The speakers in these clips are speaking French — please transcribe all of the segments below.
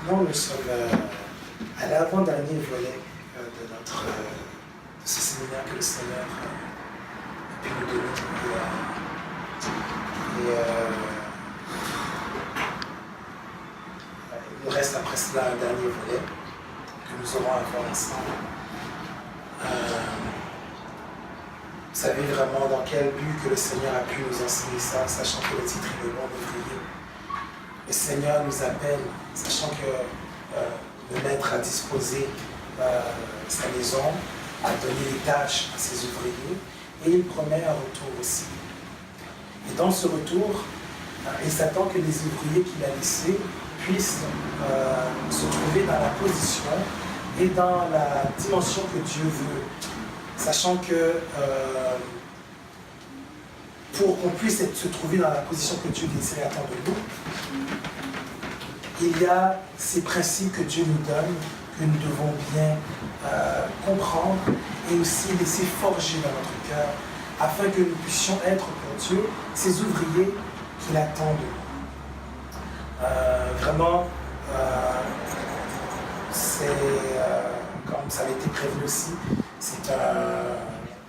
maintenant, nous sommes à l'avant-dernier volet de ce séminaire que le Seigneur a pu nous donner. Il nous reste après cela un dernier volet que nous aurons à voir ensemble. Vous savez vraiment dans quel but que le Seigneur a pu nous enseigner ça, sachant que le titre est le bon ouvrier. Le Seigneur nous appelle, sachant que le Maître a disposé sa maison, a donné les tâches à ses ouvriers, et il promet un retour aussi. Et dans ce retour, il s'attend que les ouvriers qu'il a laissés puissent se trouver dans la position et dans la dimension que Dieu veut. Sachant que pour qu'on puisse se trouver dans la position que Dieu désire attendre de nous, il y a ces principes que Dieu nous donne, que nous devons bien comprendre et aussi laisser forger dans notre cœur, afin que nous puissions être pour Dieu ces ouvriers qu'il attend de nous. Vraiment, c'est, comme ça avait été prévu aussi,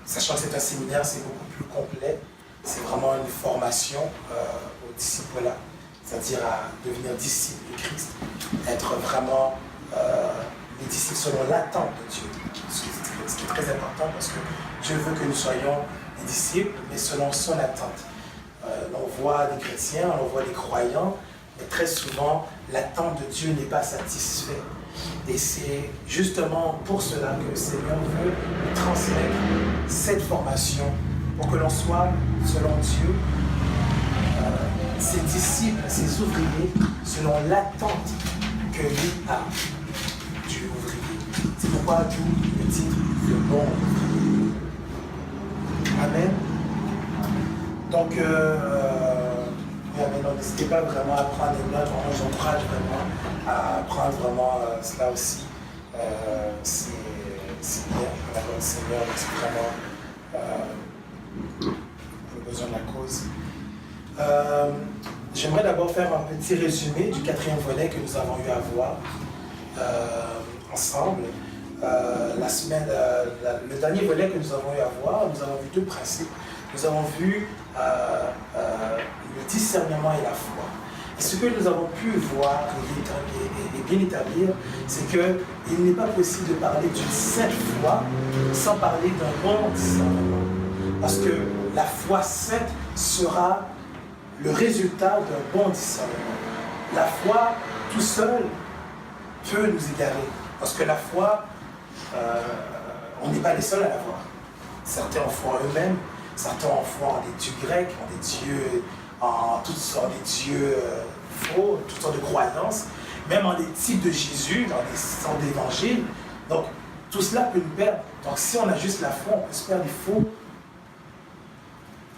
sachant que c'est un séminaire, c'est beaucoup plus complet. C'est vraiment une formation au disciple-là, c'est-à-dire à devenir disciple de Christ, être vraiment les disciples selon l'attente de Dieu, ce qui est très important parce que Dieu veut que nous soyons des disciples, mais selon son attente. On voit des chrétiens, on voit des croyants, mais très souvent, l'attente de Dieu n'est pas satisfaite. Et c'est justement pour cela que le Seigneur veut nous transmettre cette formation pour que l'on soit, selon Dieu, ses disciples, ses ouvriers, selon l'attente que lui a du ouvrier. C'est pourquoi d'où le titre « Le bon ouvrier ». Amen. Donc, n'hésitez pas vraiment à prendre des notes, vraiment, j'encourage vraiment à prendre vraiment cela aussi. C'est bien, la bonne Seigneur, c'est vraiment le besoin de la cause. J'aimerais d'abord faire un petit résumé du 4e volet que nous avons eu à voir ensemble. Le dernier volet que nous avons eu à voir, nous avons vu 2 principes. Nous avons vu le discernement et la foi. Et ce que nous avons pu voir et bien établir, c'est qu'il n'est pas possible de parler d'une sainte foi sans parler d'un bon discernement. Parce que la foi sainte sera le résultat d'un bon discernement. La foi, tout seul, peut nous égarer. Parce que la foi, on n'est pas les seuls à l'avoir. Certains en foi eux-mêmes, certains en foi en des dieux grecs, en des dieux, en toutes sortes de dieux faux, toutes sortes de croyances, même en des types de Jésus, dans des sortes d'évangiles. Donc, tout cela peut nous perdre. Donc, si on a juste la foi, on peut se perdre. Il faut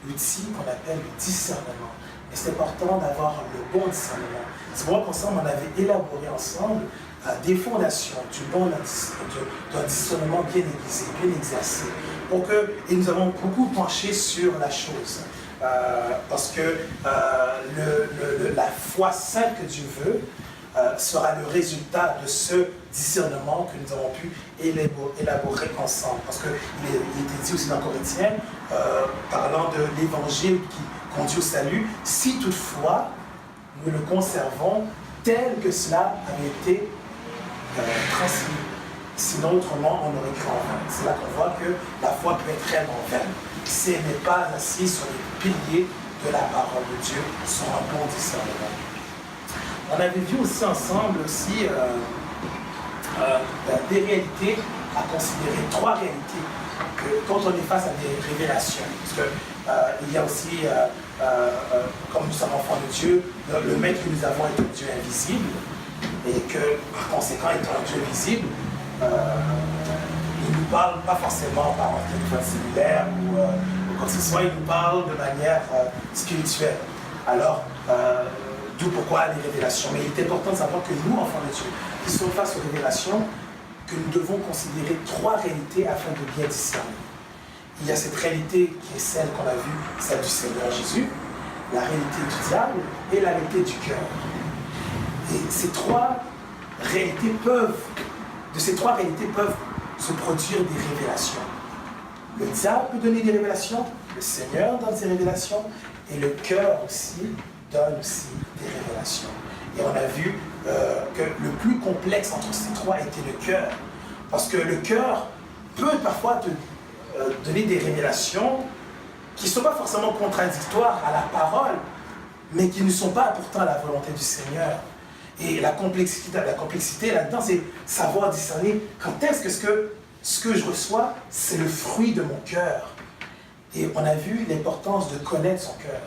l'outil qu'on appelle le discernement. Et c'est important d'avoir le bon discernement. C'est pour ça qu'ensemble, on avait élaboré ensemble des fondations du bon d'un discernement bien aiguisé, bien exercé. Et nous avons beaucoup penché sur la chose. Parce que la foi sainte que Dieu veut sera le résultat de ce discernement que nous avons pu élaborer ensemble. Parce qu'il était dit aussi dans Corinthiens, parlant de l'évangile qui conduit au salut, si toutefois nous le conservons tel que cela avait été transmis. Sinon, autrement, on aurait cru en vain. C'est là qu'on voit que la foi peut être réellement vaine. Si elle n'est pas assise sur les piliers de la parole de Dieu, sur un bon discernement. On avait vu aussi ensemble des réalités à considérer, 3 réalités quand on est face à des révélations. Parce qu'il y a aussi, comme nous sommes enfants de Dieu, le maître que nous avons est un Dieu invisible, et que par conséquent, étant un Dieu visible, il ne nous parle pas forcément par un téléphone cellulaire ou quoi que ce soit, il nous parle de manière spirituelle. Alors, d'où pourquoi les révélations. Mais il est important de savoir que nous, enfants de Dieu, qui sommes face aux révélations, que nous devons considérer 3 réalités afin de bien discerner. Il y a cette réalité qui est celle qu'on a vue, celle du Seigneur Jésus, la réalité du diable et la réalité du cœur. Et ces 3 réalités peuvent se produire des révélations. Le diable peut donner des révélations, le Seigneur donne des révélations, et le cœur aussi donne aussi des révélations. Et on a vu que le plus complexe entre ces trois était le cœur. Parce que le cœur peut parfois te donner des révélations qui ne sont pas forcément contradictoires à la parole, mais qui ne sont pas pourtant à la volonté du Seigneur. Et la complexité là-dedans, c'est savoir discerner quand est-ce que ce que je reçois, c'est le fruit de mon cœur. Et on a vu l'importance de connaître son cœur.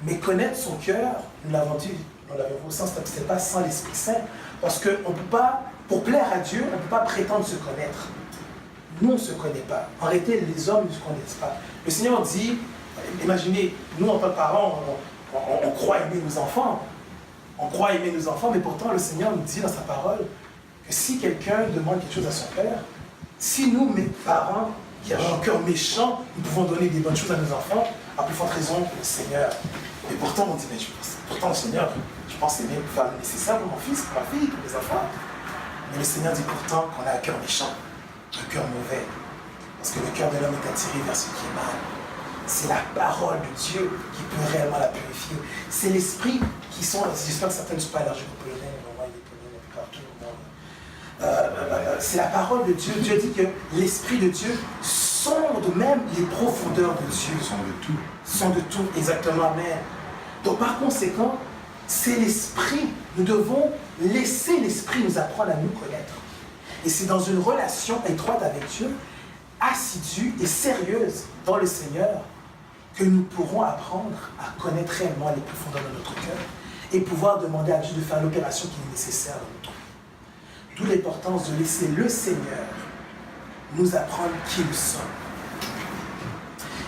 Mais connaître son cœur, nous l'avons dit, on l'avait vu au sens, ce n'est pas sans l'Esprit Saint. Parce qu'on ne peut pas, pour plaire à Dieu, on ne peut pas prétendre se connaître. Nous, on ne se connaît pas. En réalité, les hommes ne se connaissent pas. Le Seigneur dit, imaginez, nous, en tant que parents, on croit aimer nos enfants. On croit aimer nos enfants, mais pourtant, le Seigneur nous dit dans sa parole que si quelqu'un demande quelque chose à son Père, si nous, mes parents, qui avons un cœur méchant, nous pouvons donner des bonnes choses à nos enfants, à plus forte raison que le Seigneur. Et pourtant, on dit, mais pourtant, le Seigneur, je pense aimer faire le nécessaire pour mon fils, pour ma fille, pour mes enfants. Mais le Seigneur dit pourtant qu'on a un cœur méchant, un cœur mauvais. Parce que le cœur de l'homme est attiré vers ce qui est mal. C'est la parole de Dieu qui peut réellement la purifier. C'est l'esprit qui sont, j'espère que certains ne sont pas allergiques au pollen, mais moi il est pollen un peu partout au monde. C'est la parole de Dieu. Dieu dit que l'esprit de Dieu sonde même les profondeurs de Dieu. Sont de tout, exactement, amen. Donc par conséquent, c'est l'esprit. Nous devons laisser l'esprit nous apprendre à nous connaître. Et c'est dans une relation étroite avec Dieu, assidue et sérieuse dans le Seigneur, que nous pourrons apprendre à connaître réellement les profondeurs de notre cœur et pouvoir demander à Dieu de faire l'opération qui est nécessaire dans notre vie. D'où l'importance de laisser le Seigneur nous apprendre qui nous sommes.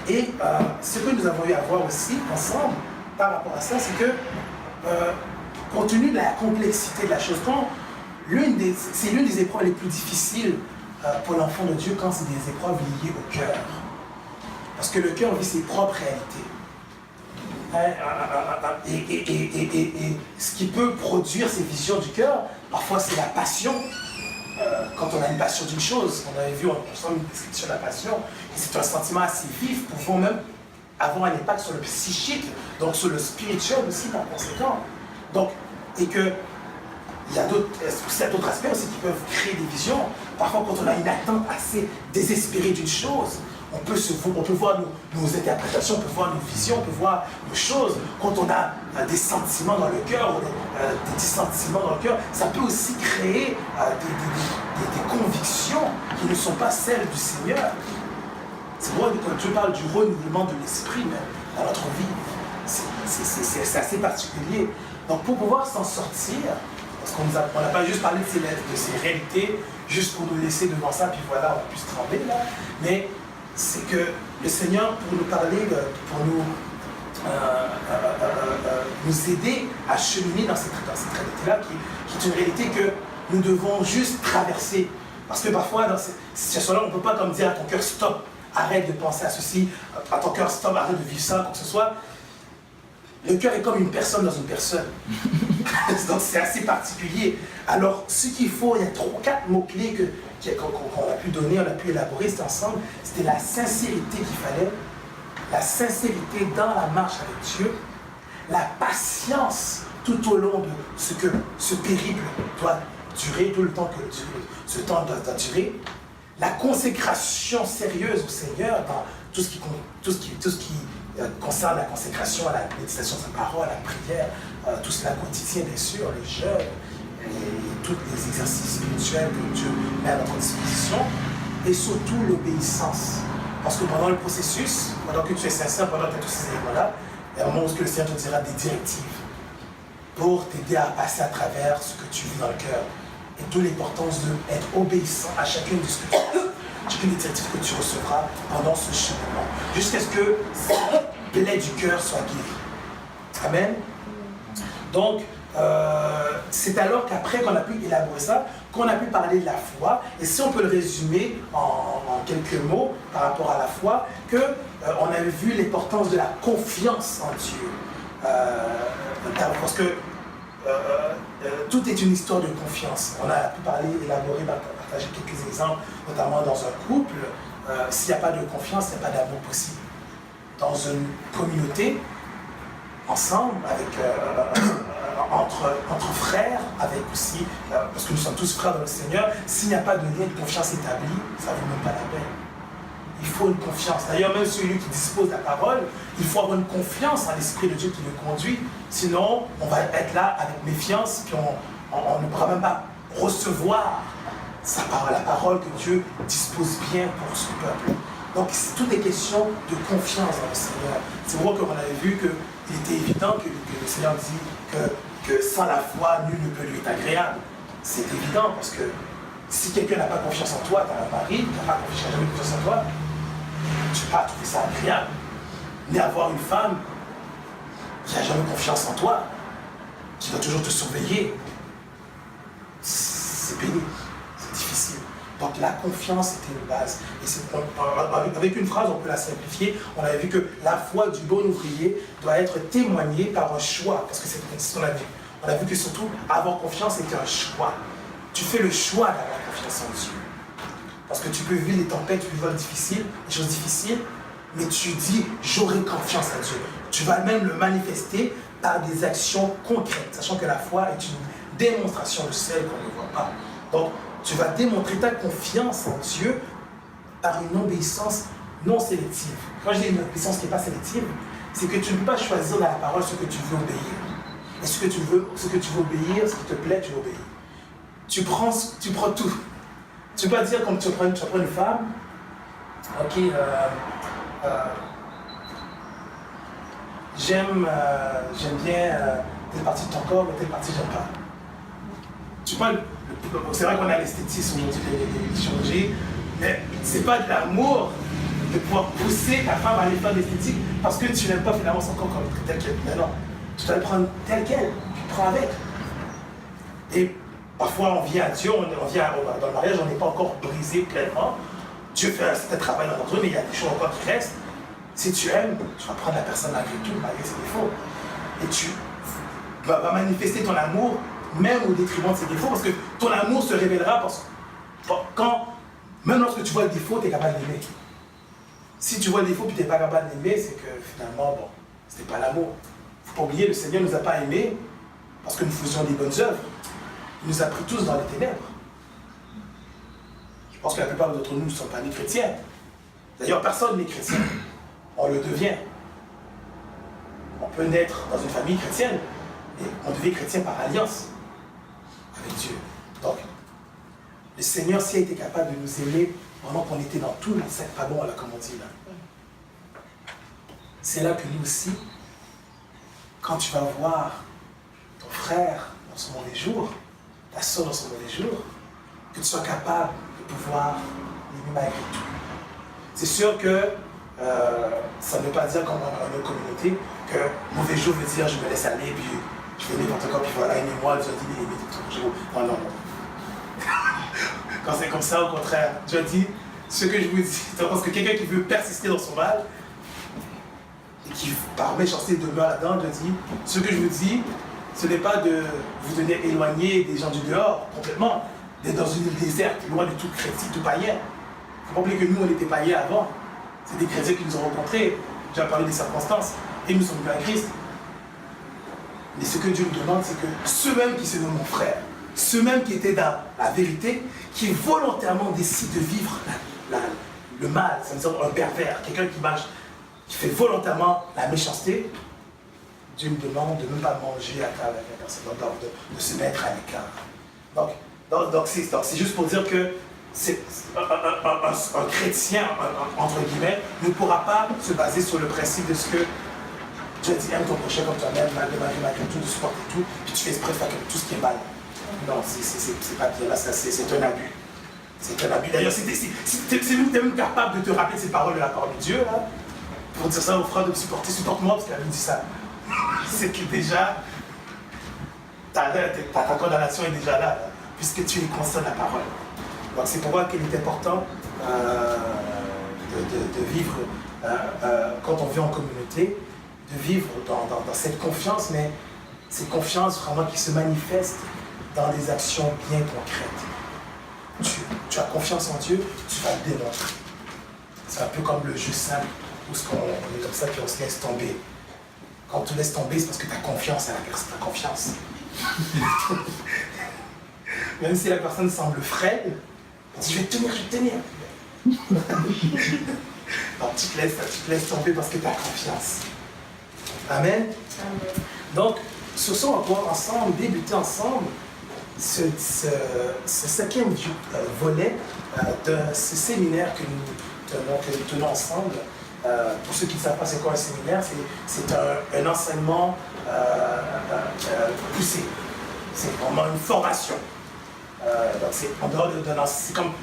Et ce que nous avons eu à voir aussi ensemble par rapport à ça, c'est que compte tenu de la complexité de la chose, c'est l'une des épreuves les plus difficiles pour l'enfant de Dieu quand c'est des épreuves liées au cœur. Parce que le cœur vit ses propres réalités. Et ce qui peut produire ces visions du cœur, parfois c'est la passion. Quand on a une passion d'une chose, on avait vu ensemble une description de la passion, et c'est un sentiment assez vif, pouvant même avoir un impact sur le psychique, donc sur le spirituel aussi par conséquent. Donc, et que il y a d'autres aspects aussi qui peuvent créer des visions. Parfois, quand on a une attente assez désespérée d'une chose, on peut voir nos interprétations, on peut voir nos visions, on peut voir nos choses. Quand on a des sentiments dans le cœur, des dissentiments dans le cœur, ça peut aussi créer des convictions qui ne sont pas celles du Seigneur. C'est vrai que quand Dieu parle du renouvellement de l'esprit même dans notre vie, c'est assez particulier. Donc pour pouvoir s'en sortir, parce qu'on n'a pas juste parlé de ces réalités, juste pour nous laisser devant ça, puis voilà, on puisse trembler là, mais c'est que le Seigneur, pour nous parler, pour nous aider à cheminer dans cette réalité-là, qui est une réalité que nous devons juste traverser. Parce que parfois, dans cette situation-là, on ne peut pas comme dire à ton cœur, stop, arrête de penser à ceci, à ton cœur, stop, arrête de vivre ça, quoi que ce soit. Le cœur est comme une personne dans une personne. Donc c'est assez particulier. Alors, ce qu'il faut, il y a 3-4 mots-clés qu'on a pu donner, on a pu élaborer, c'était ensemble. C'était la sincérité qu'il fallait, la sincérité dans la marche avec Dieu, la patience tout au long de ce périple doit durer, tout le temps que ce temps doit durer, la consécration sérieuse au Seigneur dans tout ce qui concerne la consécration à la méditation de sa parole, à la prière, tout cela quotidien, bien sûr, les jeûnes et tous les exercices spirituels que Dieu met à notre disposition, et surtout l'obéissance. Parce que pendant le processus, pendant que tu es sincère, pendant que tu as tous ces éléments-là, il y a un moment où le Seigneur te dira des directives pour t'aider à passer à travers ce que tu vis dans le cœur. Et d'où l'importance d'être obéissant à chacune de ce que tu fais. Chacune des directives que tu recevras pendant ce cheminement, jusqu'à ce que cette plaie du cœur soit guérie. Amen. Donc, c'est alors qu'après qu'on a pu élaborer ça, qu'on a pu parler de la foi, et si on peut le résumer en quelques mots par rapport à la foi, qu'on avait vu l'importance de la confiance en Dieu. Parce que tout est une histoire de confiance. On a pu parler, élaborer, partager quelques exemples, notamment dans un couple. S'il n'y a pas de confiance, il n'y a pas d'amour possible. Dans une communauté, ensemble, entre frères, avec aussi, parce que nous sommes tous frères dans le Seigneur, s'il n'y a pas de lien de confiance établi, ça ne vaut même pas la peine. Il faut une confiance. D'ailleurs, même celui qui dispose de la parole, il faut avoir une confiance en l'Esprit de Dieu qui le conduit. Sinon, on va être là avec méfiance, puis on ne pourra même pas recevoir la parole que Dieu dispose bien pour son peuple. Donc, tout est question de confiance dans le Seigneur. C'est pour ça qu'on avait vu qu'il était évident que le Seigneur dit que sans la foi, nul ne peut lui être agréable. C'est évident parce que si quelqu'un n'a pas confiance en toi, tu as un mari qui n'a pas jamais confiance en toi, tu ne peux pas trouver ça agréable. Ni avoir une femme qui n'a jamais confiance en toi, qui doit toujours te surveiller. C'est pénible, c'est difficile. Donc la confiance était une base. Et avec une phrase, on peut la simplifier. On avait vu que la foi du bon ouvrier doit être témoignée par un choix. Parce que c'est ce qu'on a vu. On a vu que surtout, avoir confiance, c'est un choix. Tu fais le choix d'avoir confiance en Dieu. Parce que tu peux vivre des tempêtes, tu peux vivre des choses difficiles, mais tu dis, j'aurai confiance en Dieu. Tu vas même le manifester par des actions concrètes, sachant que la foi est une démonstration de celle qu'on ne voit pas. Donc, tu vas démontrer ta confiance en Dieu par une obéissance non sélective. Quand je dis une obéissance qui n'est pas sélective, c'est que tu ne peux pas choisir dans la parole ce que tu veux obéir. Et ce que tu veux obéir, ce qui te plaît, tu obéis. Tu prends tout. Tu peux pas dire comme tu prends une femme, ok, j'aime bien telle partie de ton corps, mais telle partie j'aime pas. C'est vrai qu'on a l'esthétisme aujourd'hui, les chirurgies, mais c'est pas de l'amour de pouvoir pousser ta femme à aller faire l'esthétique parce que tu n'aimes pas finalement son corps tel quel. Mais non, tu dois le prendre tel quel, tu prends avec. Et parfois on vient à Dieu, dans le mariage, on n'est pas encore brisé pleinement. Dieu fait un certain travail dans notre vie, mais il y a des choses encore qui restent. Si tu aimes, tu vas prendre la personne malgré tout, malgré ses défauts. Et tu vas manifester ton amour même au détriment de ses défauts, parce que ton amour se révélera même lorsque tu vois le défaut, tu es capable d'aimer. Si tu vois le défaut et tu n'es pas capable d'aimer, c'est que finalement, ce n'est pas l'amour. Il ne faut pas oublier, le Seigneur ne nous a pas aimés parce que nous faisions des bonnes œuvres. Il nous a pris tous dans les ténèbres. Je pense que la plupart d'entre nous ne sont pas nés chrétiens. D'ailleurs, personne n'est chrétien. On le devient. On peut naître dans une famille chrétienne, et on devient chrétien par alliance avec Dieu. Donc, le Seigneur, s'il a été capable de nous aimer pendant qu'on était dans tout le sac pas bon, là, comme on dit là. C'est là que nous aussi, quand tu vas voir ton frère dans son mauvais jour, ta soeur dans son mauvais jour, que tu sois capable de pouvoir l'aimer malgré tout. C'est sûr que ça ne veut pas dire, comme dans notre communauté, que mauvais jour veut dire je me laisse aller, puis je fais n'importe quoi, puis voilà, aimez-moi, Dieu a dit aimez tout jour. Non, non, non. Quand c'est comme ça, au contraire, Dieu a dit ce que je vous dis. Parce que quelqu'un qui veut persister dans son mal, et qui par méchanceté demeure là-dedans, Dieu dit ce que je vous dis, ce n'est pas de vous tenir éloigné des gens du dehors, complètement, d'être dans une île déserte, loin de tout chrétien, tout païen. Il ne faut pas oublier que nous, on était païens avant. C'est des chrétiens qui nous ont rencontrés. J'ai parlé des circonstances. Et nous sommes venus à Christ. Mais ce que Dieu nous demande, c'est que ceux-mêmes qui se nomment mon frère, ceux-mêmes qui étaient dans la vérité, qui volontairement décident de vivre le mal, c'est-à-dire un pervers, quelqu'un qui fait volontairement la méchanceté, Dieu me demande de ne pas manger à table avec la personne, de se mettre à l'écart. Donc c'est juste pour dire que un chrétien, entre guillemets, ne pourra pas se baser sur le principe de ce que Dieu dit, aime ton prochain comme toi-même, malgré tout, de supporter tout, puis tu fais exprès de faire tout ce qui est mal. Non, c'est pas bien, là, c'est un abus. C'est un abus. D'ailleurs, si tu es même capable de te rappeler ces paroles de la parole de Dieu, là, pour dire ça aux frères de me supporter, supporte-moi, parce qu'elle me dit ça. C'est que déjà, ta condamnation est déjà là, puisque tu es conscient de la parole. Donc c'est pour moi qu'il est important de vivre, quand on vit en communauté, de vivre dans cette confiance, mais C'est confiance vraiment qui se manifeste dans des actions bien concrètes. Tu as confiance en Dieu, tu vas le démontrer. C'est un peu comme le jeu simple, où on est comme ça, puis on se laisse tomber. Quand tu laisses tomber, c'est parce que tu as confiance à la personne, tu as confiance. Même si la personne semble frêle, tu dis, je vais te tenir, je vais te tenir. Non, tu te laisses tomber parce que tu as confiance. Amen. Amen. Donc, sur ce, on va pouvoir ensemble, débuter ensemble ce 5e volet de ce séminaire que nous tenons ensemble. Pour ceux qui ne savent pas c'est quoi un séminaire, c'est un enseignement poussé. C'est vraiment une formation. Donc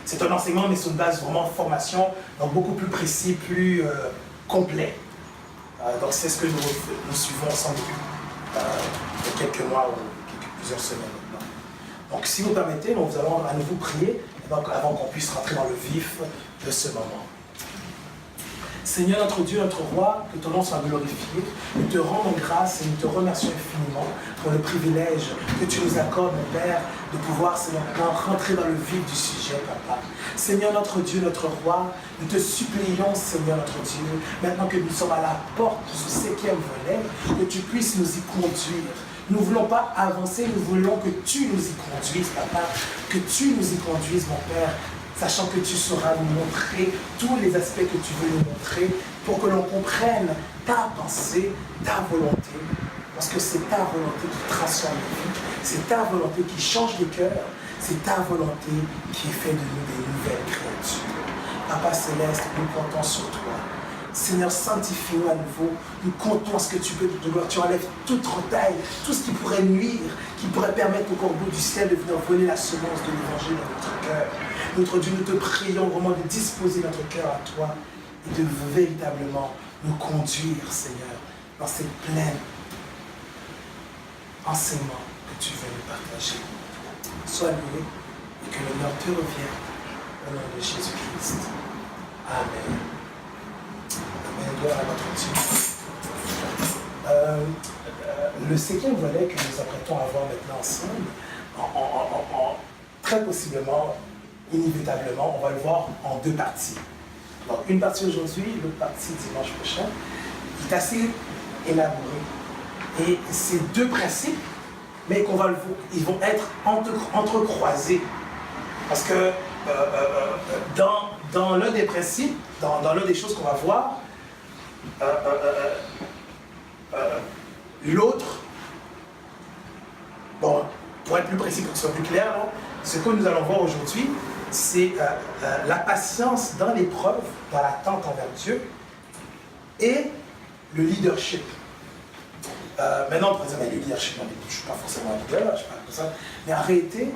c'est un enseignement, mais sur une base vraiment de formation, donc beaucoup plus précis, plus complet. Donc c'est ce que nous suivons ensemble depuis quelques mois ou plusieurs semaines maintenant. Donc si vous permettez, nous allons à nouveau prier donc, avant qu'on puisse rentrer dans le vif de ce moment. Seigneur notre Dieu, notre Roi, que ton nom soit glorifié. Nous te rendons grâce et nous te remercions infiniment pour le privilège que tu nous accordes, mon Père, de pouvoir, Seigneur, rentrer dans le vif du sujet, Papa. Seigneur notre Dieu, notre Roi, nous te supplions, Seigneur notre Dieu, maintenant que nous sommes à la porte de ce 5e volet, que tu puisses nous y conduire. Nous ne voulons pas avancer, nous voulons que tu nous y conduises, Papa, que tu nous y conduises, mon Père, sachant que tu sauras nous montrer tous les aspects que tu veux nous montrer pour que l'on comprenne ta pensée, ta volonté. Parce que c'est ta volonté qui transforme les vies, c'est ta volonté qui change les cœurs, c'est ta volonté qui fait de nous des nouvelles créatures. Papa Céleste, nous comptons sur toi. Seigneur, sanctifie-nous à nouveau. Nous comptons ce que tu peux de gloire. Tu enlèves toute retaille, tout ce qui pourrait nuire, qui pourrait permettre au corbeau du ciel de venir voler la semence de l'évangile dans notre cœur. Notre Dieu, nous te prions vraiment de disposer notre cœur à toi et de véritablement nous conduire, Seigneur, dans cette pleine enseignement que tu veux nous partager. Sois loué et que l'honneur te revienne au nom de Jésus-Christ. Amen. Amen. Gloire à notre Dieu. Le 5e volet que nous apprêtons à voir maintenant ensemble, très possiblement, inévitablement, on va le voir en 2 parties. Donc, une partie aujourd'hui, l'autre partie dimanche prochain. Il est assez élaboré. Et ces 2 principes, mais ils vont être entrecroisés. Parce que dans l'un des principes, dans l'un des choses qu'on va voir, l'autre, bon, pour être plus précis, pour que ce soit plus clair, là, ce que nous allons voir aujourd'hui, c'est la patience dans l'épreuve, dans l'attente envers Dieu, et le leadership. Maintenant, on pourrait dire, mais le leadership, je ne suis pas forcément un leader, je ne sais pas comme ça. Mais en réalité,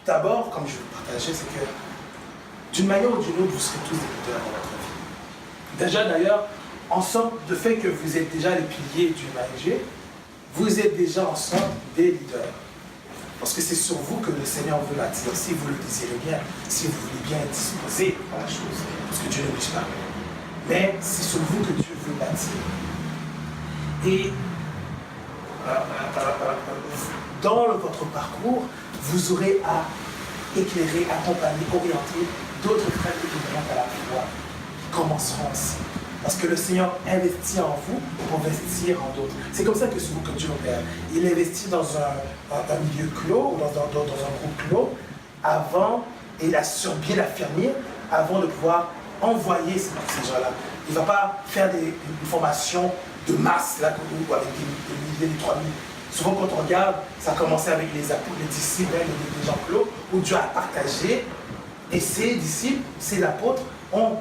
d'abord, comme je vais le partager, c'est que d'une manière ou d'une autre, vous serez tous des leaders dans votre vie. Déjà, d'ailleurs, en sorte de fait que vous êtes déjà les piliers du MAG, vous êtes déjà en sorte des leaders. Parce que c'est sur vous que le Seigneur veut bâtir, si vous le désirez bien, si vous voulez bien disposer à la chose, parce que Dieu n'oblige pas. Mais c'est sur vous que Dieu veut bâtir. Et dans votre parcours, vous aurez à éclairer, accompagner, orienter d'autres frères qui viendront à la foi, qui commenceront aussi. Parce que le Seigneur investit en vous pour investir en d'autres. C'est comme ça que souvent que Dieu opère. Il investit dans un milieu clos, dans un groupe clos, avant, et il assure bien l'affirmer, avant de pouvoir envoyer ces gens-là. Il ne va pas faire une formation de masse, là, avec des milliers, des 3000. Souvent, quand on regarde, ça a commencé avec les apôtres, les disciples, les gens clos, où Dieu a partagé, et ces disciples, ces apôtres, ont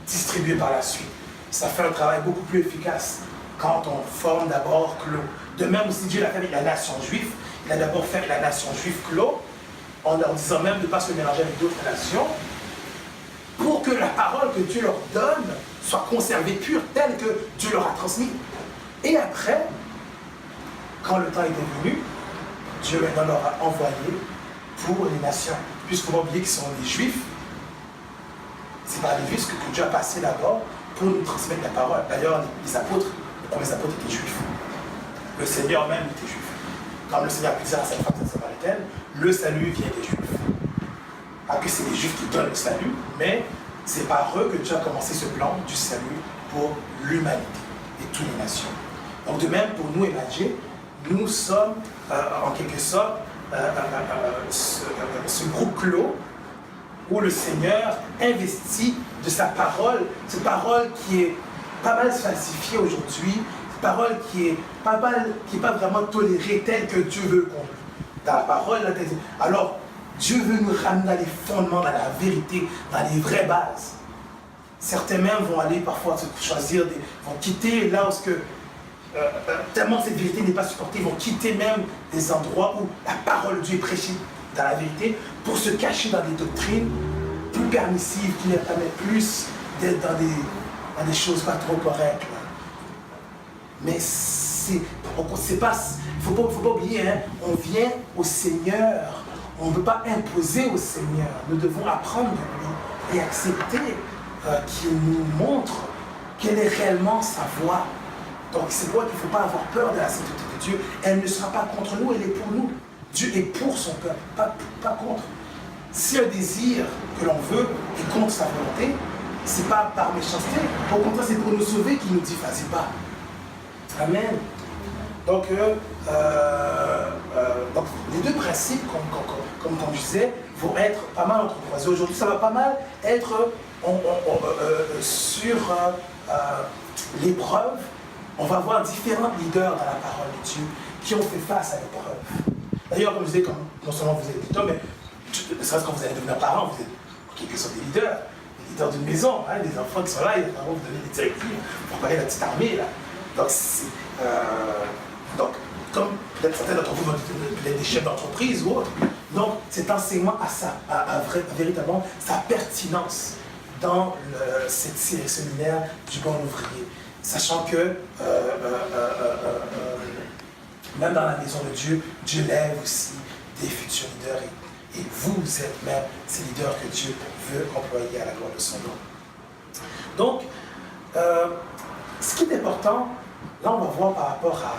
distribué par la suite. Ça fait un travail beaucoup plus efficace quand on forme d'abord clos. De même aussi, Dieu l'a fait avec la nation juive. Il a d'abord fait avec la nation juive clos, en leur disant même de ne pas se mélanger avec d'autres nations, pour que la parole que Dieu leur donne soit conservée pure, telle que Dieu leur a transmise. Et après, quand le temps était venu, Dieu maintenant leur a envoyé pour les nations. Puisqu'on va oublier qu'ils sont les Juifs, c'est par les Juifs que Dieu a passé d'abord pour nous transmettre la parole. D'ailleurs, les apôtres, les premiers apôtres étaient Juifs. Le Seigneur même était juif. Comme le Seigneur a pu dire à cette femme samaritaine, le salut vient des Juifs. Pas que c'est les Juifs qui donnent le salut, mais c'est par eux que Dieu a commencé ce plan du salut pour l'humanité et toutes les nations. Donc de même, pour nous, Emmanuel, nous sommes en quelque sorte ce groupe clos où le Seigneur investit de sa parole, cette parole qui est pas mal falsifiée aujourd'hui, cette parole qui est pas vraiment tolérée telle que Dieu veut qu'on. Dans la parole, alors Dieu veut nous ramener dans les fondements, dans la vérité, dans les vraies bases. Certains même vont aller parfois choisir, vont quitter là où tellement cette vérité n'est pas supportée, ils vont quitter même des endroits où la parole de Dieu est prêchée dans la vérité pour se cacher dans des doctrines plus permissives qui leur permettent plus d'être dans des choses pas trop correctes. Là. Mais il ne faut pas oublier, hein, on vient au Seigneur, on ne veut pas imposer au Seigneur, nous devons apprendre de lui et accepter qu'il nous montre quelle est réellement sa voix. Donc c'est pour qu'il ne faut pas avoir peur de la sainteté de Dieu. Elle ne sera pas contre nous, elle est pour nous. Dieu est pour son peuple, pas contre. Si un désir que l'on veut est contre sa volonté, ce n'est pas par méchanceté. Au contraire, c'est pour nous sauver qu'il nous dit « vas-y pas ». Amen. Donc les deux principes, comme je disais, vont être pas mal entrecroisés. Aujourd'hui, ça va pas mal être sur l'épreuve. On va voir différents leaders dans la parole de Dieu qui ont fait face à l'épreuve. D'ailleurs, comme je disais, non seulement vous êtes leader, mais ne serait-ce quand vous allez devenir parent, vous êtes en quelque sorte des leaders d'une maison, hein, des enfants qui sont là, ils vont vous donner des directives pour préparer la petite armée. Là. Donc, comme peut-être certains d'entre vous vont être des chefs d'entreprise ou autres, donc cet enseignement a véritablement sa pertinence dans ce séminaire du bon ouvrier. Sachant que même dans la maison de Dieu, Dieu lève aussi des futurs leaders et vous êtes même ces leaders que Dieu veut employer à la gloire de son nom. Donc, ce qui est important, là on va voir par rapport à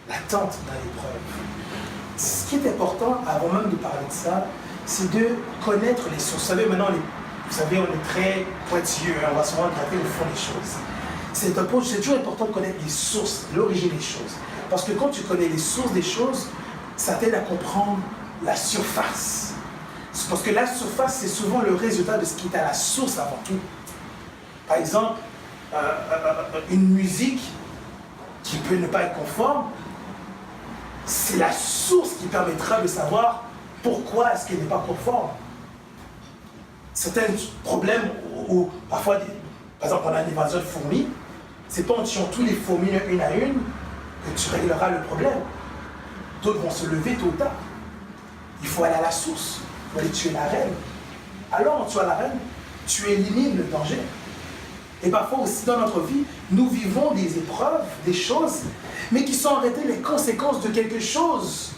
l'attente dans l'épreuve. Ce qui est important, avant même de parler de ça, c'est de connaître les sources. Vous savez, maintenant, vous savez, on est très pointilleux, hein, on va souvent gratter au fond des choses. C'est toujours important de connaître les sources, l'origine des choses. Parce que quand tu connais les sources des choses, ça t'aide à comprendre la surface. Parce que la surface, c'est souvent le résultat de ce qui est à la source avant tout. Par exemple, une musique qui peut ne pas être conforme, c'est la source qui permettra de savoir pourquoi est-ce qu'elle n'est pas conforme. Certains problèmes où parfois, par exemple, on a une invasion de fourmis, c'est pas en tuant tous les fourmis une à une que tu régleras le problème. D'autres vont se lever tôt ou tard. Il faut aller à la source, il faut aller tuer la reine. Alors, en tuant la reine, tu élimines le danger. Et parfois aussi dans notre vie, nous vivons des épreuves, des choses, mais qui sont en réalité les conséquences de quelque chose.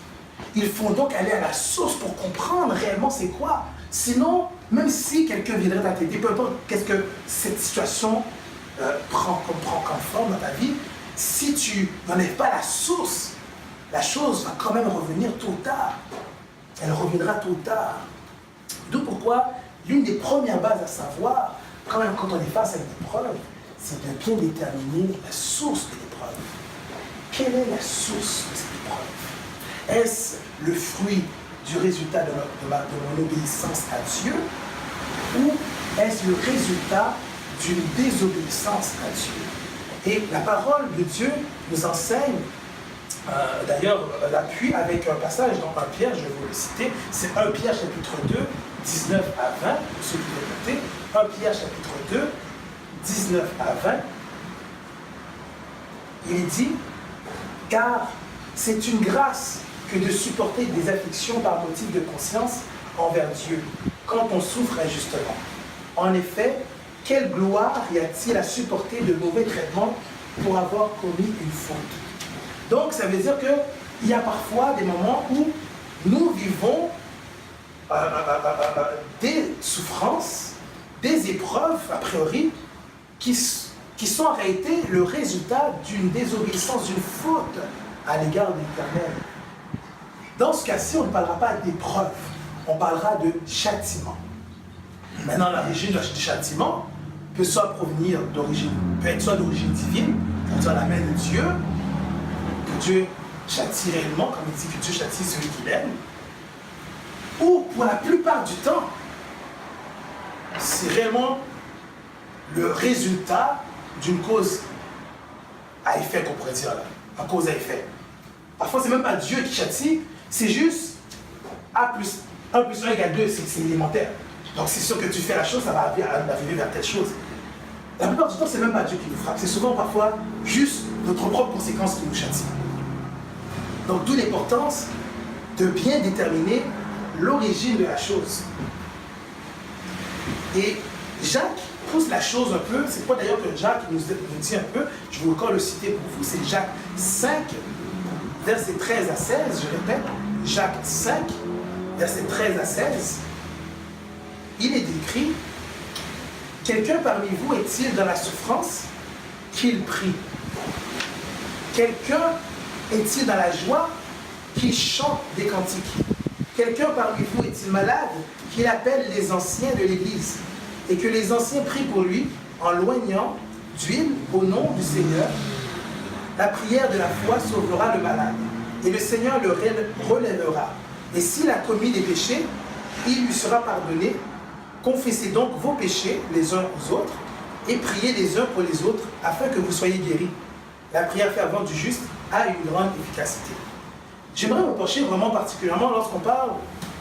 Il faut donc aller à la source pour comprendre réellement c'est quoi. Sinon, même si quelqu'un viendrait t'aider, peu importe qu'est-ce que cette situation prend comme forme dans ta vie, si tu n'enlèves pas la source, la chose va quand même revenir tôt ou tard. Elle reviendra tôt ou tard. D'où pourquoi l'une des premières bases à savoir, quand on est face à une épreuve, c'est de bien déterminer la source de l'épreuve. Quelle est la source de cette épreuve? Est-ce le fruit du résultat de mon obéissance à Dieu, ou est-ce le résultat d'une désobéissance à Dieu? Et la parole de Dieu nous enseigne, d'ailleurs, l'appui avec un passage dans 1 Pierre, je vais vous le citer, c'est 1 Pierre chapitre 2, 19 à 20, pour ceux qui veulent noter, 1 Pierre chapitre 2, 19 à 20, il dit, car c'est une grâce que de supporter des afflictions par motif de conscience envers Dieu, quand on souffre injustement. En effet, quelle gloire y a-t-il à supporter de mauvais traitements pour avoir commis une faute? Donc, ça veut dire qu'il y a parfois des moments où nous vivons des souffrances, des épreuves, a priori, qui qui sont en réalité le résultat d'une désobéissance, d'une faute à l'égard de l'Éternel. Dans ce cas-ci, on ne parlera pas d'épreuve, on parlera de châtiment. Maintenant, l'origine du châtiment peut soit provenir d'origine, peut être soit d'origine divine, c'est-à-dire la main de Dieu, que Dieu châtie réellement, comme il dit que Dieu châtie celui qu'il aime, ou pour la plupart du temps, c'est réellement le résultat d'une cause à effet, qu'on pourrait dire là, en cause à effet. Parfois, c'est même pas Dieu qui châtie, c'est juste 1 plus 1 égale 2, c'est élémentaire. Donc c'est sûr que tu fais la chose, ça va arriver vers telle chose. La plupart du temps, c'est même pas Dieu qui nous frappe, c'est souvent parfois juste notre propre conséquence qui nous châtie. Donc d'où l'importance de bien déterminer l'origine de la chose. Et Jacques pousse la chose un peu, c'est quoi d'ailleurs que Jacques nous dit un peu, je vais encore le citer pour vous, c'est Jacques 5, versets 13 à 16, je répète, Jacques 5, versets 13 à 16, il est décrit, « Quelqu'un parmi vous est-il dans la souffrance? Qu'il prie. Quelqu'un est-il dans la joie? Qu'il chante des cantiques. Quelqu'un parmi vous est-il malade? Qu'il appelle les anciens de l'Église. Et que les anciens prient pour lui en loignant d'huile au nom du Seigneur. La prière de la foi sauvera le malade. Et le Seigneur le relèvera. Et s'il a commis des péchés, il lui sera pardonné. Confessez donc vos péchés les uns aux autres et priez les uns pour les autres afin que vous soyez guéris. La prière fervente du juste a une grande efficacité. » J'aimerais me pencher vraiment particulièrement lorsqu'on parle.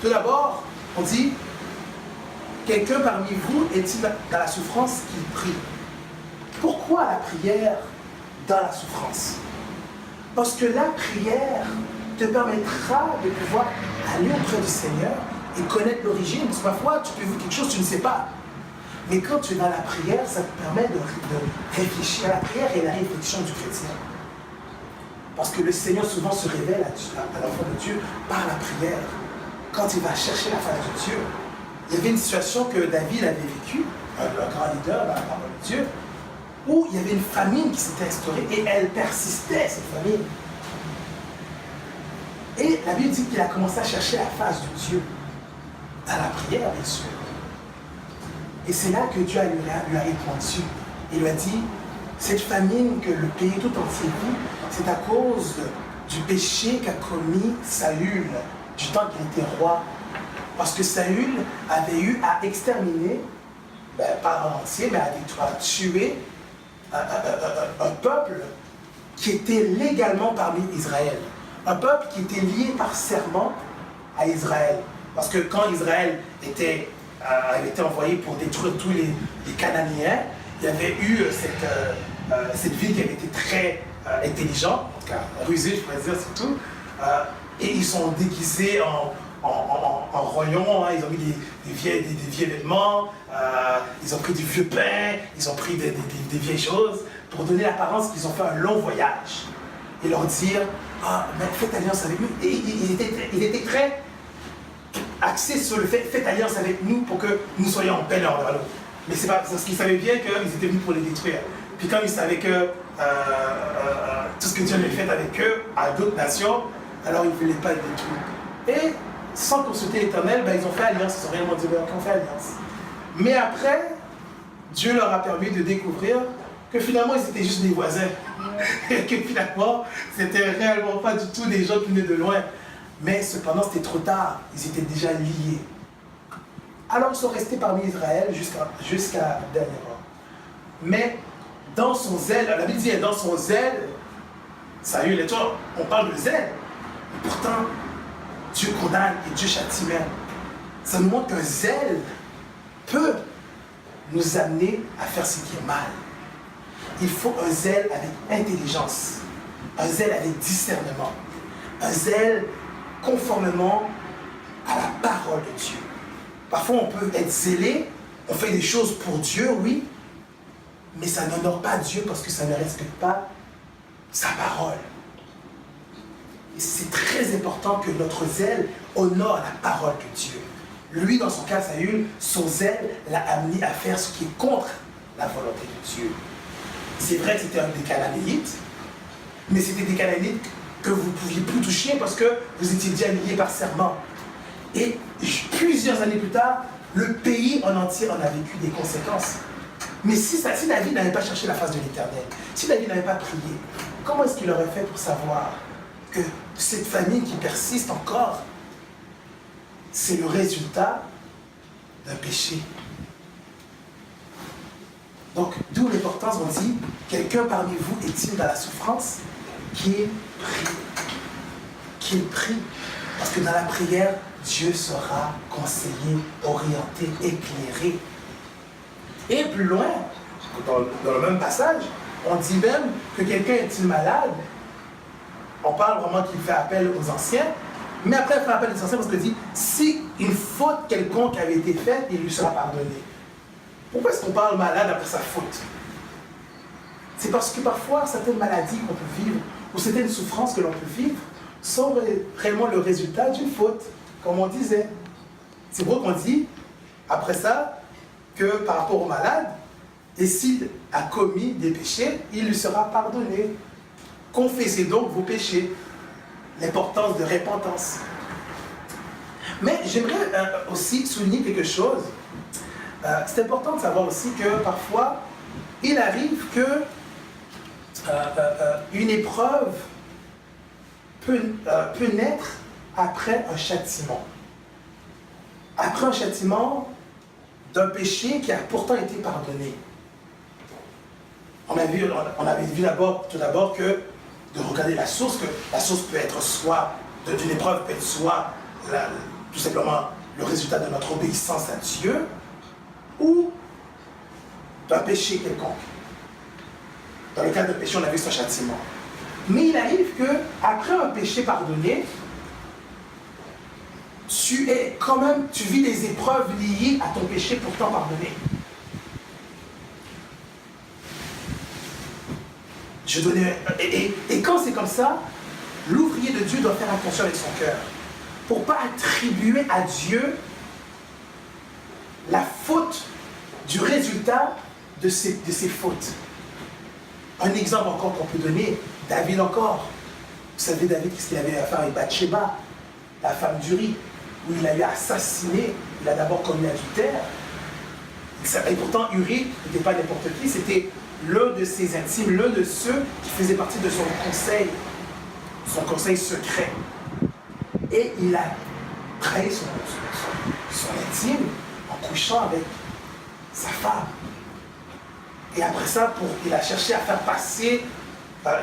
Tout d'abord, on dit « Quelqu'un parmi vous est-il dans la souffrance qu'il prie ?» Pourquoi la prière dans la souffrance? Parce que la prière te permettra de pouvoir aller auprès du Seigneur et connaître l'origine. Parce que parfois, tu peux vivre quelque chose que tu ne sais pas. Mais quand tu es dans la prière, ça te permet de réfléchir. La prière est la réflexion du chrétien. Parce que le Seigneur souvent se révèle à l'enfant de Dieu par la prière. Quand il va chercher la face de Dieu. Il y avait une situation que David avait vécue, un grand leader dans la parole de Dieu, où il y avait une famine qui s'était instaurée et elle persistait, cette famine. Et la Bible dit qu'il a commencé à chercher la face de Dieu. Dans la prière, bien sûr. Et c'est là que Dieu lui a répondu. Il lui a dit, cette famine que le pays tout entier vit, c'est à cause du péché qu'a commis Saül, du temps qu'il était roi. Parce que Saül avait eu à exterminer, pas en entier, mais à tuer un peuple qui était légalement parmi Israël. Un peuple qui était lié par serment à Israël. Parce que quand Israël était envoyé pour détruire tous les Cananéens, il y avait eu cette ville qui avait été très intelligente, en tout cas rusée, je pourrais dire surtout, et ils sont déguisés en royaume, hein, ils ont mis des vieux vêtements, ils ont pris du vieux pain, ils ont pris des vieilles choses, pour donner l'apparence qu'ils ont fait un long voyage. Et leur dire, mais faites alliance avec nous. Et ils étaient très axés sur le fait, faites alliance avec nous pour que nous soyons en paix l'un envers l'autre. Mais c'est parce qu'ils savaient bien qu'ils étaient venus pour les détruire. Puis comme ils savaient que tout ce que Dieu avait fait avec eux, à d'autres nations, alors ils ne voulaient pas les détruire. Et sans consulter l'Éternel, ils ont fait alliance, ils ont réellement dit, on fait alliance. Mais après, Dieu leur a permis de découvrir que finalement ils étaient juste des voisins. Et que finalement, c'était réellement pas du tout des gens qui venaient de loin. Mais cependant, c'était trop tard. Ils étaient déjà liés. Alors, ils sont restés parmi Israël jusqu'à dernièrement. Mais dans son zèle, la Bible dit, dans son zèle, Saül et toi, on parle de zèle. Mais pourtant, Dieu condamne et Dieu châtie même. Ça nous montre qu'un zèle peut nous amener à faire ce qui est mal. Il faut un zèle avec intelligence, un zèle avec discernement, un zèle conformément à la parole de Dieu. Parfois, on peut être zélé, on fait des choses pour Dieu, oui, mais ça n'honore pas Dieu parce que ça ne respecte pas sa parole. Et c'est très important que notre zèle honore la parole de Dieu. Lui, dans son cas, Saül, son zèle l'a amené à faire ce qui est contre la volonté de Dieu. C'est vrai que c'était des Cananéites, mais c'était des Cananéites que vous ne pouviez plus toucher parce que vous étiez déjà liés par serment. Et plusieurs années plus tard, le pays en entier en a vécu des conséquences. Mais si David n'avait pas cherché la face de l'Éternel, si David n'avait pas prié, comment est-ce qu'il aurait fait pour savoir que cette famille qui persiste encore, c'est le résultat d'un péché? Donc, d'où l'importance, on dit, quelqu'un parmi vous est-il dans la souffrance? Qu'il prie. Qu'il prie. Parce que dans la prière, Dieu sera conseillé, orienté, éclairé. Et plus loin, dans le même passage, on dit même que quelqu'un est-il malade? On parle vraiment qu'il fait appel aux anciens, mais après il fait appel aux anciens parce qu'il dit, si une faute quelconque avait été faite, il lui sera pardonné. Pourquoi est-ce qu'on parle malade après sa faute? C'est parce que parfois, certaines maladies qu'on peut vivre, ou certaines souffrances que l'on peut vivre, sont réellement le résultat d'une faute, comme on disait. C'est vrai qu'on dit, après ça, que par rapport au malade, et s'il a commis des péchés, il lui sera pardonné. Confessez donc vos péchés. L'importance de repentance. Mais j'aimerais aussi souligner quelque chose. C'est important de savoir aussi que parfois, il arrive que une épreuve peut naître après un châtiment. Après un châtiment d'un péché qui a pourtant été pardonné. On avait vu tout d'abord que de regarder la source, que la source peut être soit, d'une épreuve peut être soit tout simplement le résultat de notre obéissance à Dieu, ou d'un péché quelconque. Dans le cas d'un péché, on a vu son châtiment. Mais il arrive qu'après un péché pardonné, tu vis les épreuves liées à ton péché pourtant pardonné. Et quand c'est comme ça, l'ouvrier de Dieu doit faire attention avec son cœur pour ne pas attribuer à Dieu la faute du résultat de ses fautes. Un exemple encore qu'on peut donner, David encore. Vous savez, David, qu'est-ce qu'il avait à faire avec Bathsheba, la femme d'Uri, où il a eu assassiné, il a d'abord commis adultère. Et pourtant, Uri n'était pas n'importe qui, c'était l'un de ses intimes, l'un de ceux qui faisaient partie de son conseil secret. Et il a trahi son intime en couchant avec sa femme. Et après ça, il a cherché à faire passer,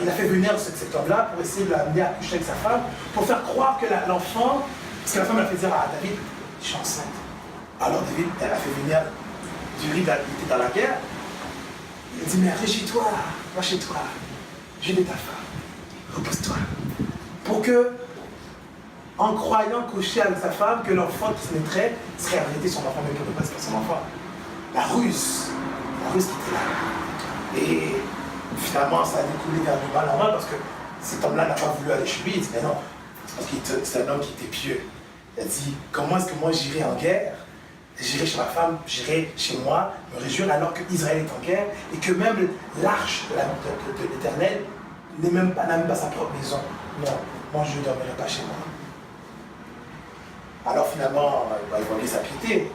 il a fait venir cet homme-là pour essayer de l'amener à coucher avec sa femme, pour faire croire que l'enfant, parce que la femme a fait dire à David, je suis enceinte. Alors David, elle a fait venir Uri, il était dans la guerre. Il dit, mais régis-toi, va chez toi, je vais ta femme, repose-toi. Pour que, en croyant coucher avec sa femme, que l'enfant qui se naîtrait serait en réalité son enfant, mais que presque son enfant. La ruse qui était là. Et finalement, ça a découlé vers le mal en mal parce que cet homme-là n'a pas voulu aller chez lui. Il dit, mais non, parce que c'est un homme qui était pieux. Il a dit, comment est-ce que moi j'irai en guerre? J'irai chez ma femme, j'irai chez moi, me réjouir alors qu'Israël est en guerre et que même l'arche de l'Éternel n'a même pas sa propre maison. Non, moi je ne dormirai pas chez moi. Alors finalement, il va sa piété.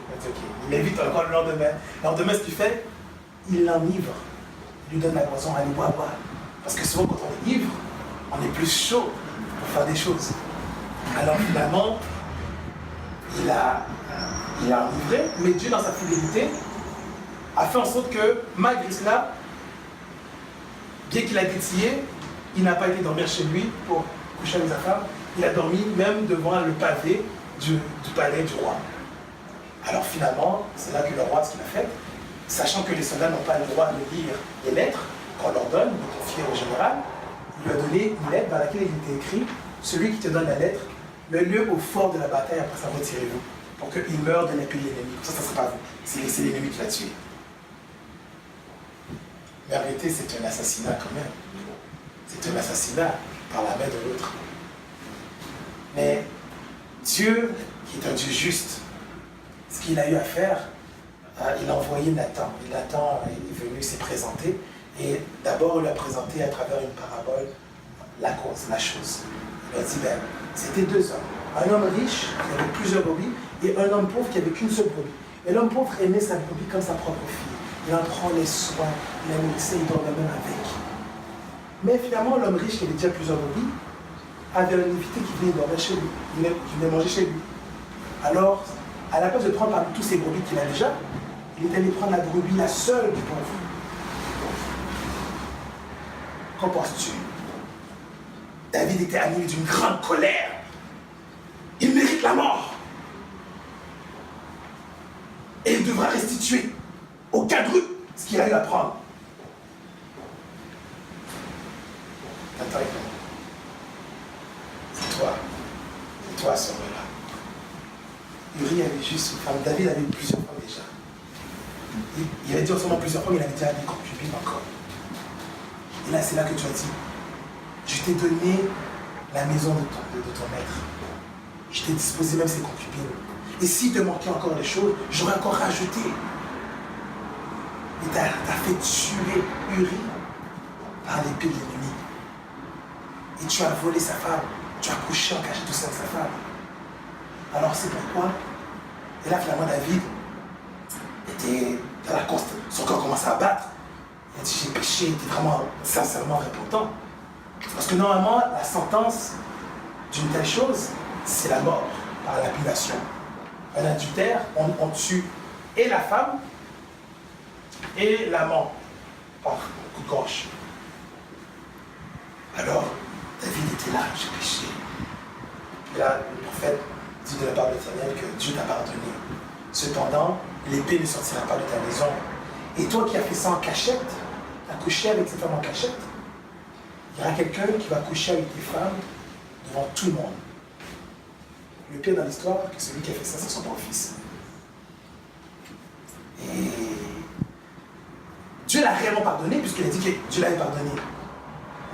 Il invite encore le lendemain. Le lendemain, ce qu'il fait, il l'enivre. Il lui donne la boisson, allez boire. Parce que souvent, quand on est ivre, on est plus chaud pour faire des choses. Alors finalement, il a enivré, mais Dieu, dans sa fidélité, a fait en sorte que, malgré cela, bien qu'il a détillé, il n'a pas été dormir chez lui pour coucher avec sa femme. Il a dormi même devant le pavé du palais du roi. Alors finalement, c'est là que le roi, ce qu'il a fait, sachant que les soldats n'ont pas le droit de lire les lettres qu'on leur donne, de confier au général, il lui a donné une lettre dans laquelle il était écrit « Celui qui te donne la lettre, mets-le au fort de la bataille, après ça, retirez-vous. » pour qu'il meure de l'épée de l'ennemi. Ça ne sera pas vous. C'est l'ennemi qui l'a tué. Mais en réalité, c'est un assassinat quand même. C'est un assassinat par la main de l'autre. Mais Dieu, qui est un Dieu juste, ce qu'il a eu à faire, il a envoyé Nathan. Et Nathan est venu, s'est présenté. Et d'abord, il lui a présenté à travers une parabole la cause, la chose. Il a dit, c'était deux hommes. Un homme riche qui avait plusieurs brebis et un homme pauvre qui avait qu'une seule brebis. Et l'homme pauvre aimait sa brebis comme sa propre fille. Il en prend les soins, il la nourrissait, il dormait même avec. Mais finalement, l'homme riche qui avait déjà plusieurs brebis avait un invité qui venait dormir chez lui, qui venait manger chez lui. Alors, à la place de prendre parmi tous ces brebis qu'il a déjà, il est allé prendre la brebis, la seule du pauvre. Qu'en penses-tu? David était animé d'une grande colère. Il mérite la mort. Et il devra restituer au quadruple ce qu'il a eu à prendre. Attends, c'est toi ce homme-là. Uri avait juste une femme. David avait plusieurs femmes déjà. Il avait dit en ce moment plusieurs femmes, il avait déjà des concubines encore. Et là, c'est là que tu as dit, je t'ai donné la maison de ton maître. Je t'ai disposé même ses concubines. Et s'il te manquait encore des choses, j'aurais encore rajouté. Et t'as fait tuer Uri par l'épée de l'ennemi. Et tu as volé sa femme. Tu as couché en cachette tout seul avec sa femme. Alors c'est pourquoi, et là finalement David était dans la course, son corps commençait à battre. Il a dit j'ai péché, il était vraiment sincèrement repentant. Parce que normalement, la sentence d'une telle chose, c'est la mort par lapidation. Un adultère, on tue et la femme et l'amant par coup de gorge. Alors, David était là, j'ai péché. Et là, le prophète dit de la part de l'Éternel que Dieu t'a pardonné. Cependant, l'épée ne sortira pas de ta maison. Et toi qui as fait ça en cachette, tu as couché avec cette femme en cachette, il y aura quelqu'un qui va coucher avec tes femmes devant tout le monde. Le pire dans l'histoire, que celui qui a fait ça, c'est son propre fils. Et Dieu l'a réellement pardonné, puisqu'il a dit que Dieu l'avait pardonné.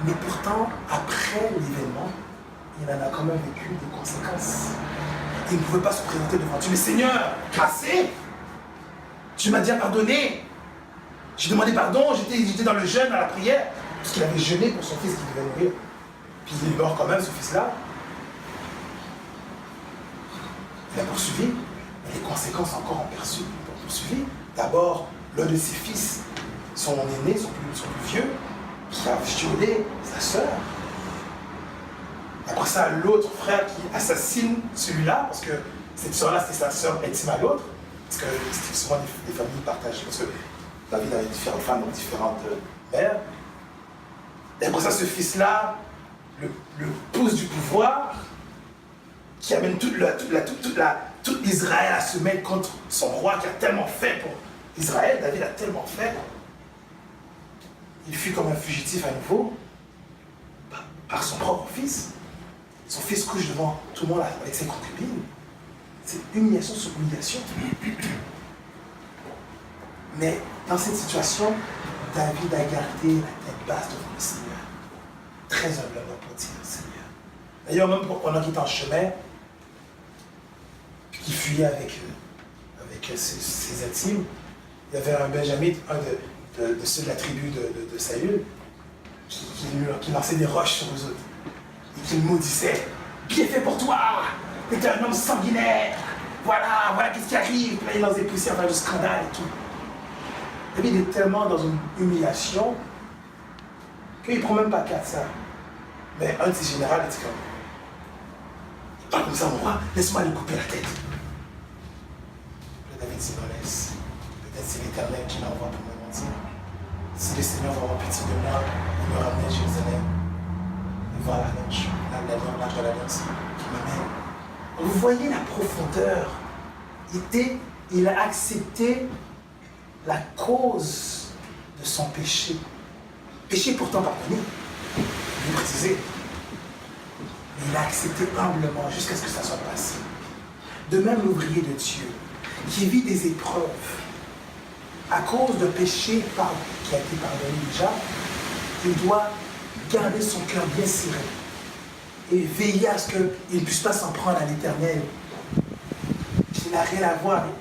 Mais pourtant, après l'événement, il en a quand même vécu des conséquences. Il ne pouvait pas se présenter devant Dieu. Mais Seigneur, assez! Tu m'as déjà pardonné. J'ai demandé pardon, j'étais dans le jeûne, dans la prière, parce qu'il avait jeûné pour son fils qui devait mourir. Puis il est mort quand même, ce fils-là. Il a poursuivi, mais les conséquences encore ont poursuivi. D'abord, l'un de ses fils, son aîné, son plus vieux, qui a violé sa sœur. Après ça, l'autre frère qui assassine celui-là, parce que cette sœur-là, c'était sa sœur intime à l'autre, parce que c'était souvent des familles partagées, parce que David avait différentes femmes, donc différentes mères. Et après ça, ce fils-là, le pouce du pouvoir, qui amène tout Israël à se mettre contre son roi qui a tellement fait pour Israël. David a tellement fait. Il fut comme un fugitif à nouveau par son propre fils. Son fils couche devant tout le monde avec ses concubines. C'est humiliation sur humiliation. Mais dans cette situation, David a gardé la tête basse devant le Seigneur. Très humblement pour dire Seigneur. D'ailleurs, même pendant qu'il était en chemin, qui fuyait avec ses intimes, il y avait un Benjamin, un de ceux de la tribu de Saül, qui lançait des roches sur eux autres et qui le maudissait. Bien fait pour toi, tu es un homme sanguinaire, voilà qu'est-ce qui arrive. Puis là, il lance des poussières, enfin, du scandale et tout. David est tellement dans une humiliation qu'il ne prend même pas cas de ça. Mais un de ses généraux dit comme, pas comme ça, mon roi, laisse-moi lui couper la tête. Puis David dit, non, laisse. Peut-être c'est l'Éternel qui m'envoie pour me mentir. Si le Seigneur va avoir pitié de moi, il me ramène à Jérusalem. Et voilà l'ange de l'Alliance qui m'amène. Vous voyez la profondeur. Il a accepté la cause de son péché. Péché pourtant pardonné, je vais préciser. Mais il a accepté humblement jusqu'à ce que ça soit passé. De même l'ouvrier de Dieu, qui vit des épreuves à cause d'un péché qui a été pardonné déjà, il doit garder son cœur bien serré et veiller à ce qu'il ne puisse pas s'en prendre à l'Éternel. Il n'a rien à voir avec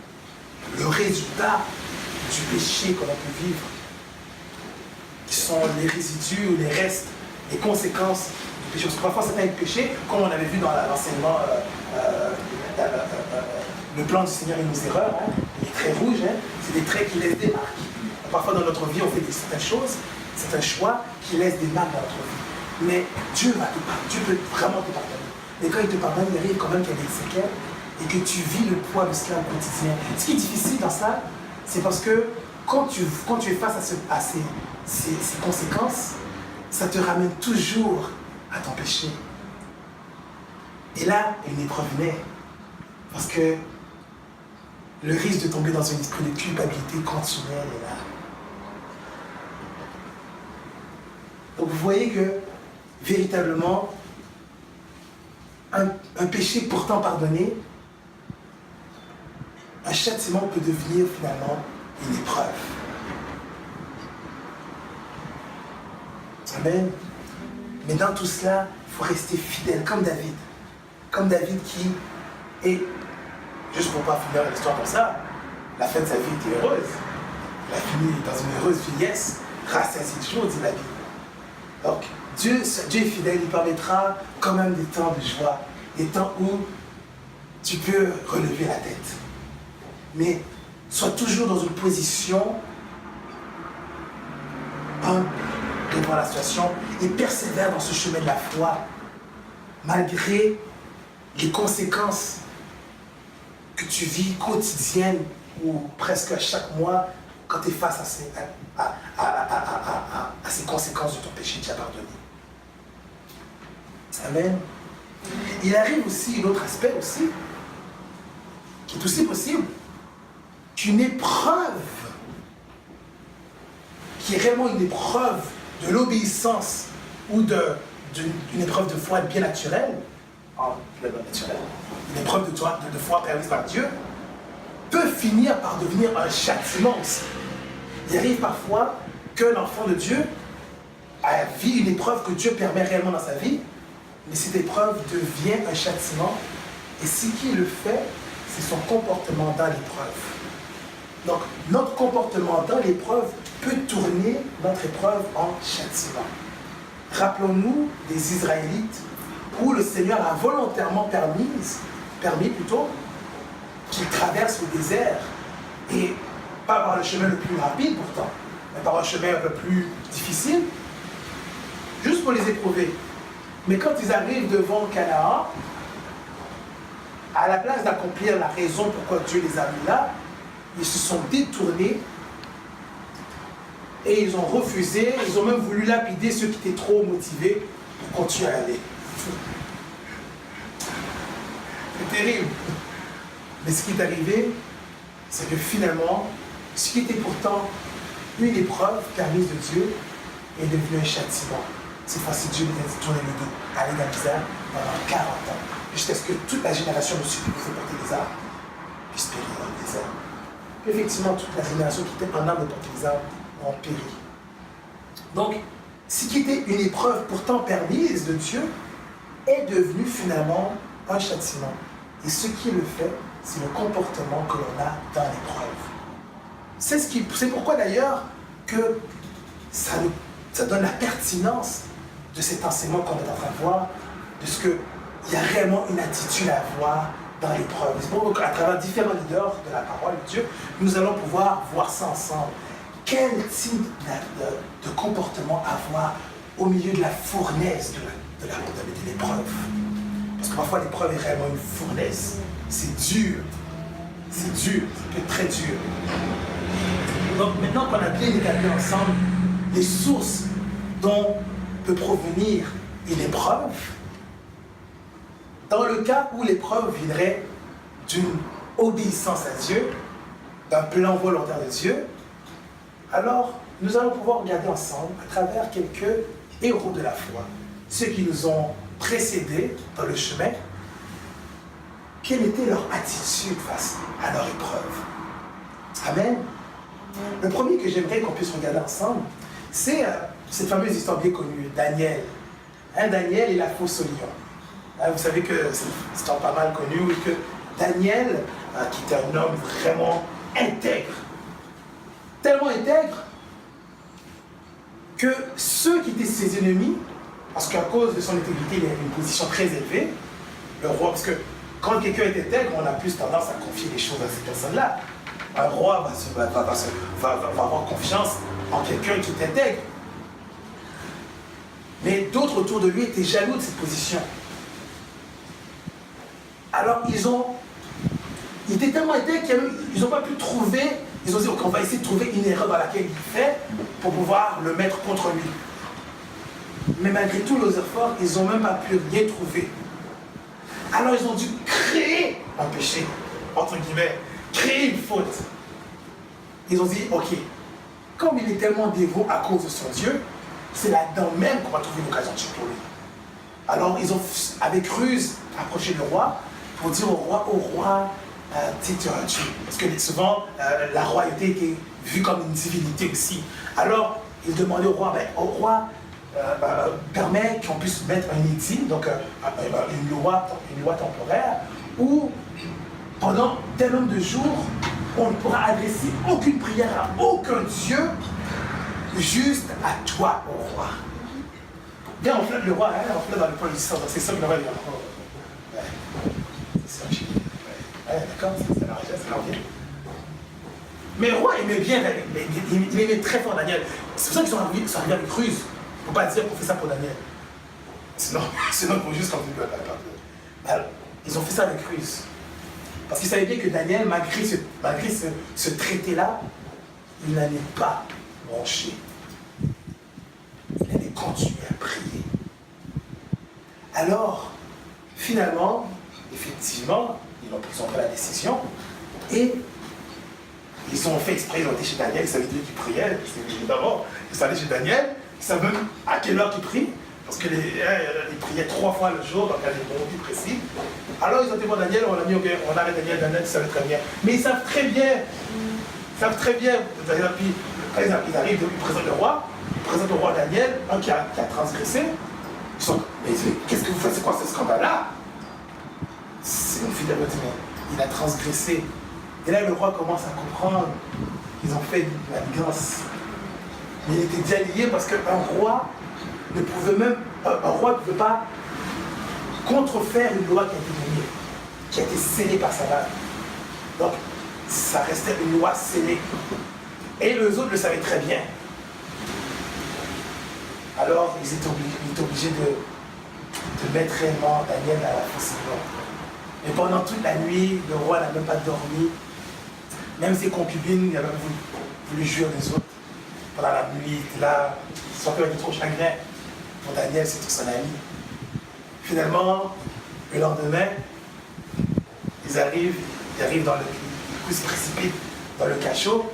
le résultat du péché qu'on a pu vivre. qui sont les résidus ou les restes, les conséquences du péché. Parce que parfois certains péchés, comme on avait vu dans l'enseignement, le plan du Seigneur et nos erreurs, hein, les traits rouges, hein, c'est des traits qui laissent des marques. Parfois dans notre vie, on fait certaines choses, certains choix qui laissent des marques dans notre vie. Mais Dieu va te pardonner, Dieu peut vraiment te pardonner. Mais quand il te pardonne, il arrive quand même qu'il y a des séquelles et que tu vis le poids de cela au quotidien. Ce qui est difficile dans ça, c'est parce que quand tu es face à ces conséquences, ça te ramène toujours à ton péché. Et là, une épreuve naît. Parce que le risque de tomber dans un esprit de culpabilité continuelle est là. Donc vous voyez que, véritablement, un péché pourtant pardonné, un châtiment peut devenir finalement une épreuve. Amen. Mais dans tout cela, il faut rester fidèle, comme David. Comme David qui est, juste pour ne pas finir l'histoire comme ça, la fin de sa vie était heureuse. Il a fini dans une heureuse vieillesse, rassasié de jour, dit la Bible. Donc, Dieu est fidèle, il permettra quand même des temps de joie, des temps où tu peux relever la tête. Mais sois toujours dans une position humble devant la situation et persévère dans ce chemin de la foi, malgré les conséquences que tu vis quotidiennes ou presque à chaque mois quand tu es face à ces conséquences de ton péché déjà pardonné. Amen. Il arrive aussi un autre aspect aussi, qui est aussi possible, qu'une épreuve, qui est réellement une épreuve de l'obéissance ou d'une épreuve de foi bien naturelle, une épreuve de foi permise par Dieu, peut finir par devenir un châtiment aussi. Il arrive parfois que l'enfant de Dieu a vécu une épreuve que Dieu permet réellement dans sa vie, mais cette épreuve devient un châtiment, et ce qui le fait, c'est son comportement dans l'épreuve. Donc, notre comportement dans l'épreuve peut tourner notre épreuve en châtiment. Rappelons-nous des Israélites où le Seigneur a volontairement permis qu'ils traversent le désert, et pas par le chemin le plus rapide pourtant, mais par un chemin un peu plus difficile, juste pour les éprouver. Mais quand ils arrivent devant Canaan, à la place d'accomplir la raison pourquoi Dieu les a mis là, ils se sont détournés et ils ont refusé, ils ont même voulu lapider ceux qui étaient trop motivés pour continuer à aller. C'est terrible. Mais ce qui est arrivé, c'est que finalement, ce qui était pourtant une épreuve permise de Dieu est devenu un châtiment. C'est facile, Dieu les a tourné le dos, aller dans le désert pendant 40 ans, jusqu'à ce que toute la génération ne puisse plus porter les armes, puisse périr dans le désert. Puis effectivement, toute la génération qui était en âme de porter les armes ont péri. Donc, ce qui était une épreuve pourtant permise de Dieu est devenu finalement un châtiment. Et ce qui le fait, c'est le comportement que l'on a dans l'épreuve. C'est pourquoi d'ailleurs que ça donne la pertinence de cet enseignement qu'on est en train de voir, de ce qu'il y a réellement une attitude à avoir dans l'épreuve. C'est pour qu'à travers différents leaders de la parole de Dieu, nous allons pouvoir voir ça ensemble. Quel type de comportement avoir au milieu de la fournaise de l'épreuve? Parce que parfois l'épreuve est réellement une fournaise. C'est dur. C'est dur. Ça peut être très dur. Donc maintenant qu'on a bien établi ensemble les sources dont peut provenir une épreuve, dans le cas où l'épreuve viendrait d'une obéissance à Dieu, d'un plan volontaire de Dieu, alors nous allons pouvoir regarder ensemble, à travers quelques héros de la foi, ceux qui nous ont précédés dans le chemin, quelle était leur attitude face à leur épreuve. Amen. Le premier que j'aimerais qu'on puisse regarder ensemble, c'est cette fameuse histoire bien connue, Daniel. Daniel et la fosse au lion. Vous savez que c'est une histoire pas mal connue, que Daniel, qui était un homme vraiment intègre, tellement intègre que ceux qui étaient ses ennemis, parce qu'à cause de son intégrité, il avait une position très élevée, le roi, parce que quand quelqu'un est intègre, on a plus tendance à confier les choses à cette personne-là. Un roi va avoir confiance en quelqu'un qui est intègre. Mais d'autres autour de lui étaient jaloux de cette position. Alors ils étaient tellement intègres qu'ils n'ont pas pu trouver, ils ont dit ok, on va essayer de trouver une erreur dans laquelle il fait pour pouvoir le mettre contre lui. Mais malgré tout, les efforts, ils n'ont même pas pu rien trouver. Alors ils ont dû créer un péché, entre guillemets, créer une faute. Ils ont dit, ok, comme il est tellement dévot à cause de son Dieu, c'est là-dedans même qu'on va trouver une occasion de tuer pour lui. Alors ils ont, avec ruse, approché le roi pour dire au roi, tu es un Dieu. Parce que souvent, la royauté était vue comme une divinité aussi. Alors, ils demandaient au roi, permet qu'on puisse mettre un édit, donc une loi temporaire, où pendant tel nombre de jours, on ne pourra adresser aucune prière à aucun Dieu, juste à toi, au roi. Viens, on flatte le roi, hein, on flatte dans le point du sang, c'est ça que le roi dit. Ouais, c'est ça, ouais, d'accord, c'est la richesse, c'est l'envie. Mais le roi aimait bien, il aimait très fort Daniel. C'est pour ça qu'ils sont arrivés avec ruse. Il ne faut pas dire qu'on fait ça pour Daniel. Sinon il faut juste continuer à la ils ont fait ça avec ruse. Parce qu'ils savaient bien que Daniel, malgré ce traité-là, il n'allait pas broncher. Il allait continuer à prier. Alors, finalement, effectivement, ils ont pris la décision et ils ont fait exprès, ils ont été chez Daniel, ils savaient Dieu qui priait, évidemment, ils sont allés chez Daniel, ils savent même à quelle heure ils prient, parce qu'ils priaient 3 fois le jour, donc à des moments plus précis. Alors ils ont dit, bon Daniel, on a mis, okay, on arrête Daniel, ils savent très bien. Mais ils savent très bien, puis par exemple, ils arrivent, ils présentent le roi Daniel, un qui a transgressé. Ils sont, mais qu'est-ce que vous faites, c'est quoi ce scandale-là? C'est une fille de mais il a transgressé. Et là, le roi commence à comprendre qu'ils ont fait de la vigilance. Mais il était déjà lié parce qu'un roi ne pouvait pas contrefaire une loi qui a été donnée, qui a été scellée par sa main. Donc, ça restait une loi scellée. Et les autres le savaient très bien. Alors, ils étaient obligés de mettre réellement Daniel à la fosse. Et pendant toute la nuit, le roi n'a même pas dormi. Même ses concubines, il avait voulu jouir des autres. Pendant la nuit, là, son cœur était trop chagrin. Pour Daniel, c'est tout son ami. Finalement, le lendemain, ils arrivent dans le... Ils se précipitent dans le cachot.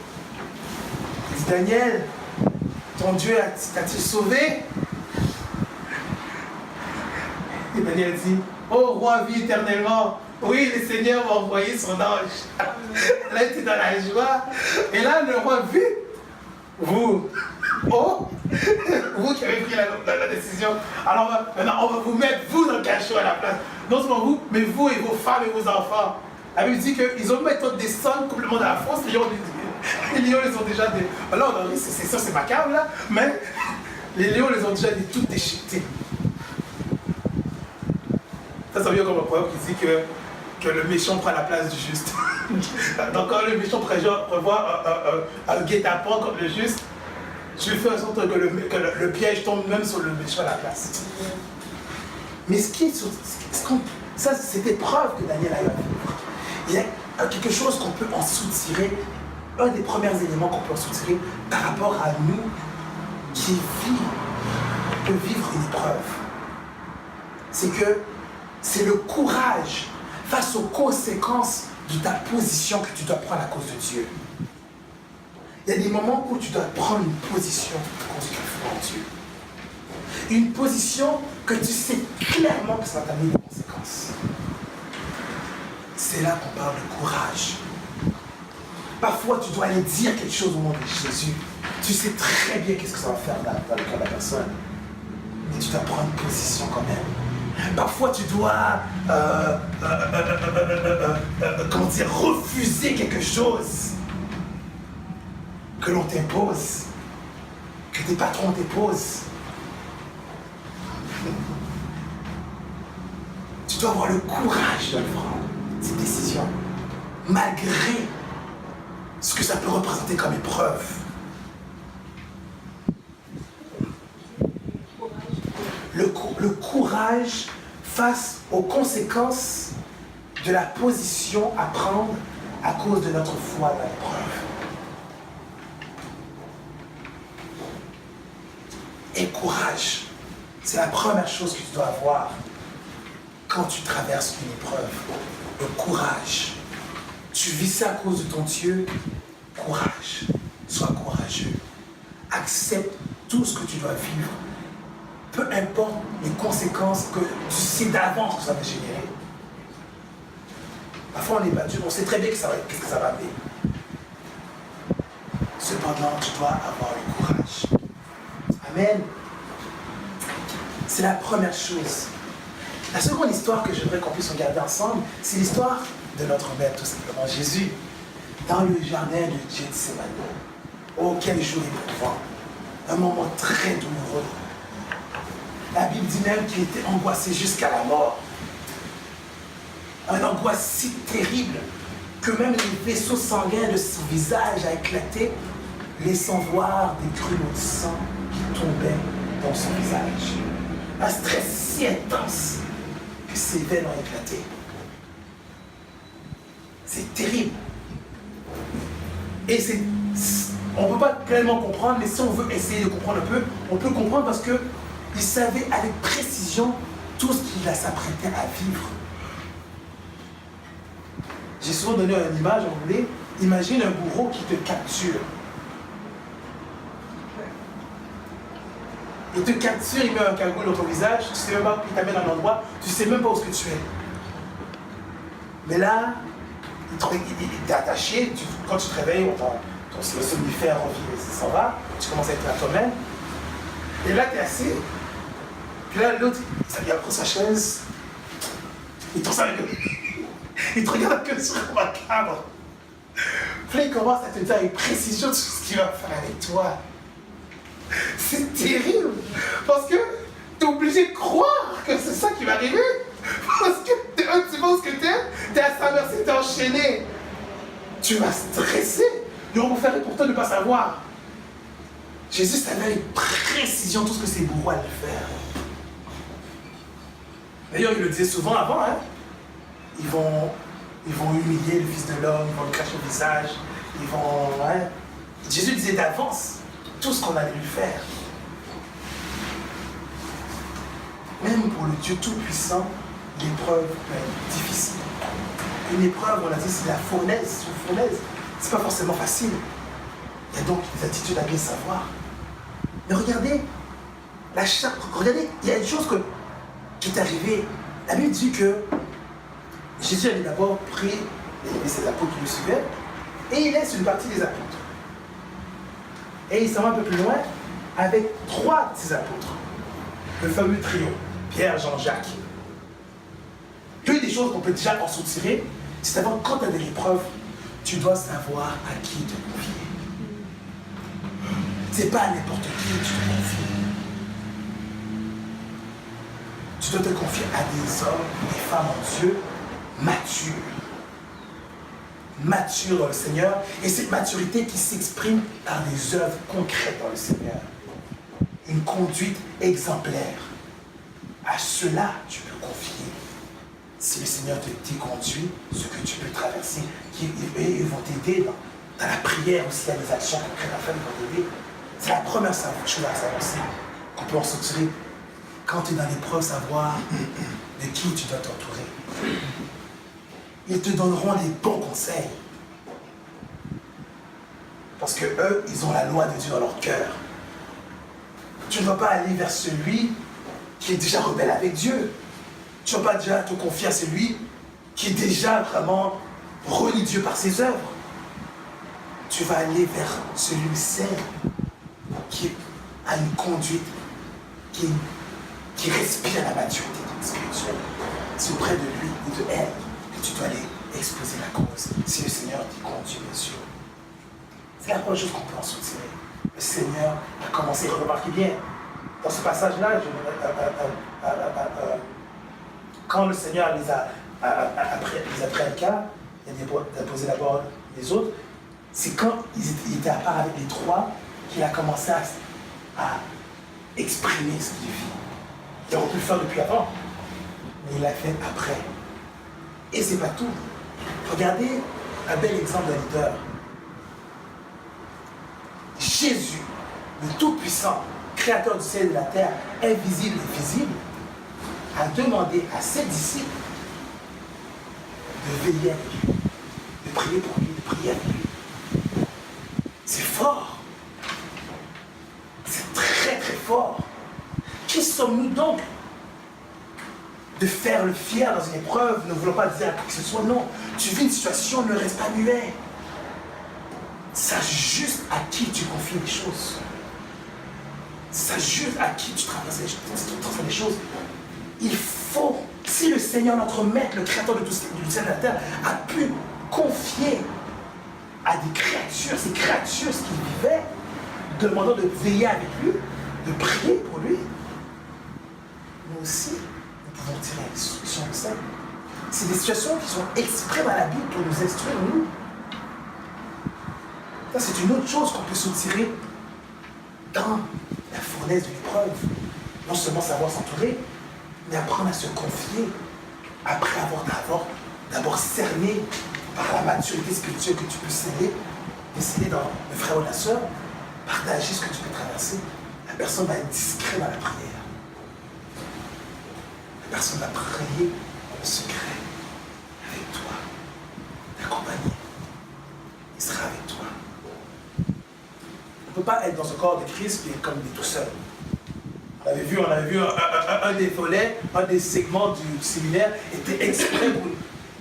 Ils disent, Daniel, ton Dieu t'a-t-il sauvé? Et Daniel dit, oh roi, vis éternellement. Oui, le Seigneur m'a envoyé son ange. Là, il était dans la joie. Et là, le roi vit. Vous qui avez pris la décision. Alors maintenant, on va vous mettre, vous, dans le cachot à la place. Non seulement vous, mais vous et vos femmes et vos enfants. La Bible dit qu'ils ont méthode de descendre complètement dans la fosse. Les lions les ont déjà... Alors, c'est ça, c'est macabre, là. Mais les lions les ont déjà toutes déchiquetés. Ça vient comme un proverbe qui dit que le méchant prend la place du juste. Donc quand le méchant prévoit un guet-apens contre le juste, je fais en sorte que le piège tombe même sur le méchant à la place. Mais ça, c'est cette épreuve que Daniel a eu à vivre. Il y a quelque chose qu'on peut en soutirer, un des premiers éléments qu'on peut en soutirer par rapport à nous qui peut vivre une épreuve. C'est que c'est le courage face aux conséquences de ta position que tu dois prendre à cause de Dieu. Il y a des moments où tu dois prendre une position à cause de la foi en Dieu. Une position que tu sais clairement que ça va t'amener des conséquences. C'est là qu'on parle de courage. Parfois, tu dois aller dire quelque chose au nom de Jésus. Tu sais très bien qu'est-ce que ça va faire dans le cœur de la personne. Mais tu dois prendre une position quand même. Parfois, tu dois refuser quelque chose que l'on t'impose, que tes patrons t'éposent. Tu dois avoir le courage de prendre cette décision, malgré ce que ça peut représenter comme épreuve. Le courage face aux conséquences de la position à prendre à cause de notre foi dans l'épreuve. Et courage, c'est la première chose que tu dois avoir quand tu traverses une épreuve. Le courage. Tu vis ça à cause de ton Dieu. Courage. Sois courageux. Accepte tout ce que tu dois vivre. Peu importe les conséquences que tu sais d'avance que ça va générer. Parfois on est battu, on sait très bien qu'est-ce que ça va amener. Cependant, tu dois avoir le courage. Amen. C'est la première chose. La seconde histoire que j'aimerais qu'on puisse regarder ensemble, c'est l'histoire de notre Maître, tout simplement, Jésus, dans le jardin de Gethsémani. Oh, quel jour éprouvant. Un moment très douloureux. La Bible dit même qu'il était angoissé jusqu'à la mort. Une angoisse si terrible que même les vaisseaux sanguins de son visage a éclaté, laissant voir des grumeaux de sang qui tombaient dans son visage. Un stress si intense que ses veines ont éclaté. C'est terrible. Et on ne peut pas pleinement comprendre, mais si on veut essayer de comprendre un peu, on peut comprendre parce qu'il savait avec précision tout ce qu'il s'apprêtait à vivre. J'ai souvent donné une image, vous voulez, imagine un bourreau qui te capture. Il te capture, il met un cagoule dans ton visage, tu ne sais même pas, il t'amène à un endroit, tu ne sais même pas où est-ce que tu es. Mais là, il t'est attaché, quand tu te réveilles, ton somnifère s'en va, tu commences à être à toi-même. Et là, tu es assis. Puis là, l'autre, il prend sa chaise, il te regarde que sur un macabre. Puis là, il commence à te dire avec précision tout ce qu'il va faire avec toi. C'est terrible, parce que tu es obligé de croire que c'est ça qui va arriver. Parce que tu penses que tu es à sa merci, tu es enchaîné. Tu vas stresser. Et on va faire pour toi de ne pas savoir. Jésus savait avec précision tout ce que ses bourreaux allaient faire. D'ailleurs, il le disait souvent avant, hein? Ils vont humilier le Fils de l'homme, ils vont le cracher au visage, ils vont... Hein? Jésus disait d'avance tout ce qu'on allait lui faire. Même pour le Dieu Tout-Puissant, l'épreuve peut être difficile. Une épreuve, on a dit, c'est la fournaise, une fournaise. C'est pas forcément facile. Il y a donc des attitudes à bien savoir. Mais regardez, regardez, il y a une chose qui est arrivée. La Bible dit que Jésus avait d'abord pris ses apôtres qui le suivaient et il laisse une partie des apôtres. Et il s'en va un peu plus loin avec 3 de ses apôtres. Le fameux trio, Pierre, Jean, Jacques. Une des choses qu'on peut déjà en soutirer, c'est savoir quand tu as de l'épreuve, tu dois savoir à qui te confier. C'est pas à n'importe qui que tu te confies. Tu dois te confier à des hommes, des femmes en Dieu, matures. Matures dans le Seigneur, et cette maturité qui s'exprime par des œuvres concrètes dans le Seigneur. Une conduite exemplaire. À cela, tu peux confier. Si le Seigneur te déconduit, ce que tu peux traverser, ils vont t'aider dans la prière aussi, il y a des actions concrètes à faire, ils vont t'aider. C'est la première chose à savoir aussi, qu'on peut en sortir. Quand tu es dans l'épreuve, savoir de qui tu dois t'entourer. Ils te donneront des bons conseils. Parce que eux, ils ont la loi de Dieu dans leur cœur. Tu ne vas pas aller vers celui qui est déjà rebelle avec Dieu. Tu ne vas pas déjà te confier à celui qui est déjà vraiment renie Dieu par ses œuvres. Tu vas aller vers celui-ci qui a une conduite, qui respire la maturité spirituelle. C'est auprès de lui ou de elle que tu dois aller exposer la cause. Si le Seieur t'y conduit, bien sûr. C'est la première chose qu'on peut en soutirer. le Seigneur a commencé. Remarquez bien, dans ce passage-là, quand le Seigneur les a pris à l'écart, il a posé d'abord les autres, c'est quand il était à part avec les trois qu'il a commencé à exprimer ce qu'il vit. Il aurait pu le faire depuis avant, mais il l'a fait après. Et c'est pas tout. Regardez un bel exemple d'un leader. Jésus, le Tout-Puissant, Créateur du ciel et de la terre, invisible et visible, a demandé à ses disciples de veiller avec lui, de prier pour lui, de prier avec lui. C'est fort. C'est très très fort. Qui sommes-nous donc de faire le fier dans une épreuve, ne voulons pas dire à qui que ce soit? Non, tu vis une situation, ne reste pas muet. Sache juste à qui tu confies les choses. Sache juste à qui tu transmets les choses. Il faut, si le Seigneur, notre Maître, le Créateur du ciel et de la terre, a pu confier à des créatures, ces créatures, ce qu'il vivait, demandant de veiller avec lui, de prier pour lui, nous aussi, nous pouvons tirer une solution de ça. C'est des situations qui sont exprès dans la Bible pour nous instruire, nous. Ça, c'est une autre chose qu'on peut soutirer dans la fournaise de l'épreuve. Non seulement savoir s'entourer, mais apprendre à se confier après avoir d'abord cerné par la maturité spirituelle que tu peux sceller dans le frère ou la sœur, partager ce que tu peux traverser. La personne va être discrète dans la prière. La personne va prier en secret avec toi, t'accompagner. Il sera avec toi. On ne peut pas être dans un corps de Christ qui est comme des tout seuls. On avait vu un des volets, un des segments du séminaire était exprès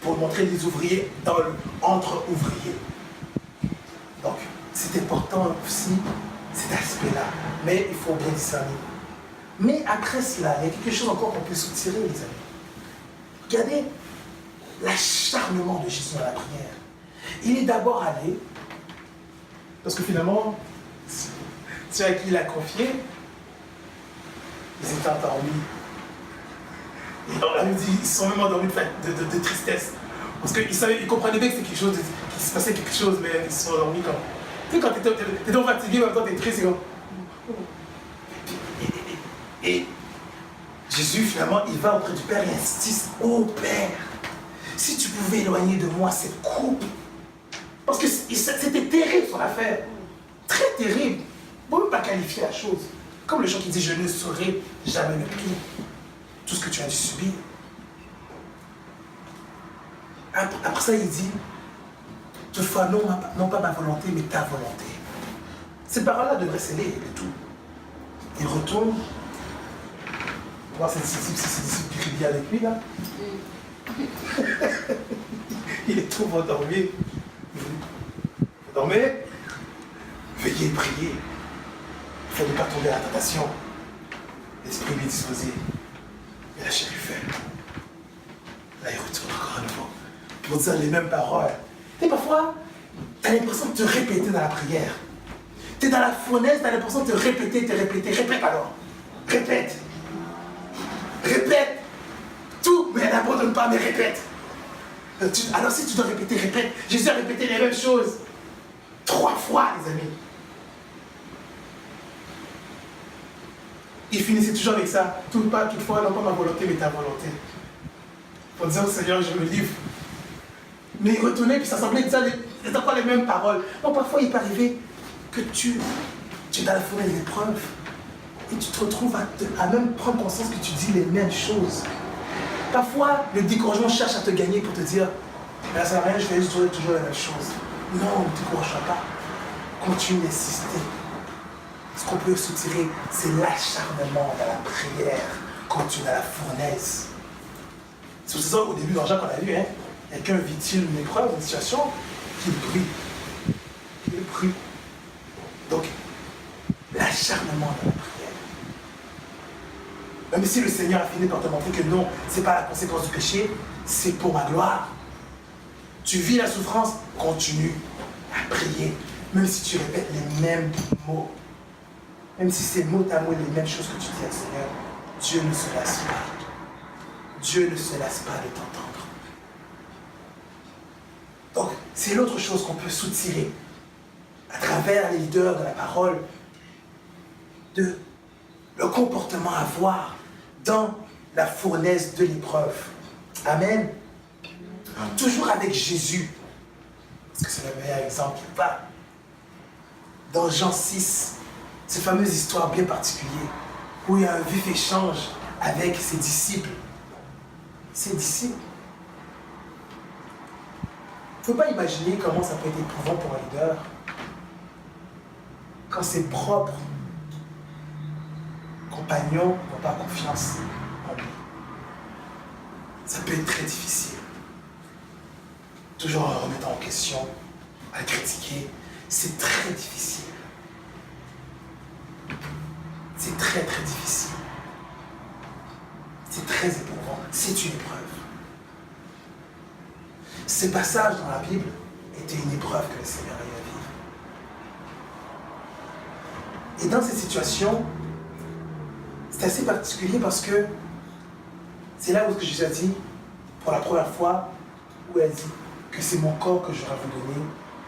pour montrer les ouvriers entre ouvriers. Donc, c'est important aussi cet aspect-là. Mais il faut bien discerner. Mais après cela, il y a quelque chose encore qu'on peut soutirer, les amis. Regardez l'acharnement de Jésus dans la prière. Il est d'abord allé, parce que finalement, ceux à qui il a confié, ils étaient endormis. Et on a dit, ils sont même endormis de tristesse. Parce qu'ils comprenaient bien que c'était quelque chose, qu'il se passait quelque chose, mais ils se sont endormis quand. Tu sais, quand t'es donc fatigué, en même temps t'es triste, c'est comme. Et Jésus, finalement, il va auprès du Père et insiste, ô Père, si tu pouvais éloigner de moi cette coupe. Parce que c'était terrible son affaire. Très terrible. On ne peut même pas qualifier la chose. Comme le chant qui dit, je ne saurais jamais le plier. Tout ce que tu as dû subir. Après ça, il dit, toutefois, non pas ma volonté, mais ta volonté. Ces paroles-là devraient sceller le tout. Il retourne. Voir ses disciples qui crient avec lui, là. Il est trop endormi. Vous dormez? Veillez, priez. Il faut ne pas tomber à la tentation. L'esprit est disposé. Mais la chair est faible. Là, il retourne encore à nouveau. Pour dire les mêmes paroles. Tu sais, parfois, tu as l'impression de te répéter dans la prière. Tu es dans la fournaise, tu as l'impression de te répéter. Répète alors. Répète. Répète. Tout, mais n'abandonne pas, mais répète. Alors si tu dois répéter, répète. Jésus a répété les mêmes choses. 3 fois, les amis. Il finissait toujours avec ça. Toutefois, non pas ma volonté, mais ta volonté. Pour dire au Seigneur, je me livre. Mais il retournait, puis ça semblait dire encore les mêmes paroles. Non, parfois, il peut arriver que tu es dans la fournaise des épreuves et tu te retrouves à même prendre conscience que tu dis les mêmes choses. Parfois, le découragement cherche à te gagner pour te dire ça ne sert à rien, je vais juste dire toujours la même chose. Non, ne te décourage pas. Continue d'insister. Ce qu'on peut soutirer, c'est l'acharnement dans la prière quand tu es dans la fournaise. C'est ça au début dans Jean qu'on a vu, hein? Quelqu'un vit-il une épreuve, une situation, qu'il prie. Qu'il prie. Donc, l'acharnement dans la prière. Même si le Seigneur a fini par te montrer que non, ce n'est pas la conséquence du péché, c'est pour ma gloire. Tu vis la souffrance, continue à prier, même si tu répètes les mêmes mots. même si c'est mot à mot les mêmes choses que tu dis à Seigneur, Dieu ne se lasse pas. Dieu ne se lasse pas de t'entendre. Donc, c'est l'autre chose qu'on peut soutirer à travers les leaders de la parole, de le comportement à avoir dans la fournaise de l'épreuve. Amen. Toujours avec Jésus. Parce que c'est le meilleur exemple qui va. Dans Jean 6, cette fameuse histoire bien particulière, où il y a un vif échange avec ses disciples. Ses disciples. Il ne faut pas imaginer comment ça peut être éprouvant pour un leader quand ses propres compagnons n'ont pas confiance en lui. Ça peut être très difficile. Toujours en remettant en question, à le critiquer, c'est très difficile. C'est très très difficile. C'est très éprouvant. C'est une épreuve. Ces passages dans la Bible étaient une épreuve que le Seigneur a eu à vivre. Et dans ces situations, c'est assez particulier parce que c'est là où Jésus a dit, pour la première fois, où elle dit que c'est mon corps que j'aurai à vous donner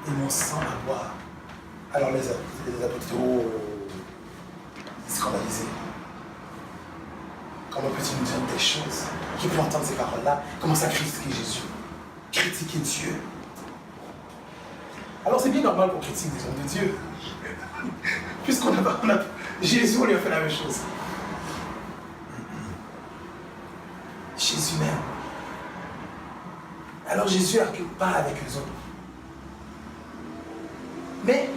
et mon sang à boire. Alors les apôtres disent, oh, c'est scandalisé. Comment peut-il nous dire des choses? Qui peut entendre ces paroles-là? Commence à critiquer Jésus, critiquer Dieu. Alors c'est bien normal qu'on critique des hommes de Dieu. Puisqu'on a Jésus, on lui a fait la même chose. Jésus même. Alors Jésus n'arrive pas avec les autres. Mais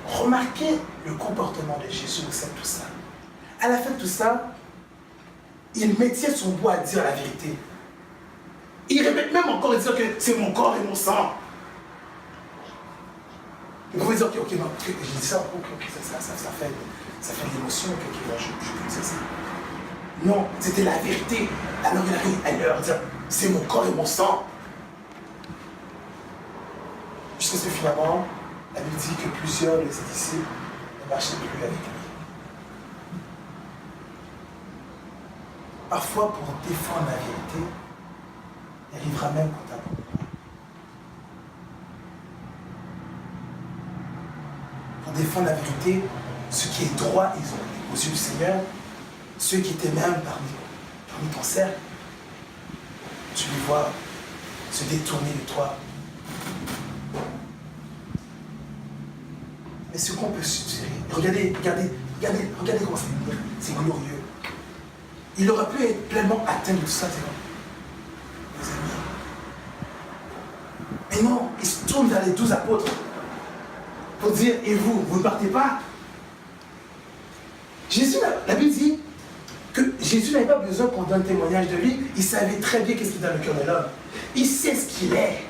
remarquez le comportement de Jésus au sein de tout ça. À la fin de tout ça, il mettait son bout à dire la vérité. Il répète même encore et dire que c'est mon corps et mon sang. Il pouvait dire, ok, non, j'ai dit ça, ok, ça fait de l'émotion, ok, je peux dire ça. Non, c'était la vérité. Alors il arrive à leur dire, c'est mon corps et mon sang. Jusqu'à ce que finalement, la Bible dit que plusieurs de ses disciples ne marchaient plus avec lui. Parfois, pour défendre la vérité, il arrivera même qu'on t'abandonnera. Pour défendre la vérité, ce qui est droit aux yeux du Seigneur, ceux qui étaient même parmi ton cercle, tu les vois se détourner de toi. Mais ce qu'on peut suggérer, regardez comment c'est glorieux. Il aurait pu être pleinement atteint de tout ça, mes amis. Mais non, il se tourne vers les 12 apôtres pour dire, et vous ne partez pas? Jésus, la Bible dit que Jésus n'avait pas besoin qu'on donne témoignage de lui. Il savait très bien qu'est-ce qu'il est dans le cœur de l'homme. Il sait ce qu'il est.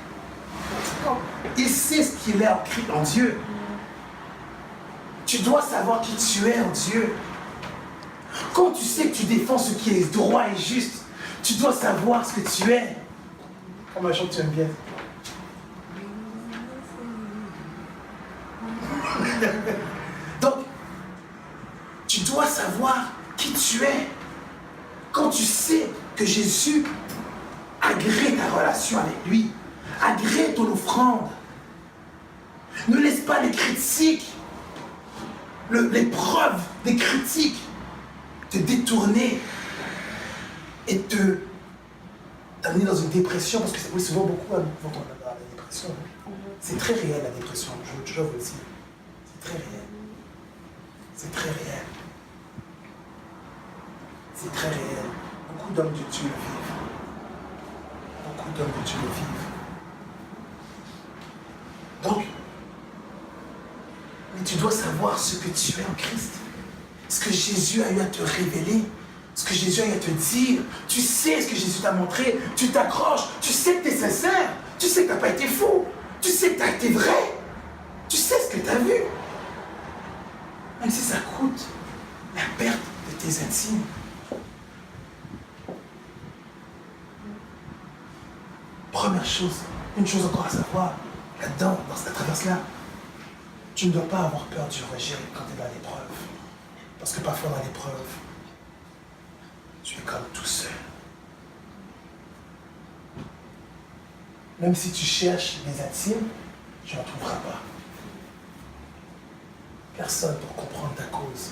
Il sait ce qu'il est en Dieu. Tu dois savoir qui tu es en Dieu. Quand tu sais que tu défends ce qui est droit et juste, tu dois savoir ce que tu es. Comme un chant que tu aimes bien. Donc, tu dois savoir qui tu es. Quand tu sais que Jésus agrée ta relation avec lui, agrée ton offrande, ne laisse pas les critiques, les preuves des critiques te détourner et t'amener dans une dépression, parce que c'est souvent beaucoup dans la dépression. C'est très réel la dépression, je vous le dis. C'est très réel. C'est très réel. C'est très réel. Beaucoup d'hommes de Dieu le vivent. Beaucoup d'hommes de Dieu le vivent. Donc, mais tu dois savoir ce que tu es en Christ. Ce que Jésus a eu à te révéler. Ce que Jésus a eu à te dire. Tu sais ce que Jésus t'a montré. Tu t'accroches. Tu sais que tu es sincère. Tu sais que tu n'as pas été faux. Tu sais que tu as été vrai. Tu sais ce que tu as vu. Même si ça coûte la perte de tes intimes. Première chose, une chose encore à savoir, là-dedans, à travers cela, Tu ne dois pas avoir peur du rejet quand tu es dans l'épreuve. Parce que parfois dans l'épreuve, tu es comme tout seul. Même si tu cherches les intimes, tu n'en trouveras pas. Personne pour comprendre ta cause.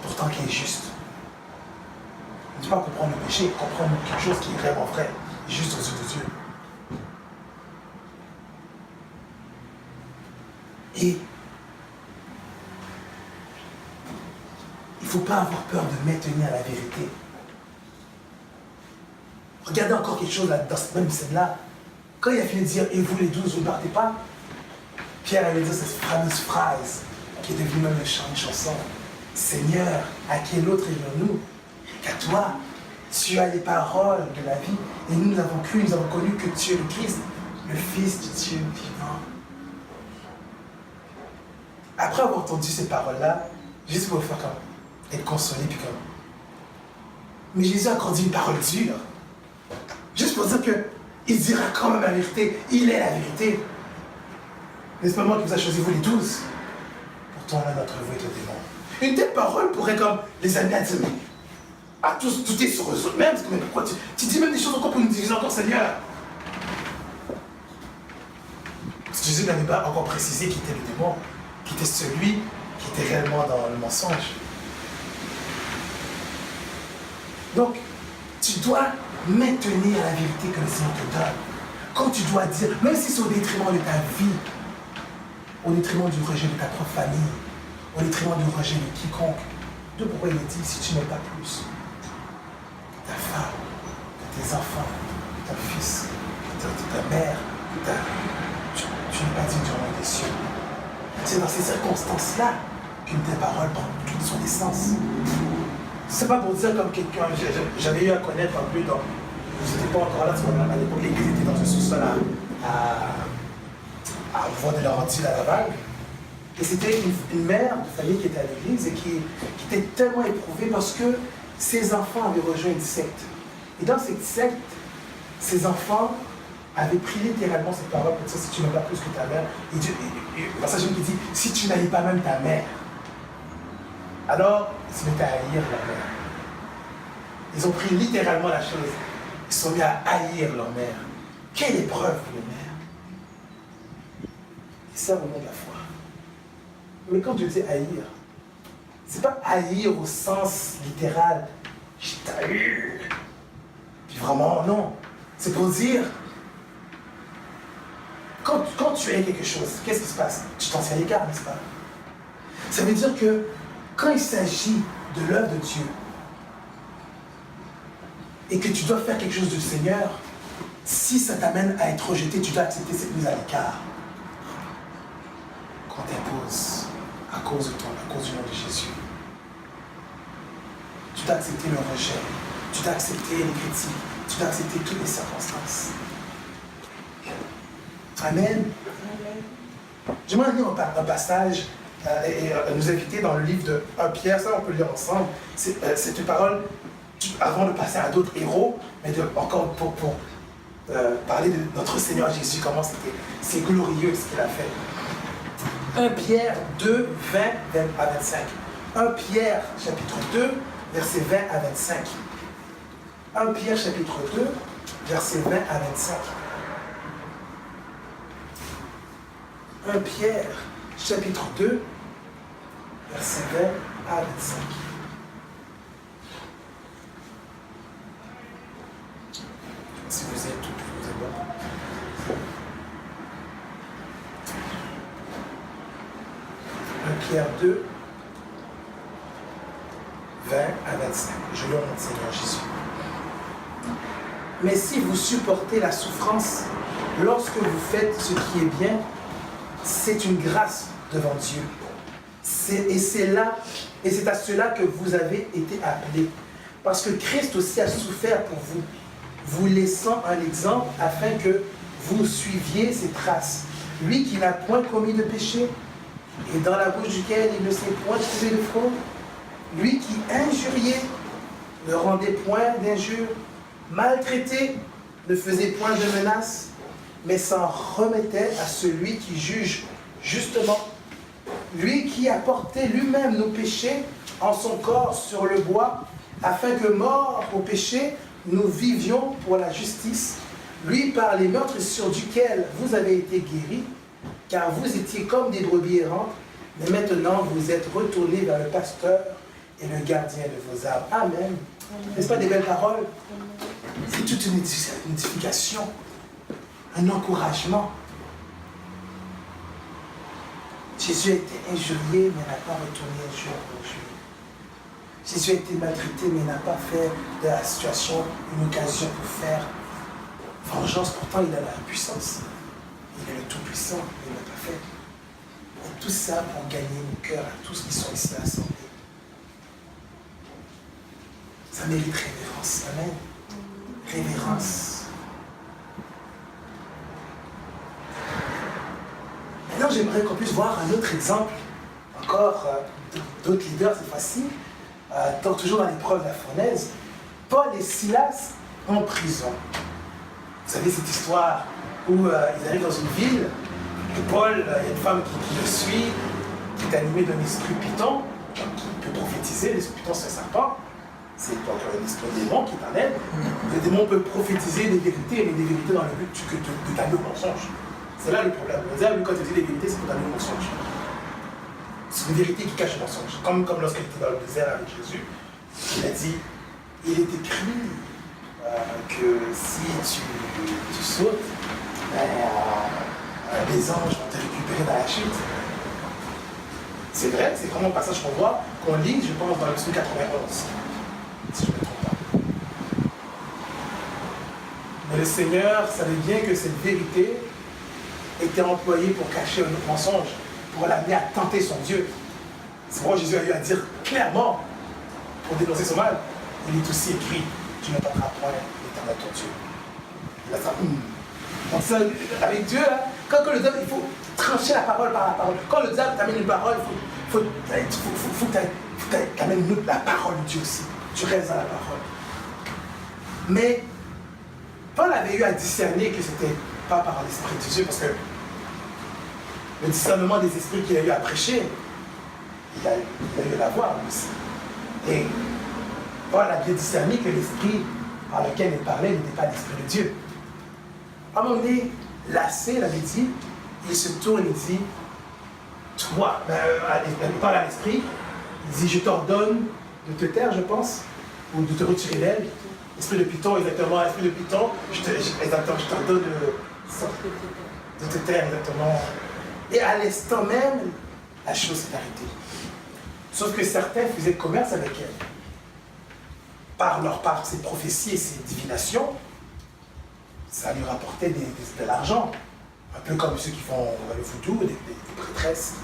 Pourtant qui est juste. Ne dis pas comprendre le péché, comprendre quelque chose qui est vraiment vrai, juste aux yeux de Dieu. Et il ne faut pas avoir peur de maintenir la vérité. Regardez encore quelque chose là, dans cette même scène-là. Quand il a fini de dire « Et vous les 12, vous ne partez pas ?» Pierre avait dit cette fameuse phrase qui est devenue même une chanson. « Seigneur, à quel autre irions-nous qu'à toi? Tu as les paroles de la vie. Et nous avons cru, nous avons connu que tu es le Christ, le Fils de Dieu vivant. » Après avoir entendu ces paroles-là, juste pour faire comme, être consolé, puis comme. Mais Jésus a encore dit une parole dure. Juste pour dire qu'il dira quand même la vérité. Il est la vérité. N'est-ce pas moi qui vous a choisi, vous les 12? Pourtant, l'un d'entre vous est le démon. Une telle parole pourrait comme les amener à dire, mais à tous, tout est sur eux mêmes. Mais pourquoi tu dis même des choses encore pour nous diviser encore, Seigneur? Parce que Jésus n'avait pas encore précisé qui était le démon, qui était celui qui était réellement dans le mensonge. Donc, tu dois maintenir la vérité que le Seigneur te donne. Quand tu dois dire, même si c'est au détriment de ta vie, au détriment du rejet de ta propre famille, au détriment du rejet de quiconque, de pourquoi il est dit, si tu n'aimes pas plus ta femme, tes enfants, ton fils, ta mère, tu n'es pas digne du royaume des cieux. C'est dans ces circonstances-là qu'une telle parole prend toute son essence. C'est pas pour dire comme quelqu'un, j'avais eu à connaître un peu, donc vous n'étiez pas encore là, à l'époque l'église était dans un sous-sol à Voie de Laurentides à Laval. Et c'était une mère de famille qui était à l'église et qui était tellement éprouvée parce que ses enfants avaient rejoint une secte. Et dans cette secte, ses enfants avaient pris littéralement cette parole pour dire si tu n'aimes pas plus que ta mère. Et le passage qui dit si tu n'haïs pas même ta mère. Alors, ils se mettaient à haïr leur mère. Ils ont pris littéralement la chose. Ils se sont mis à haïr leur mère. Quelle épreuve pour les mères. Ils servent au nom de la foi. Mais quand Dieu dit haïr, c'est pas haïr au sens littéral. Je t'haïs. Puis vraiment, non. C'est pour dire, quand tu hais quelque chose, qu'est-ce qui se passe? Tu t'en tiens à l'écart, n'est-ce pas? Ça veut dire que quand il s'agit de l'œuvre de Dieu et que tu dois faire quelque chose du Seigneur, si ça t'amène à être rejeté, tu dois accepter cette mise à l'écart. Qu'on t'impose à cause de toi, à cause du nom de Jésus. Tu dois accepter le rejet, tu dois accepter les critiques, tu dois accepter toutes les circonstances. Amen. J'aimerais lire un passage et nous inviter dans le livre de 1 Pierre, ça on peut le lire ensemble. C'est une parole, avant de passer à d'autres héros, mais encore pour parler de notre Seigneur Jésus, comment c'est glorieux ce qu'il a fait. 1 Pierre 2, 20 à 25. 1 Pierre chapitre 2, versets 20 à 25. 1 Pierre chapitre 2, versets 20 à 25. 1 Pierre chapitre 2, versets 20 à 25. Si vous êtes tout, vous êtes bon. 1 Pierre 2, 20 à 25. Je lis au nom de Seigneur Jésus. Mais si vous supportez la souffrance lorsque vous faites ce qui est bien, c'est une grâce devant Dieu. Et c'est à cela que vous avez été appelés. Parce que Christ aussi a souffert pour vous, vous laissant un exemple afin que vous suiviez ses traces. Lui qui n'a point commis de péché, et dans la bouche duquel il ne s'est point trouvé de fraude, lui qui injuriait ne rendait point d'injure, maltraité ne faisait point de menaces, mais s'en remettait à celui qui juge Justement, lui qui a porté lui-même nos péchés en son corps sur le bois, afin que, morts au péché, nous vivions pour la justice. Lui, par les meurtrissures duquel vous avez été guéris, car vous étiez comme des brebis errantes, mais maintenant vous êtes retournés vers le pasteur et le gardien de vos âmes. Amen. N'est-ce pas des belles paroles? C'est toute une édification, un encouragement. Jésus a été injurié, mais n'a pas retourné injure pour injure. Jésus a été maltraité, mais n'a pas fait de la situation une occasion pour faire vengeance. Pourtant, il a la puissance. Il est le Tout-Puissant, mais il ne l'a pas fait. Et tout ça pour gagner le cœur à tous qui sont ici assemblés. Ça mérite révérence. Amen. Révérence. Maintenant, j'aimerais qu'on puisse voir un autre exemple, encore d'autres leaders cette fois-ci, toujours dans l'épreuve de la fournaise. Paul et Silas en prison. Vous savez cette histoire où ils arrivent dans une ville, et Paul, il y a une femme qui le suit, qui est animée d'un esprit python, qui peut prophétiser. L'esprit python, c'est un serpent. C'est donc un esprit démon qui est en elle. Le démon peut prophétiser des vérités, mais des vérités dans le but que tu as le mensonge. C'est là le problème. Le diable, quand il dit des vérités, c'est pour donner le mensonge. C'est une vérité qui cache le mensonge. Comme lorsqu'il était dans le désert avec Jésus, il a dit, il est écrit que si tu sautes, les anges vont te récupérer dans la chute. C'est vrai, c'est vraiment un passage qu'on voit, qu'on lit, je pense, dans le psaume 91, si je ne me trompe pas. Mais le Seigneur savait bien que cette vérité était employée pour cacher un autre mensonge, pour l'amener à tenter son Dieu. C'est pourquoi Jésus a eu à dire clairement, pour dénoncer son mal, il est aussi écrit, tu ne tenteras point l'Éternel ton Dieu. Là, ça, Donc ça, avec Dieu, hein, quand le diable, il faut trancher la parole par la parole. Quand le diable t'amène une parole, il faut que tu amènes la parole de Dieu aussi. Tu restes dans la parole. Mais Paul avait eu à discerner que c'était pas par l'Esprit de Dieu, parce que le discernement des esprits qu'il a eu à prêcher, il a eu la voix aussi. Et Paul a bien discerné que l'esprit par lequel il parlait n'était pas l'Esprit de Dieu. À un moment donné, lassé, il avait dit, il se tourne et dit, toi, il parle à l'esprit, il dit, je t'ordonne de te taire, je pense, ou de te retirer d'elle. Esprit de Python, exactement, esprit de Python, je t'ordonne de te taire, exactement. Et à l'instant même, la chose s'est arrêtée. Sauf que certains faisaient commerce avec elle. Par ses prophéties et ses divinations, ça lui rapportait de l'argent. Un peu comme ceux qui font le voodoo, des prêtresses.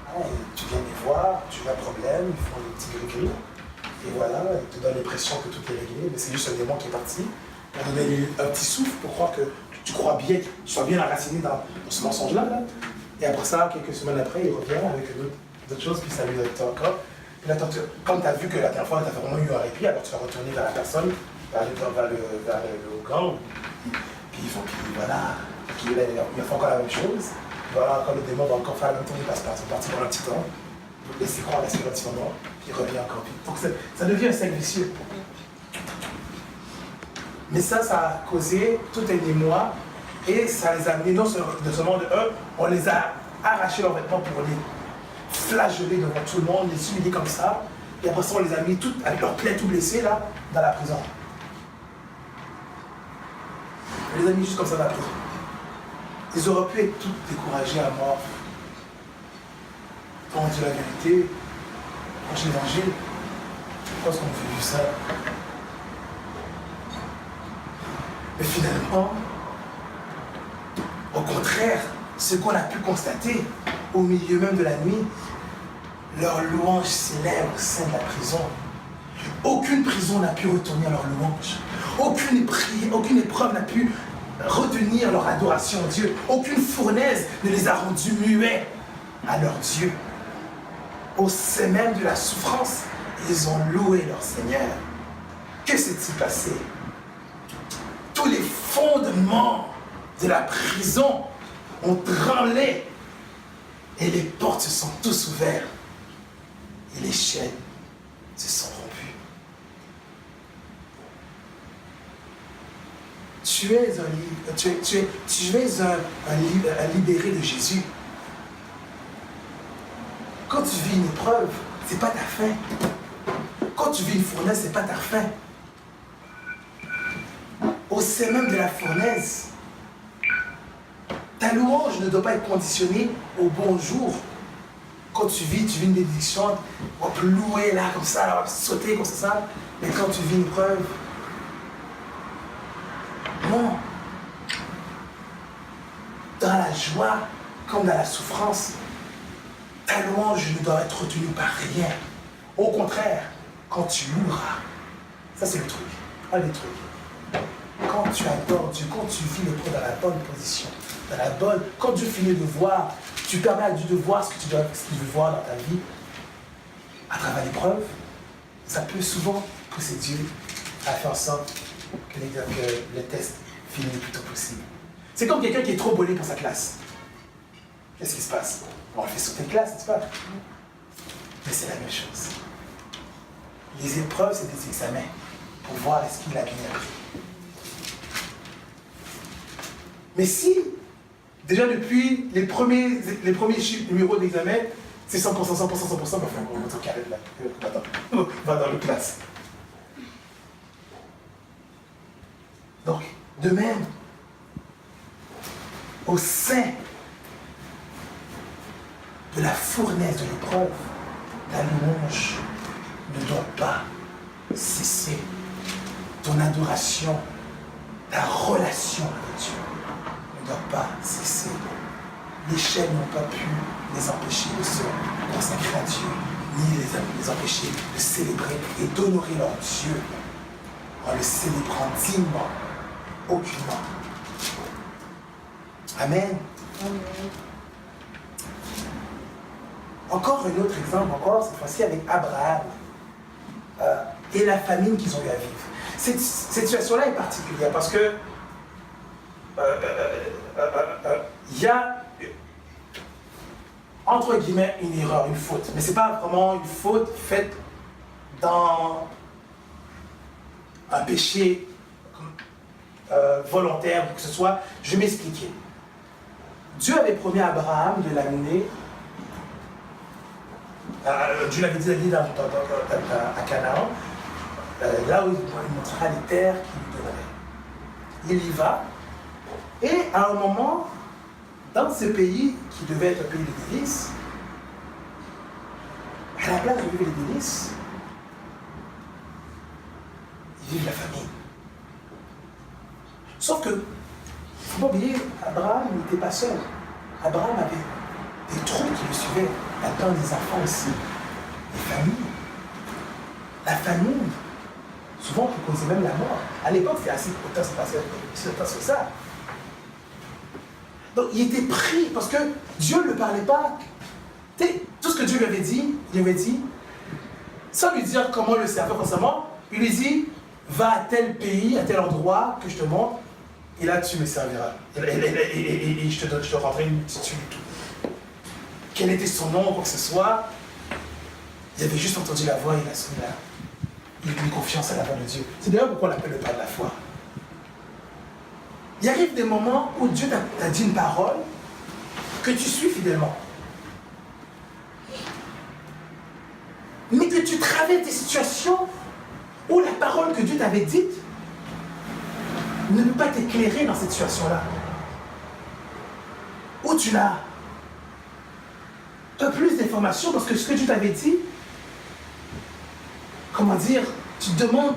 Ah, tu viens les voir, tu as un problème, ils font des petits gris-gris. Et voilà, ils te donnent l'impression que tout est réglé, mais c'est juste un démon qui est parti pour donner un petit souffle pour croire que tu crois bien, que tu sois bien enraciné dans ce mensonge-là. Là. Et après ça, quelques semaines après, il revient avec d'autres choses, puis ça lui donne encore. Et là, quand tu as vu que la dernière fois, tu as vraiment eu un répit, alors tu vas retourner vers la personne, vers le gang, puis il faut qu'il, voilà, il fait encore la même chose. Voilà, quand le démon va encore faire la même tour, il passe par son parti pour un petit temps, laisser croire, laisser un petit moment, puis il revient encore. Donc ça devient un cercle vicieux. Mais ça a causé tout un émoi, et ça les a amenés, non seulement de eux, on les a arrachés leurs vêtements pour les flageoler devant tout le monde, les humilier comme ça, et après ça on les a mis toutes, avec leurs plaies tout blessées là, dans la prison. On les a mis juste comme ça dans la prison. Ils auraient pu être tous découragés à mort. Quand on dit la vérité, quand l'évangile, pourquoi est-ce qu'on fait du ça? Mais finalement, au contraire, ce qu'on a pu constater au milieu même de la nuit, leur louange s'élève au sein de la prison. Aucune prison n'a pu retenir leur louange. Aucune épreuve n'a pu retenir leur adoration à Dieu. Aucune fournaise ne les a rendus muets à leur Dieu. Au sein même de la souffrance, ils ont loué leur Seigneur. Que s'est-il passé? Tous les fondements de la prison ont tremblé Et les portes se sont tous ouvertes. Et les chaînes se sont rompues. Tu es un libéré de Jésus. Quand tu vis une épreuve, ce n'est pas ta fin. Quand tu vis une fournaise, ce n'est pas ta fin. Au sein même de la fournaise, ta louange ne doit pas être conditionnée au bonjour. Quand tu vis une bénédiction, on peut louer là, comme ça, on va sauter comme ça. Mais quand tu vis une preuve, non. Dans la joie, comme dans la souffrance, ta louange ne doit être retenue par rien. Au contraire, quand tu loueras, ça c'est le truc, un des trucs. Quand tu adores Dieu, quand tu vis l'épreuve dans la bonne position, quand Dieu finit de voir, tu permets à Dieu de voir ce qu'il veut voir dans ta vie, à travers l'épreuve, ça peut souvent pousser Dieu à faire en sorte que le test finisse le plus tôt possible. C'est comme quelqu'un qui est trop bolé pour sa classe. Qu'est-ce qui se passe? On le fait sauter de classe, n'est-ce pas? Mais c'est la même chose. Les épreuves, c'est des examens pour voir est-ce qu'il a bien appris. Mais si, déjà depuis les premiers numéros d'examen, c'est 100%, 100%, 100%, enfin, on va être carré là. Attends, on va dans le classe. Donc, de même, au sein de la fournaise de l'épreuve, ta louange ne doit pas cesser. Ton adoration, ta relation avec Dieu ne doit pas cesser. Les chaînes n'ont pas pu les empêcher de se consacrer à Dieu, ni les empêcher de célébrer et d'honorer leur Dieu en le célébrant dignement, aucunement. Amen. Amen. Encore un autre exemple, cette fois-ci avec Abraham et la famine qu'ils ont eu à vivre. Cette situation-là est particulière parce que il y a, entre guillemets, une erreur, une faute. Mais ce n'est pas vraiment une faute faite dans un péché volontaire ou que ce soit. Je vais m'expliquer. Dieu avait promis à Abraham de l'amener. Dieu l'avait dit d'aller à Canaan, là où il montrera les terres qu'il lui donnerait. Il y va, et à un moment, dans ce pays qui devait être un pays de délices, à la place de vivre les délices, ils vivent la famine. Sauf que, il ne faut pas oublier, Abraham n'était pas seul. Abraham avait des troupes qui le suivaient, là-dedans des enfants aussi, des familles. La famine, souvent, peut causer même la mort. À l'époque, c'était assez autant que ça. Donc, il était pris parce que Dieu ne le parlait pas. Tout ce que Dieu lui avait dit, sans lui dire comment le servir constamment, il lui dit, va à tel pays, à tel endroit que je te montre, et là tu me serviras. Et je te rendrai une multitude et tout. Quel était son nom, quoi que ce soit, il avait juste entendu la voix, il a sonné là. Il a eu confiance à la voix de Dieu. C'est d'ailleurs pourquoi on l'appelle le pas de la foi. Il arrive des moments où Dieu t'a dit une parole que tu suis fidèlement. Mais que tu traverses des situations où la parole que Dieu t'avait dite ne peut pas t'éclairer dans cette situation-là. Où tu n'as pas plus d'informations parce que ce que Dieu t'avait dit, comment dire, tu te demandes,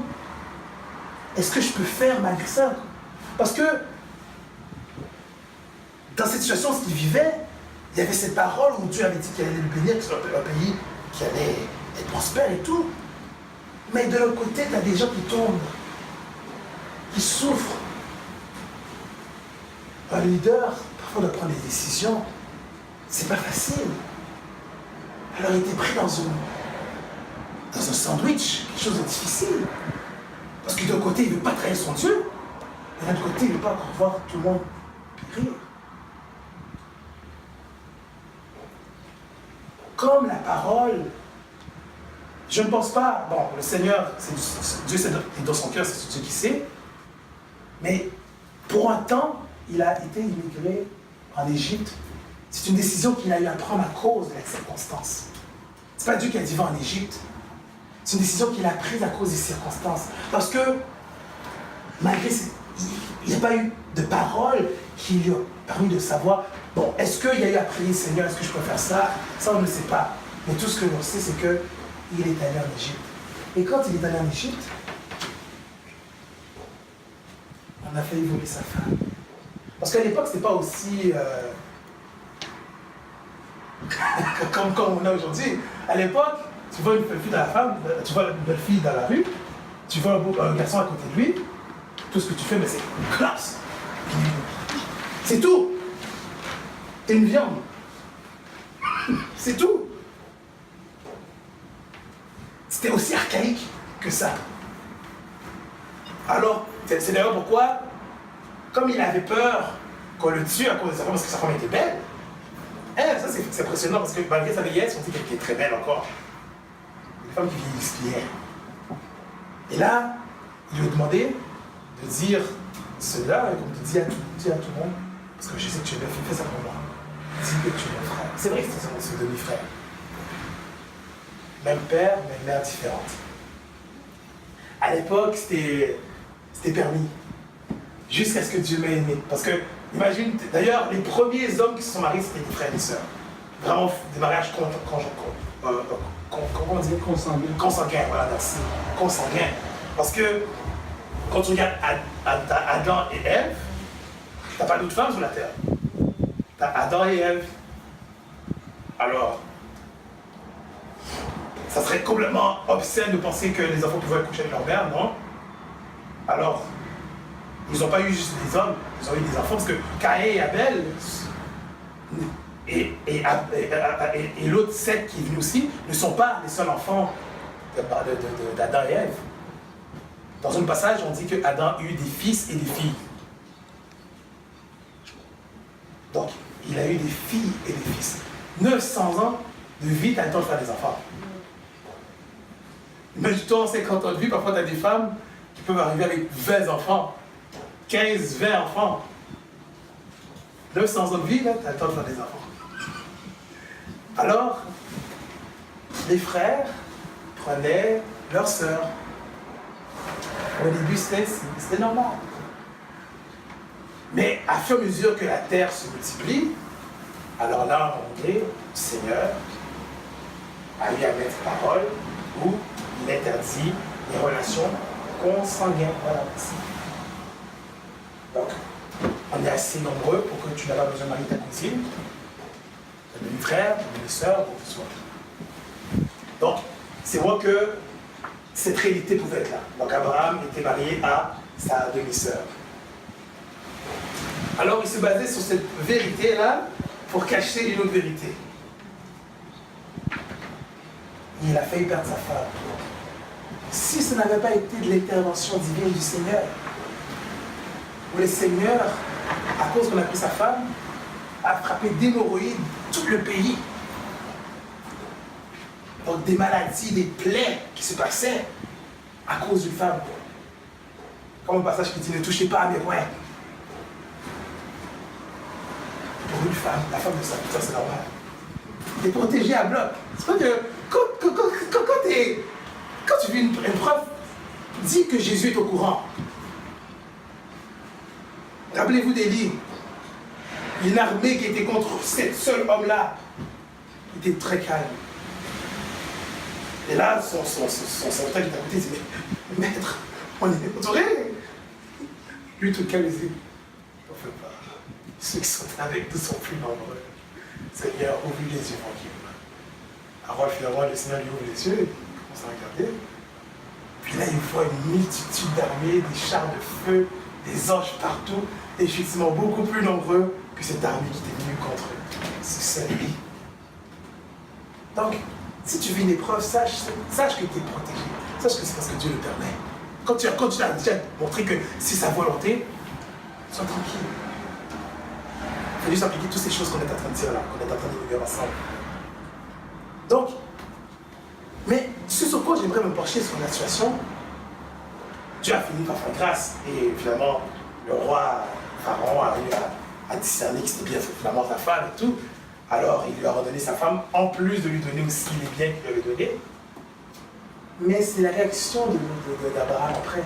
est-ce que je peux faire malgré ça? Parce que dans cette situation, ce qu'il vivait, il y avait cette parole où Dieu avait dit qu'il allait le bénir, que c'était un pays qui allait être prospère et tout. Mais de l'autre côté, tu as des gens qui tombent, qui souffrent. Un leader, parfois, de prendre des décisions, c'est pas facile. Alors, il était pris dans un sandwich, quelque chose de difficile. Parce que d'un côté, il ne veut pas trahir son Dieu, et de l'autre côté, il ne veut pas voir tout le monde périr. comme la parole. Je ne pense pas, bon, le Seigneur, Dieu est dans son cœur, c'est Dieu qui sait, mais pour un temps, il a été immigré en Égypte. C'est une décision qu'il a eu à prendre à cause de la circonstance. Ce n'est pas Dieu qui a dit va en Égypte. C'est une décision qu'il a prise à cause des circonstances. Parce que, malgré il n'y a pas eu de parole qui lui a permis de savoir, bon, est-ce qu'il y a eu à prier, Seigneur, est-ce que je peux faire ça? Ça, on ne le sait pas. Mais tout ce que l'on sait, c'est qu'il est allé en Égypte. Et quand il est allé en Égypte, on a failli voler sa femme. Parce qu'à l'époque, ce n'était pas aussi comme on a aujourd'hui. À l'époque, tu vois une belle fille dans la femme, tu vois une belle fille dans la rue, tu vois un garçon à côté de lui, tout ce que tu fais, mais c'est classe. C'est tout. T'es une viande. C'est tout. C'était aussi archaïque que ça. Alors, c'est d'ailleurs pourquoi, comme il avait peur qu'on le tue à cause de sa femme, parce que sa femme était belle, ça c'est impressionnant, parce que malgré sa vieillesse, on dit qu'elle était très belle encore. Une femme qui vieillissent bien. Et là, il lui a demandé de dire cela, et comme tu dis à tout le monde, parce que je sais que tu es fais ça pour moi. Dis que tu es mon frère. C'est vrai que c'est son demi-frère. Même père, même mère différente. À l'époque, c'était permis. Jusqu'à ce que Dieu m'ait aimé. Parce que, imagine, d'ailleurs, les premiers hommes qui se sont mariés, c'était des frères et des sœurs. Vraiment, des mariages comment on dit? Consanguins, voilà, merci. Consanguins. Parce que, quand tu regardes Adam et Ève, t'as pas d'autres femmes sur la terre. T'as Adam et Ève. Alors, ça serait complètement obscène de penser que les enfants pouvaient coucher avec leur mère, non? Alors, ils n'ont pas eu juste des hommes, ils ont eu des enfants, parce que Caïn et Abel, et l'autre Seth qui est venu aussi, ne sont pas les seuls enfants d'Adam et Ève. Dans un passage, on dit que Adam eut des fils et des filles. Donc, il a eu des filles et des fils. 900 ans de vie, tu as le temps de faire des enfants. Imagine-toi en 50 ans de vie, parfois tu as des femmes qui peuvent arriver avec 20 enfants, 15, 20 enfants. 900 ans de vie, là, tu as le temps de faire des enfants. Alors, les frères prenaient leurs sœurs. Au début, c'était normal. Mais à fur et à mesure que la terre se multiplie, alors là, on dit, le Seigneur a eu à mettre parole où il interdit les relations consanguines. Voilà, merci. Donc, on est assez nombreux pour que tu n'aies pas besoin de marier ta cousine, ta demi-frère, ta demi-sœur, ou que ce soit. Donc, c'est vrai que cette réalité pouvait être là. Donc, Abraham était marié à sa demi-sœur. Alors, il se basait sur cette vérité-là pour cacher une autre vérité. Il a failli perdre sa femme. Si ce n'avait pas été de l'intervention divine du Seigneur, où le Seigneur, à cause qu'on a pris sa femme, a frappé d'hémorroïdes tout le pays. Donc des maladies, des plaies qui se passaient à cause d'une femme. Comme un passage qui dit, ne touchez pas à mes poings. Pour une femme, la femme de sa putain, c'est normal. T'es protégé à bloc. C'est pas que quand tu vis une preuve, dis que Jésus est au courant. Rappelez-vous d'Élie. Une armée qui était contre ce seul homme-là. Il était très calme. Et là, son serviteur qui est à côté dit, mais maître, on est entouré. Lui tout calme, il dit, on ne fait pas. Ceux qui sont avec nous sont plus nombreux. Seigneur, ouvre les yeux tranquilles. Alors finalement, le Seigneur lui ouvre les yeux, il commence à regarder. Puis là, il voit une multitude d'armées, des chars de feu, des anges partout, et effectivement beaucoup plus nombreux que cette armée qui était venue contre ce seul lui. Donc, si tu vis une épreuve, sache que tu es protégé. Sache que c'est parce que Dieu le permet. Quand tu as déjà montré que c'est sa volonté, sois tranquille. Il faut juste appliquer toutes ces choses qu'on est en train de dire là, qu'on est en train de vivre ensemble. Donc, mais sur quoi j'aimerais me pencher sur la situation, Dieu a fini par faire grâce. Et finalement, le roi Pharaon a eu à discerner que c'était bien finalement sa femme et tout. Alors, il lui a redonné sa femme, en plus de lui donner aussi les biens qu'il lui avait donnés. Mais c'est la réaction d'Abraham après.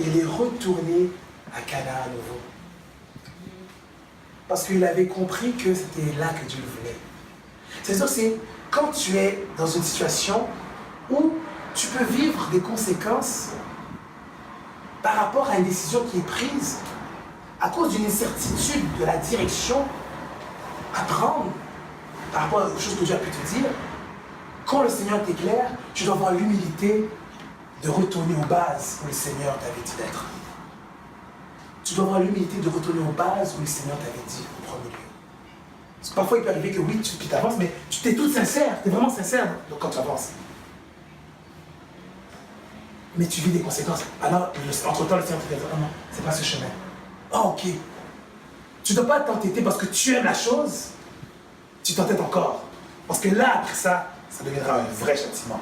Il est retourné à Canaan à nouveau. Parce qu'il avait compris que c'était là que Dieu le voulait. C'est-à-dire, c'est quand tu es dans une situation où tu peux vivre des conséquences par rapport à une décision qui est prise à cause d'une incertitude de la direction à prendre par rapport aux choses que Dieu a pu te dire. Quand le Seigneur t'éclaire, tu dois avoir l'humilité de retourner aux bases où le Seigneur t'avait dit d'être. Tu dois avoir l'humilité de retourner aux bases où le Seigneur t'avait dit au premier lieu. Parce que parfois, il peut arriver que oui, tu t'avances, mais tu t'es toute sincère, tu es vraiment sincère quand tu avances. Mais tu vis des conséquences. Alors, entre-temps, le Seigneur te dit, oh non, c'est pas ce chemin. Oh, ok. Tu ne dois pas t'entêter parce que tu aimes la chose, tu t'entêtes encore. Parce que là, après ça, ça deviendra un vrai châtiment.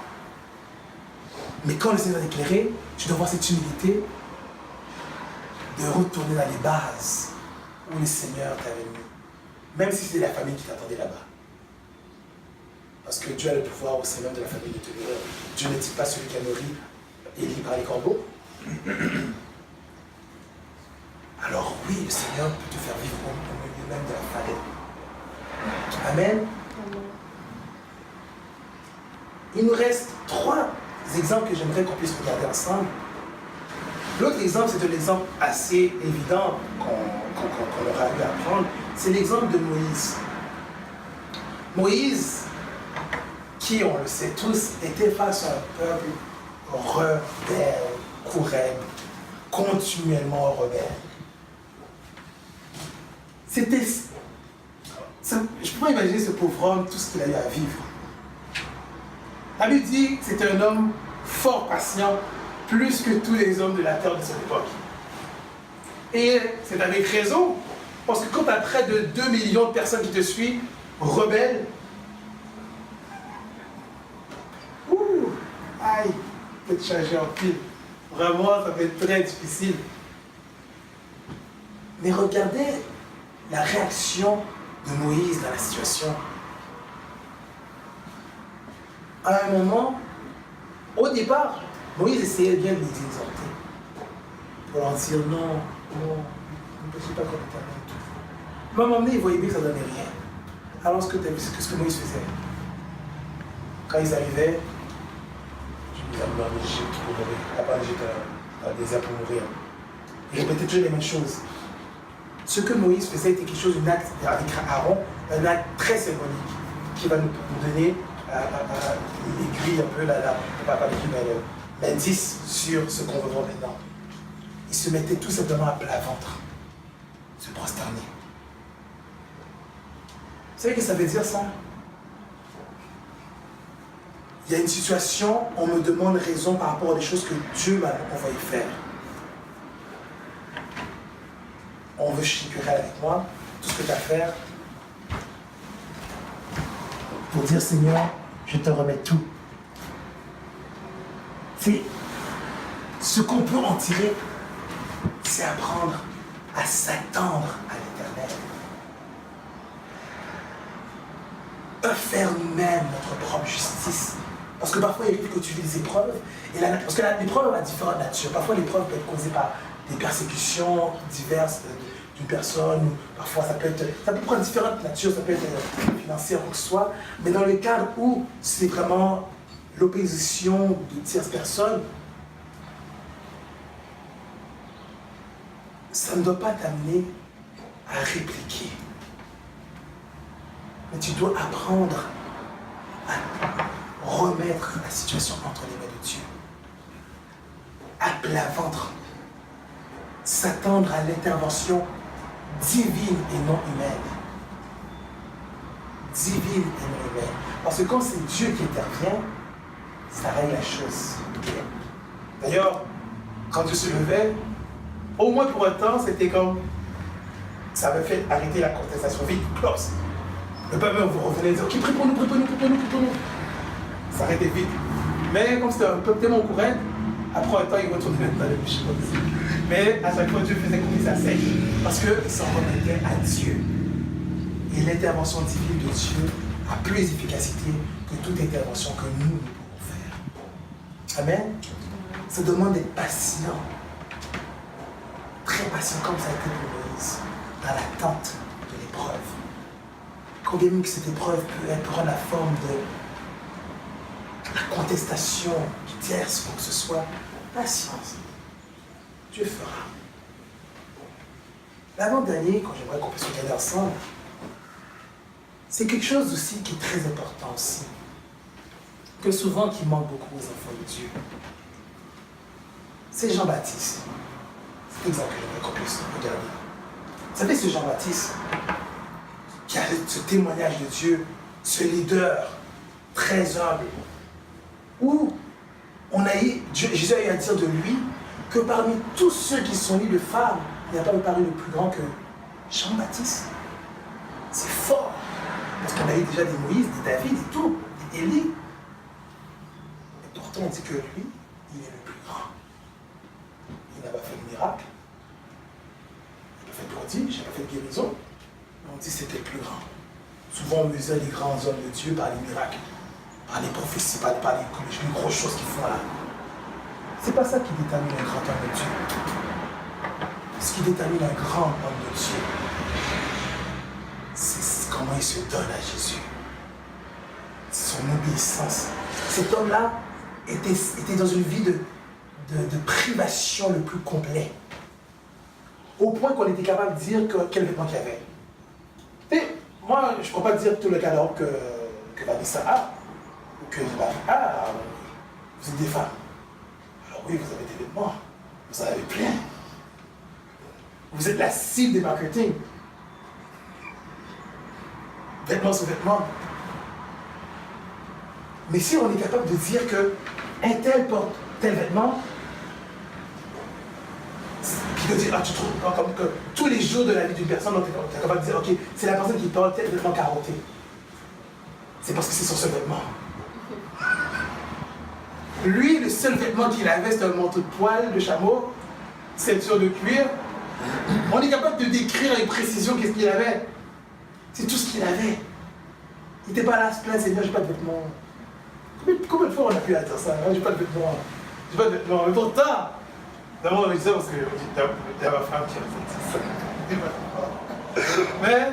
Mais quand le Seigneur est éclairé, tu dois avoir cette humilité de retourner dans les bases où le Seigneur t'avait mis. Même si c'est la famille qui t'attendait là-bas. Parce que Dieu a le pouvoir aussi même de la famille de te nourrir. Dieu n'est-il pas celui qui a nourri Élie par les corbeaux? Alors oui, le Seigneur peut te faire vivre au milieu même de la famille. Amen. Il nous reste 3 exemples que j'aimerais qu'on puisse regarder ensemble. L'autre exemple, c'est un exemple assez évident qu'on aura eu à prendre. C'est l'exemple de Moïse. Moïse, qui, on le sait tous, était face à un peuple rebelle, courable, continuellement rebelle. C'était... Je ne peux pas imaginer ce pauvre homme, tout ce qu'il a eu à vivre. La Bible dit que c'était un homme fort patient, plus que tous les hommes de la terre de son époque. Et c'est avec raison, parce que quand tu as près de 2 millions de personnes qui te suivent, rebelles, aïe, peut te changer en pile. Vraiment, ça va être très difficile. Mais regardez la réaction de Moïse dans la situation. À un moment, au départ, Moïse essayait bien de les exhorter. Pour leur dire non, ne péchez pas comme l'Éternel. Mais à un moment donné, il voyait bien que ça ne donnait rien. Alors ce que Moïse faisait. Quand ils arrivaient, je les amenais en Égypte pour mourir. Là-bas en Égypte, dans le désert pour mourir. Il répétait toujours les mêmes choses. Ce que Moïse faisait était quelque chose, un acte avec Aaron, un acte très symbolique qui va nous donner l'aiguille un peu, pas l'aiguille, mais l'indice sur ce qu'on veut voir maintenant. Il se mettait tout simplement à plat ventre, se prosterner. Vous savez ce que ça veut dire ça? Il y a une situation, on me demande raison par rapport à des choses que Dieu m'a envoyé faire. On veut chicurer avec moi, tout ce que tu as à faire, pour dire Seigneur, je te remets tout. C'est ce qu'on peut en tirer, c'est apprendre à s'attendre à l'Éternel. Pas faire nous-mêmes notre propre justice. Parce que parfois, il arrive que tu vis des épreuves, parce que l'épreuve a différentes natures. Parfois, l'épreuve peut être causée par des persécutions diverses d'une personne, ou parfois ça peut prendre différentes natures, ça peut être financière ou quoi que ce soit, mais dans le cadre où c'est vraiment l'opposition de tierces personnes, ça ne doit pas t'amener à répliquer. Mais tu dois apprendre à remettre la situation entre les mains de Dieu. À plat ventre. S'attendre à l'intervention divine et non humaine. Divine et non humaine. Parce que quand c'est Dieu qui intervient, ça règle la chose. D'ailleurs, quand Dieu se levait, au moins pour un temps, c'était comme... Ça avait fait arrêter la contestation. Vite, close. Le peuple, vous revenez et dire, ok, prie pour nous, prie pour nous, prie pour nous, prie pour nous. Ça arrêtait vite. Mais comme c'était un peuple tellement au courant, après un temps, il retournait dans les péchés. Mais à chaque fois, Dieu faisait couler sa sèche. Parce qu'ils s'en remettaient à Dieu. Et l'intervention divine de Dieu a plus d'efficacité que toute intervention que nous pouvons faire. Amen. Ça demande d'être patient. Très patient, comme ça a été pour Moïse, dans l'attente de l'épreuve. Combien même que cette épreuve peut prendre la forme de la contestation qui tierce pour que ce soit patience. Dieu fera. L'avant-dernier, quand j'aimerais qu'on puisse regarder ensemble, c'est quelque chose aussi qui est très important aussi, que souvent qui manque beaucoup aux enfants de Dieu. C'est Jean-Baptiste. C'est l'exemple que j'aimerais qu'on puisse regarder. Vous savez, ce Jean-Baptiste, qui a ce témoignage de Dieu, ce leader très humble, où Jésus a eu à dire de lui que parmi tous ceux qui sont nés de femmes, il n'y a pas eu paru le plus grand que Jean-Baptiste. C'est fort. Parce qu'on a eu déjà des Moïse, des David et tout, des Élie. Et pourtant, on dit que lui, il est le plus grand. Il n'a pas fait de miracle. Il n'a pas fait de prodige, il n'a pas fait de guérison. On dit que c'était le plus grand. Souvent, on mesure les grands hommes de Dieu par les miracles, par les prophéties, par les grosses choses qu'ils font là. C'est pas ça qui détermine un grand homme de Dieu. Ce qui détermine un grand homme de Dieu, c'est comment il se donne à Jésus. Son obéissance. Cet homme-là était dans une vie de privation le plus complet. Au point qu'on était capable de dire quel vêtement qu'il y avait. Et moi, je ne peux pas dire tout le cadre que Vanessa a, ou que Marie a. Vous êtes des femmes. Alors oui, vous avez des vêtements. Vous en avez plein. Vous êtes la cible des marketing. Vêtements sur vêtements. Mais si on est capable de dire qu'un tel porte tel vêtement, puis de dire, tu trouves comme que tous les jours de la vie d'une personne, on est capable de dire, ok, c'est la personne qui porte tel vêtement carotté. C'est parce que c'est sur ce vêtement. Lui, le seul vêtement qu'il avait, c'était un manteau de poil de chameau, ceinture de cuir. On est capable de décrire avec précision qu'est-ce qu'il avait. C'est tout ce qu'il avait. Il n'était pas là à se plaindre, Seigneur, j'ai pas de vêtements. Combien de fois on a pu dire ça? J'ai pas de vêtements. J'ai pas de vêtements. Mais pourtant, d'abord on dit ça parce que t'as ma femme qui a fait ça. Mais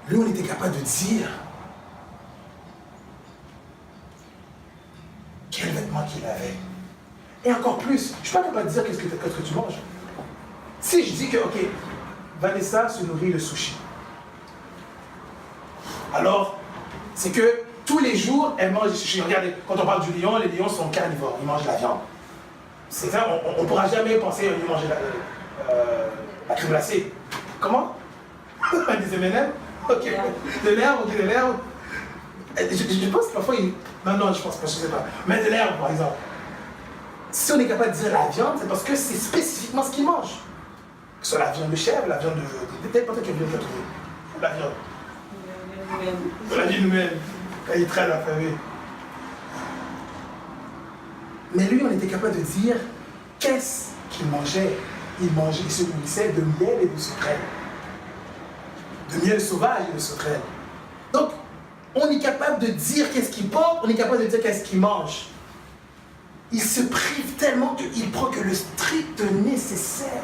lui, on était capable de dire quel vêtement qu'il avait. Et encore plus, je ne suis pas capable de dire qu'est-ce que tu manges. Si je dis que, ok, Vanessa se nourrit de sushi. Alors, c'est que tous les jours, elle mange du sushi. Regardez, quand on parle du lion, les lions sont carnivores, ils mangent de la viande. C'est ça, on ne pourra jamais penser à lui manger la crème glacée. Comment? Des M&M? Ok. De l'herbe, ok, de l'herbe. Je pense que parfois, non, je pense pas, je sais pas. Mais de l'herbe, par exemple. Si on est capable de dire la viande, c'est parce que c'est spécifiquement ce qu'ils mangent. Que ce soit la viande de chèvre, la viande de... Peut-être pas qu'elle vient de la trouver. La viande. La vie nous-mêmes. Elle est très affamée. Mais lui, on était capable de dire qu'est-ce qu'il mangeait. Il se nourrissait de miel et de sauterelle. De miel sauvage et de sauterelle. Donc, on est capable de dire qu'est-ce qu'il porte, on est capable de dire qu'est-ce qu'il mange. Il se prive tellement qu'il prend que le strict nécessaire.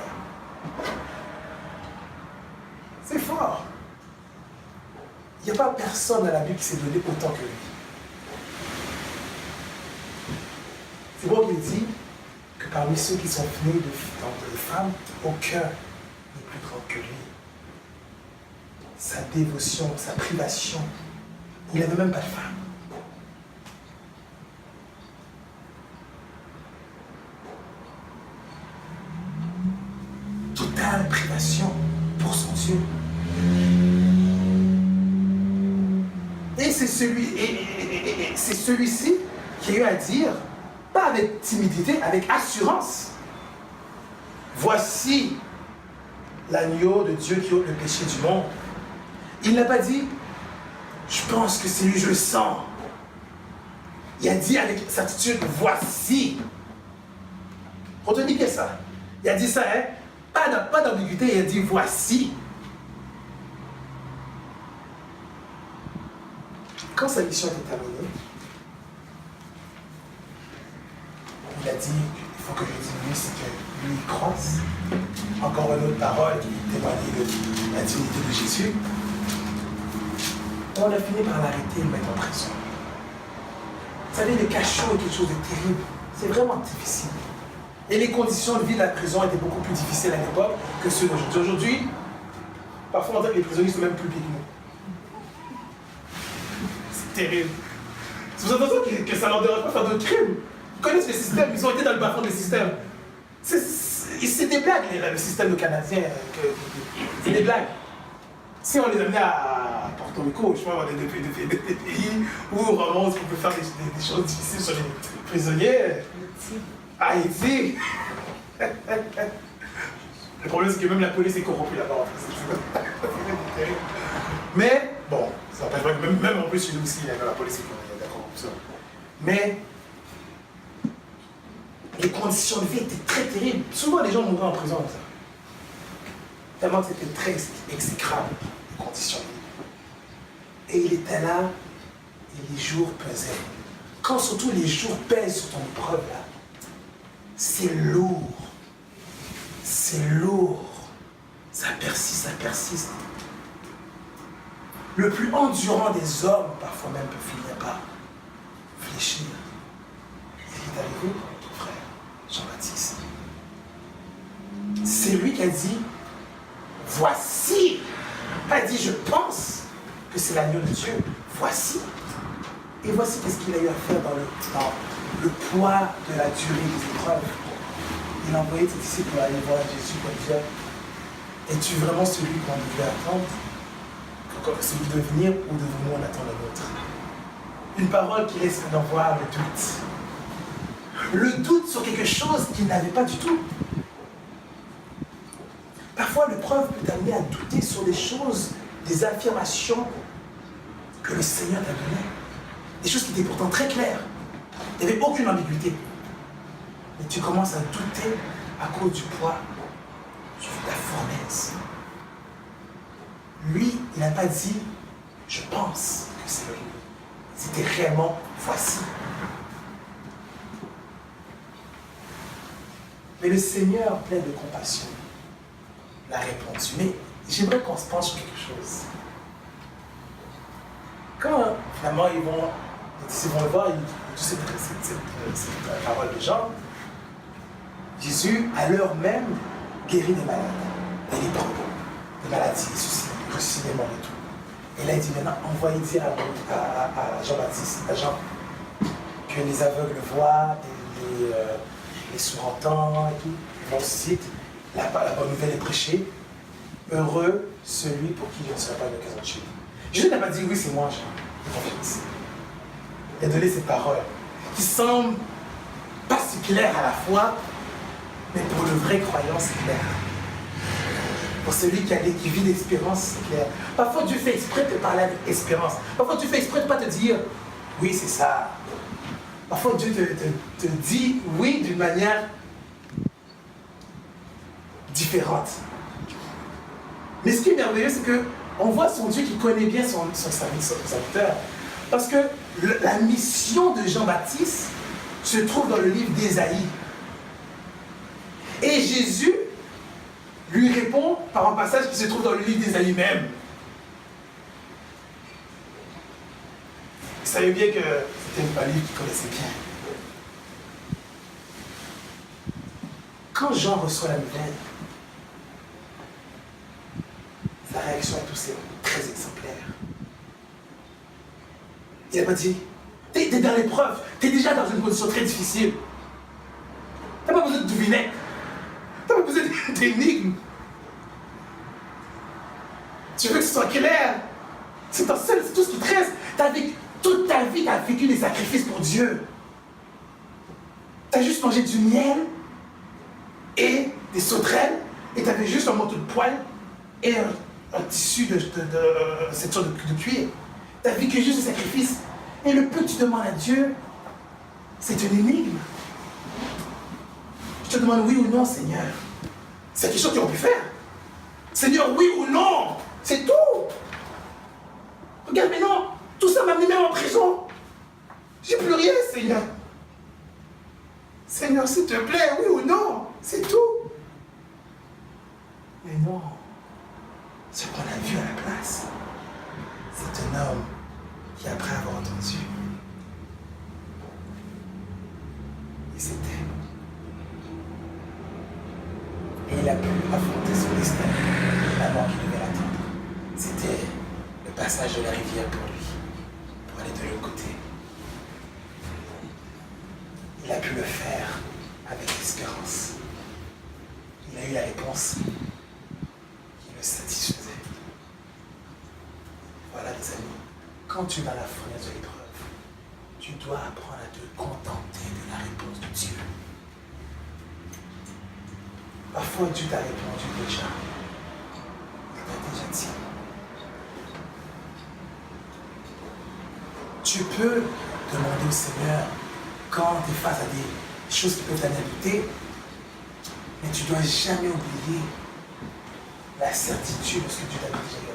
C'est fort. Il n'y a pas personne dans la Bible qui s'est donné autant que lui. C'est moi qui dis que parmi ceux qui sont nés de femmes, aucun n'est plus grand que lui. Sa dévotion, sa privation, il n'avait même pas de femme. Totale privation pour son Dieu. Et c'est celui-ci qui a eu à dire, pas avec timidité, avec assurance. Voici l'agneau de Dieu qui ôte le péché du monde. Il n'a pas dit, je pense que c'est lui, je le sens. Il a dit avec certitude, voici. Retenez bien ça. Il a dit ça, hein? Pas d'ambiguïté, il a dit voici. Quand sa mission était terminée, il a dit, il faut que je diminue, c'est que lui croisse. Encore une autre parole qui témoignait de la divinité de Jésus. On a fini par l'arrêter et le mettre en prison. Vous savez, le cachot est quelque chose de terrible. C'est vraiment difficile. Et les conditions de vie de la prison étaient beaucoup plus difficiles à l'époque que ceux d'aujourd'hui. Aujourd'hui, parfois on dit que les prisonniers sont même plus pires que nous. C'est terrible. C'est pour ça que ça ne leur dérange pas de faire d'autres crimes. Ils connaissent le système, ils ont été dans le bas-fond du système. C'est des blagues, le système de Canadiens. C'est des blagues. Si on les amenait à Porto Rico, je sais pas, des pays où vraiment on peut faire des choses difficiles sur les prisonniers. Haïti. Le problème, c'est que même la police est corrompue là-bas. Mais, bon, ça n'empêche pas que même en plus chez nous aussi, la police est corrompue, il y a de la corruption. Mais, les conditions de vie étaient très terribles. Souvent, les gens mouraient en prison comme ça. Tellement que c'était très exécrable, les conditions de vie. Et il était là, et les jours pesaient. Quand surtout les jours pèsent sur ton épreuve, là, c'est lourd. C'est lourd. Ça persiste, ça persiste. Le plus endurant des hommes, parfois même, peut finir par fléchir. Et il est arrivé, ton frère, Jean-Baptiste. C'est lui qui a dit, voici. Pas dit, je pense que c'est l'agneau de Dieu. Voici. Et voici qu'est-ce qu'il a eu à faire dans le poids de la durée des épreuves. Il a envoyé ses disciples pour aller voir Jésus pour dire, es-tu vraiment celui qu'on devait attendre? Celui de venir ou devons-nous en attendre un autre? Une parole qui laisse en voir le doute. Le doute sur quelque chose qu'il n'avait pas du tout. Parfois, l'épreuve peut t'amener à douter sur des choses, des affirmations que le Seigneur t'a données. Des choses qui étaient pourtant très claires. Il n'y avait aucune ambiguïté. Mais tu commences à douter à cause du poids de la fournaise. Lui, il n'a pas dit « je pense que c'est lui ». C'était réellement « voici ». Mais le Seigneur, plein de compassion, l'a répondu. Mais j'aimerais qu'on se penche sur quelque chose. Quand finalement les disciples vont le voir, ils disent cette parole de Jean, Jésus, à l'heure même, guérit des malades, des lépreux, des maladies, des soucis, ressuscite des morts et tout. Et là, il dit maintenant, envoyez dire à Jean-Baptiste, à Jean, que les aveugles voient, les sourds entendent et tout. On cite, la bonne nouvelle est prêchée. Heureux celui pour qui il ne sera pas une occasion de chute. Jésus n'a pas dit oui, c'est moi, Jean. Confiance. Il a donné ces paroles qui semblent pas si claires à la fois, mais pour le vrai croyant, c'est clair. Pour celui qui vit l'espérance, c'est clair. Parfois, Dieu fait exprès de te parler avec espérance. Parfois, Dieu fait exprès de ne pas te dire oui, c'est ça. Parfois, Dieu te dit oui d'une manière différente. Mais ce qui est merveilleux, c'est qu'on voit son Dieu qui connaît bien son serviteur. Parce que la mission de Jean-Baptiste se trouve dans le livre d'Ésaïe. Et Jésus lui répond par un passage qui se trouve dans le livre d'Ésaïe même. Vous savez bien que c'était un livre qu'il connaissait bien. Quand Jean reçoit la nouvelle, sa réaction à tous c'est très exemplaire. Il n'a pas dit, t'es dans l'épreuve, t'es déjà dans une position très difficile. T'as pas besoin de devinettes. T'as pas besoin d'énigmes. Tu veux que ce soit clair. C'est ton seul, c'est tout ce qui te reste. Toute ta vie, t'as vécu des sacrifices pour Dieu. T'as juste mangé du miel et des sauterelles et t'avais juste un manteau de poil et un tissu de cette sorte de cuir. Tu as vécu juste le sacrifice. Et le peu que tu demandes à Dieu, c'est une énigme. Je te demande oui ou non, Seigneur. C'est quelque chose qu'ils ont pu faire. Seigneur, oui ou non. C'est tout. Regarde maintenant, tout ça m'a mis même en prison. J'ai plus rien, Seigneur. Seigneur, s'il te plaît, oui ou non. C'est tout. Mais non. Ce qu'on a vu à la place, c'est un homme qui, après avoir entendu, il s'était. Et il a pu affronter son destin, la mort qui devait l'attendre. C'était le passage de la rivière pour lui, pour aller de l'autre côté. Il a pu le faire avec espérance. Il a eu la réponse qui le satisfaisait. Voilà les amis, quand tu vas à la fournaise de l'épreuve, tu dois apprendre à te contenter de la réponse de Dieu. Parfois Dieu t'a répondu déjà. Il t'a déjà dit. Tu peux demander au Seigneur quand tu es face à des choses qui peuvent t'amener à douter, mais tu ne dois jamais oublier la certitude de ce que Dieu t'a déjà donné.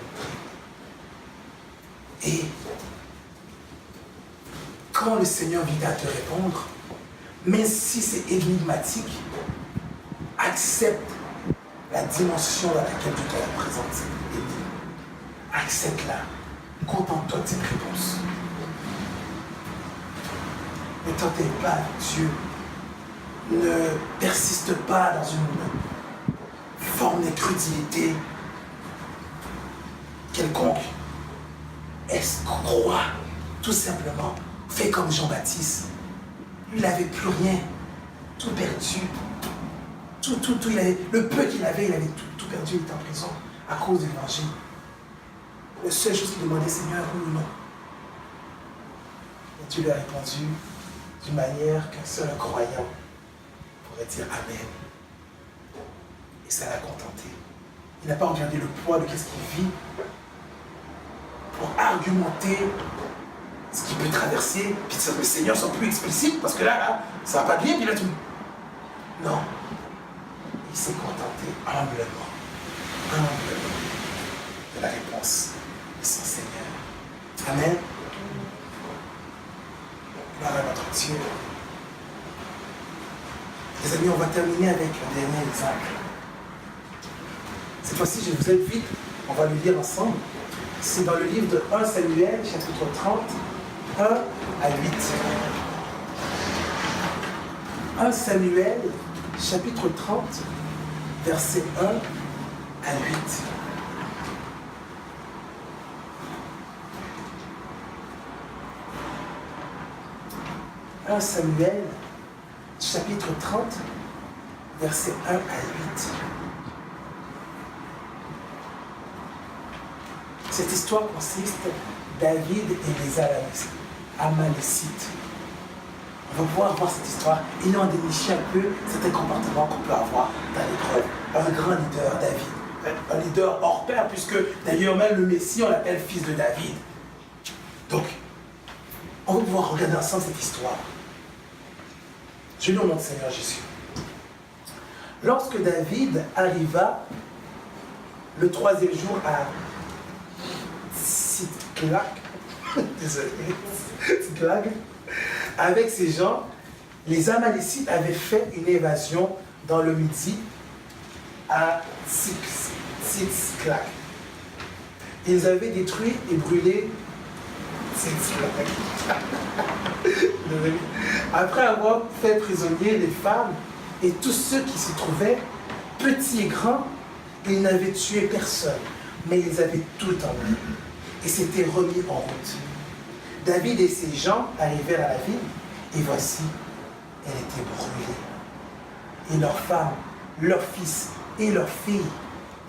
Et quand le Seigneur vient à te répondre, même si c'est énigmatique, accepte la dimension dans laquelle Dieu te la présente. Accepte-la. Contente-toi de cette réponse. Ne tentez pas Dieu. Ne persiste pas dans une forme d'incrédulité quelconque. Crois, tout simplement. Fais comme Jean-Baptiste. Lui, il n'avait plus rien. Tout perdu. Tout, il avait, le peu qu'il avait, il avait tout perdu. Il était en prison à cause de l'évangile. La seule chose qu'il demandait, Seigneur, oui ou non. Et Dieu lui a répondu d'une manière qu'un seul croyant pourrait dire Amen. Et ça l'a contenté. Il n'a pas regardé le poids de qu'est-ce qu'il vit pour argumenter ce qu'il peut traverser. Puis le Seigneur soit plus explicite parce que là, ça va pas bien. Puis là, tout. Non. Il s'est contenté humblement de la réponse de son Seigneur. Amen. Gloire à notre Dieu. Les amis, on va terminer avec un dernier exemple. Cette fois-ci, je vous invite, on va le lire ensemble. C'est dans le livre de 1 Samuel, chapitre 30, 1 à 8. 1 Samuel, chapitre 30, versets 1 à 8. « 1 Samuel, chapitre 30, versets 1 à 8. Cette histoire consiste David et les Amalécites. On va pouvoir voir cette histoire et en dénicher un peu certains comportements qu'on peut avoir dans l'épreuve. Un grand leader, David. Un leader hors pair, puisque d'ailleurs même le Messie, on l'appelle fils de David. Donc, on va pouvoir regarder ensemble cette histoire. Je lis au nom du Seigneur Jésus. Lorsque David arriva le 3e jour à Tsiklag, désolé, Tsiklag, avec ces gens, les Amalécites avaient fait une évasion dans le Midi à Tsiklag. Ils avaient détruit et brûlé Tsiklag. Après avoir fait prisonniers les femmes et tous ceux qui s'y trouvaient, petits et grands, ils n'avaient tué personne, mais ils avaient tout emmené et s'étaient remis en route. David et ses gens arrivèrent à la ville, et voici, elle était brûlée. Et leurs femmes, leurs fils et leurs filles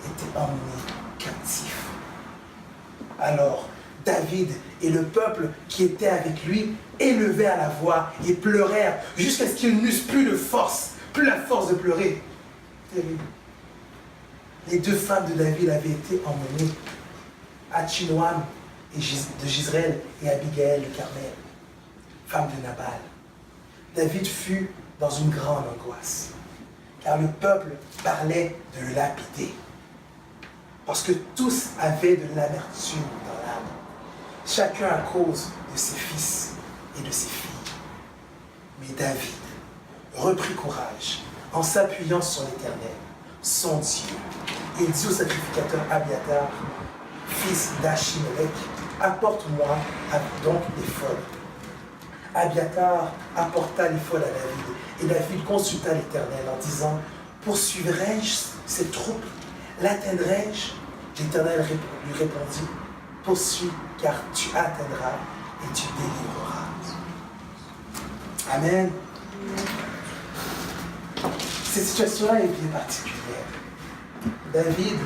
étaient emmenés captifs. Alors, David et le peuple qui était avec lui élevèrent la voix et pleurèrent jusqu'à ce qu'ils n'eussent plus de force, plus la force de pleurer. Terrible. Les deux femmes de David avaient été emmenées, Achinoam de Jezreel et Abigail de Carmel, femme de Nabal. David fut dans une grande angoisse, car le peuple parlait de le lapider, parce que tous avaient de l'amertume dans l'âme, chacun à cause de ses fils et de ses filles. Mais David reprit courage en s'appuyant sur l'Éternel, son Dieu. Il dit au sacrificateur Abiatar, fils d'Achimélec, apporte-moi donc l'éphod. Abiatar apporta l'éphod à David, et David consulta l'Éternel en disant, poursuivrai-je cette troupe? L'atteindrai-je? L'Éternel lui répondit, poursuis, car tu atteindras et tu délivreras. Amen. Cette situation-là est bien particulière. David,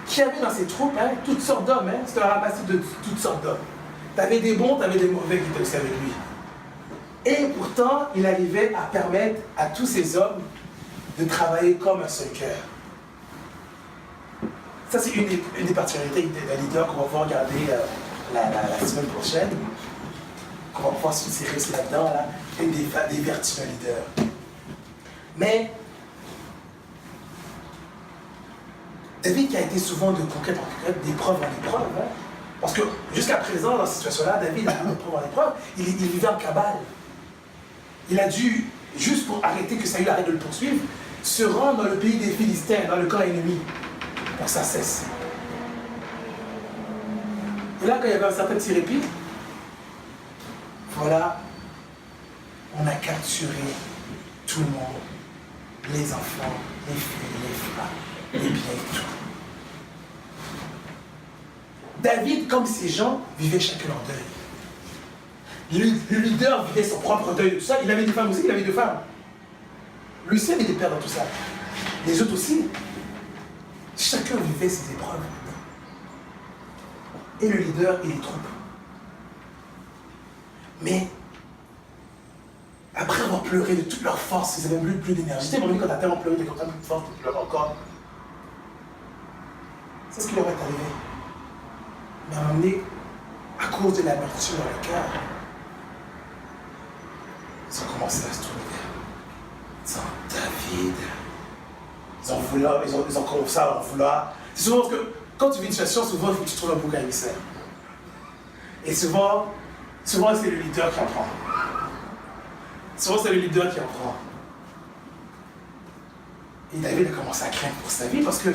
qui avait dans ses troupes toutes sortes d'hommes, c'était un ramassis de toutes sortes d'hommes. Tu avais des bons, tu avais des mauvais qui étaient aussi avec lui. Et pourtant, il arrivait à permettre à tous ces hommes de travailler comme un seul cœur. Ça, c'est une des particularités d'un leader qu'on va pouvoir regarder la semaine prochaine. Qu'on va pouvoir se tirer là-dedans, une des vertus d'un leader. Mais David qui a été souvent de conquête en conquête, d'épreuve en épreuve, parce que jusqu'à présent, dans cette situation-là, David a eu d'épreuve en épreuve, il vivait en cabale. Il a dû, juste pour arrêter que Saül arrête de le poursuivre, se rendre dans le pays des Philistins, dans le camp ennemi, pour que ça cesse. Et là, quand il y avait un certain petit répit, voilà, on a capturé tout le monde, les enfants, les filles, les femmes, les biens et tout. David, comme ces gens, vivait chacun leur deuil. Le leader vivait son propre deuil de tout ça. Il avait des femmes aussi, il avait deux femmes. Lui aussi avait des pères dans tout ça. Les autres aussi. Chacun vivait ses épreuves. Et le leader et les troupes. Mais, après avoir pleuré de toute leur force, ils n'avaient plus d'énergie. Tu sais, quand tu as tellement pleuré, tu n'as plus de force, tu pleures encore. C'est ce qui leur est arrivé. Mais à un moment donné, à cause de l'amertume dans le cœur, ils ont commencé à se tourner vers David. Ils ont commencé à en vouloir. C'est souvent parce que quand tu vis une situation, souvent il faut que tu trouves un bouc émissaire. Et souvent c'est le leader qui en prend. Souvent c'est le leader qui en prend. Et David a commencé à craindre pour sa vie parce que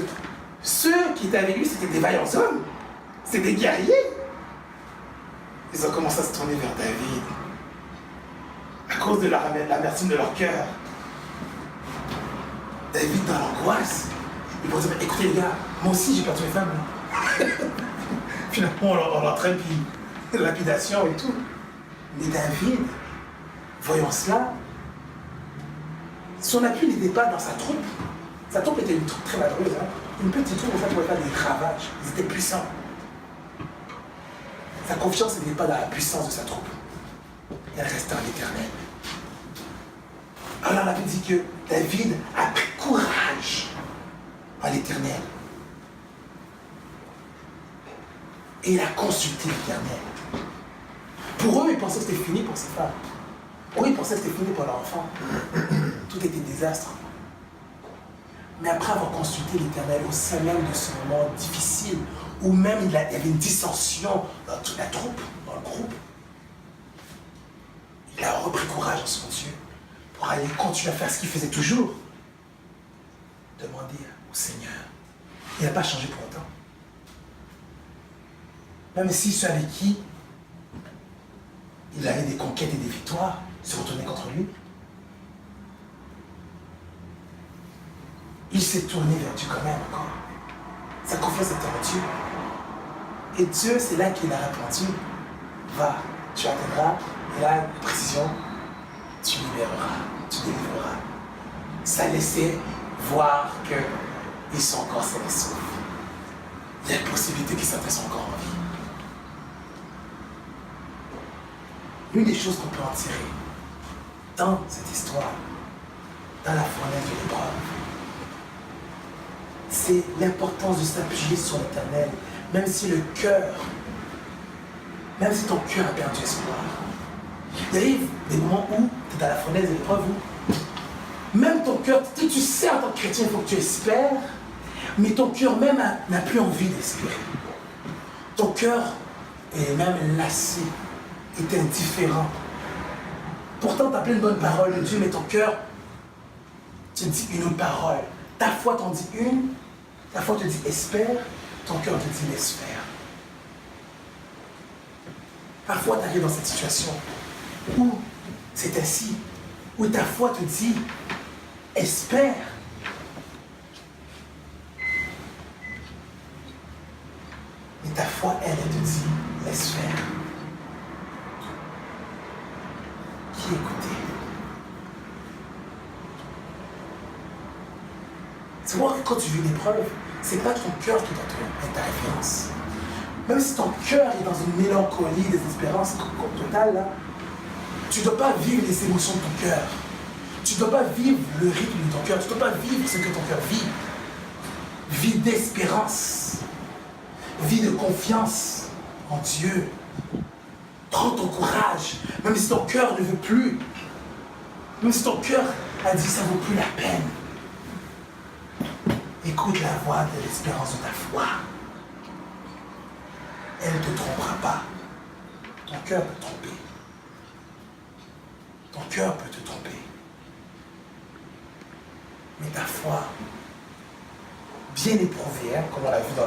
ceux qui étaient avec lui, c'était des vaillants hommes. C'était des guerriers. Ils ont commencé à se tourner vers David. À cause de l'amertume de leur cœur. David, dans l'angoisse, il pourrait dire, écoutez les gars, moi aussi j'ai perdu mes femmes. Finalement, on l'entraîne, puis lapidation et tout. Mais David, voyant cela, son appui n'était pas dans sa troupe. Sa troupe était une troupe très malheureuse. Une petite troupe, ça pouvait faire des ravages. Ils étaient puissants. Sa confiance n'était pas dans la puissance de sa troupe. Elle restait en l'Éternel. Alors la Bible dit que David a pris courage en l'Éternel. Et il a consulté l'Éternel. Pour eux, ils pensaient que c'était fini pour ses femmes. Pour eux, ils pensaient que c'était fini pour leur enfant. Tout était désastre. Mais après avoir consulté l'Éternel au sein même de ce moment difficile, où même il y avait une dissension dans toute la troupe, dans le groupe, il a repris courage en son Dieu pour aller continuer à faire ce qu'il faisait toujours. Demander au Seigneur. Il n'a pas changé pour autant. Même si ceux avec qui il avait des conquêtes et des victoires se retournaient contre lui, il s'est tourné vers Dieu quand même encore. Sa confiance était en Dieu. Et Dieu, c'est là qu'il a répondu. Va, tu atteindras. Et là, précision, tu libéreras, tu délivreras. Ça laissait voir qu'ils sont encore sains et saufs. Il y a une possibilité qu'ils sont encore en vie. L'une des choses qu'on peut en tirer dans cette histoire, dans la fournaise de l'épreuve, c'est l'importance de s'appuyer sur l'Éternel, même si le cœur, même si ton cœur a perdu espoir. Il arrive des moments où tu es dans la fournaise de l'épreuve, où même ton cœur, tu sais en tant que chrétien, il faut que tu espères, mais ton cœur même n'a plus envie d'espérer. Ton cœur est même lassé, est indifférent. Pourtant, tu as plein de bonnes paroles de Dieu, mais ton cœur, tu dis une autre parole. Ta foi t'en dit une, ta foi te dit espère, ton cœur te dit laisse faire. Parfois, tu arrives dans cette situation où c'est ainsi, où ta foi te dit espère. Mais ta foi, elle te dit laisse faire. Qui écouter? Tu vois que quand tu vis une épreuve, c'est pas ton cœur qui doit être ta référence. Même si ton cœur est dans une mélancolie, désespérance totale, là, tu ne dois pas vivre les émotions de ton cœur. Tu ne dois pas vivre le rythme de ton cœur. Tu ne dois pas vivre ce que ton cœur vit. Vie d'espérance. Vie de confiance en Dieu. Prends ton courage. Même si ton cœur ne veut plus. Même si ton cœur a dit que ça ne vaut plus la peine. Écoute la voix de l'espérance de ta foi. Elle ne te trompera pas. Ton cœur peut te tromper. Ton cœur peut te tromper. Mais ta foi, bien éprouvée, hein, comme on l'a vu dans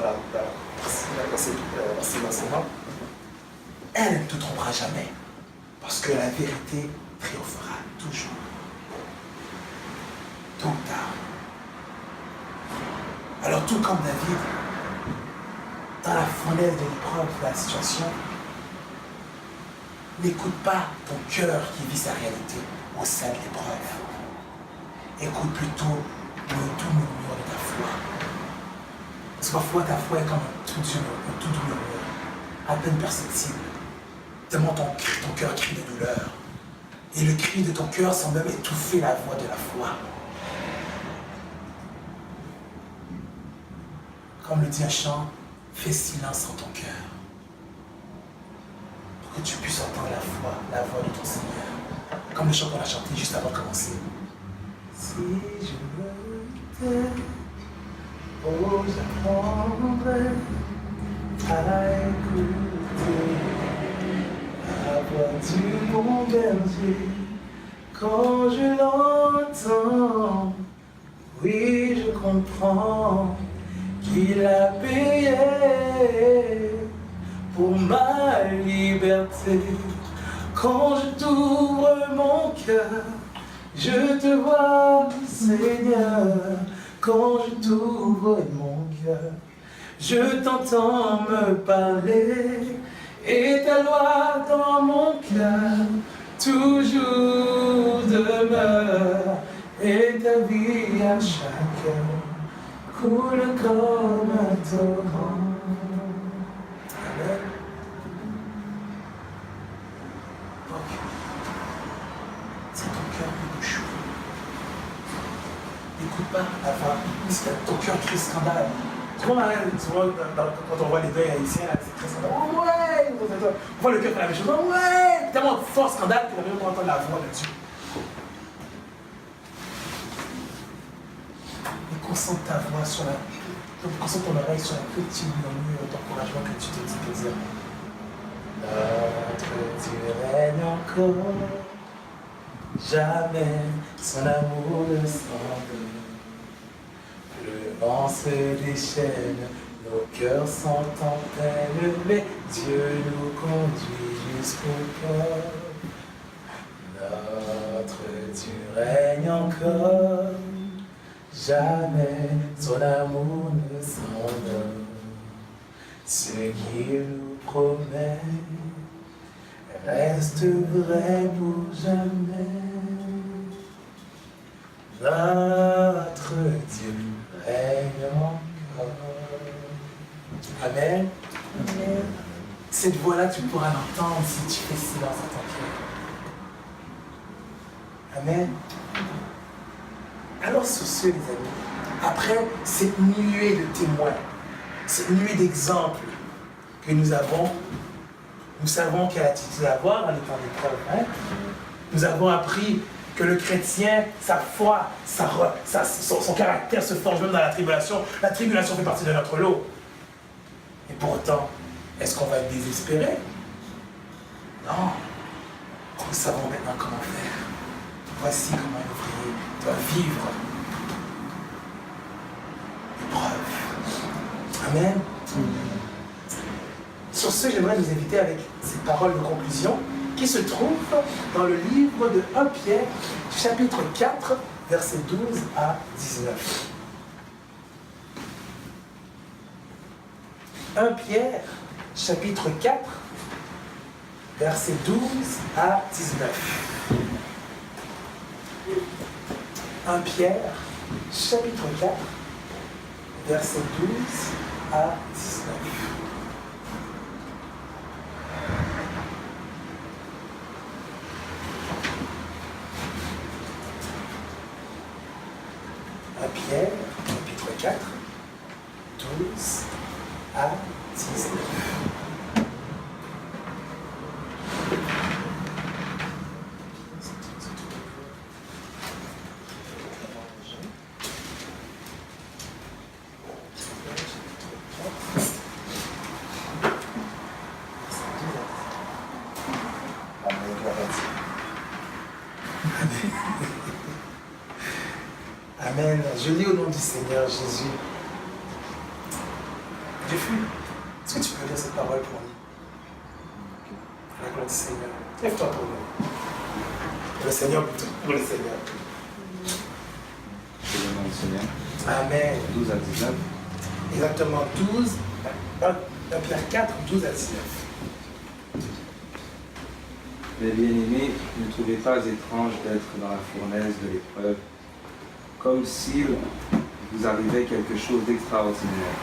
ces enseignements, elle ne te trompera jamais. Parce que la vérité triomphera toujours. Tôt ou tard. Alors tout comme David, dans la fournaise de l'épreuve de la situation, n'écoute pas ton cœur qui vit sa réalité au sein de l'épreuve. Écoute plutôt le doux murmure de ta foi. Parce que parfois ta foi est comme un tout doux murmure, à peine perceptible. Tellement ton cœur crie de douleur. Et le cri de ton cœur semble même étouffer la voix de la foi. Comme le dit un chant, fais silence en ton cœur. Pour que tu puisses entendre la voix de ton Seigneur. Comme le chant qu'on a chanté juste avant de commencer. Si je me tais, oh j'apprendrai à écouter la voix du bon berger. Quand je l'entends, oui je comprends qu'il a payé pour ma liberté. Quand je t'ouvre mon cœur, je te vois, Seigneur. Quand je t'ouvre mon cœur, je t'entends me parler. Et ta loi dans mon cœur toujours demeure. Et ta vie à chaque heure coule comme un torrent. Amen. Donc, c'est ton cœur qui bouche. N'écoute pas la voix. Si ton cœur crie scandale. Souvent, quand on voit les deuils haïtiens, c'est très scandale. Oh ouais! On voit le cœur faire la même chose. Oh ouais! Tellement fort scandale qu'on ne peut même pas entendre la voix de Dieu. Et concentre ta voix sur la. Concentre ton oreille sur la petite murmure d'encouragement que tu te dis de dire. Notre Dieu règne encore. Jamais son amour ne s'endort. Le vent se déchaîne, nos cœurs sont en peine, mais Dieu nous conduit jusqu'au cœur. Notre Dieu règne encore, jamais son amour ne s'endort. Ce qu'il nous promet reste vrai pour jamais. Notre Dieu règne encore. Amen. Amen. Cette voix-là, tu pourras l'entendre si tu fais silence à ton cœur. Amen. Alors sur ce, les amis, après cette nuée de témoins, cette nuée d'exemples que nous avons, nous savons quelle attitude avoir dans les temps d'épreuve. Hein? Nous avons appris que le chrétien, sa foi, son caractère se forge même dans la tribulation. La tribulation fait partie de notre lot. Et pour autant, est-ce qu'on va être désespéré? Non. Nous savons maintenant comment faire. Voici comment un ouvrier doit vivre l'épreuve. Amen. Sur ce, j'aimerais nous inviter avec cette parole de conclusion qui se trouve dans le livre de 1 Pierre, chapitre 4, versets 12 à 19. 1 Pierre, chapitre 4, versets 12 à 19. 1 Pierre, chapitre 4, versets 12 à 19. Pierre, chapitre 4, 12 à 19. Amen. Je lis au nom du Seigneur Jésus. Jeffrey, est-ce que tu peux lire cette parole pour nous? La gloire du Seigneur. Lève-toi pour nous. Pour le Seigneur plutôt. Pour le Seigneur. C'est le nom du Seigneur. Amen. 12 à 19. Exactement 12. 1 Pierre 4, 12 à 19. Mes bien-aimés, ne trouvez pas étrange d'être dans la fournaise de l'épreuve, comme s'il vous arrivait quelque chose d'extraordinaire.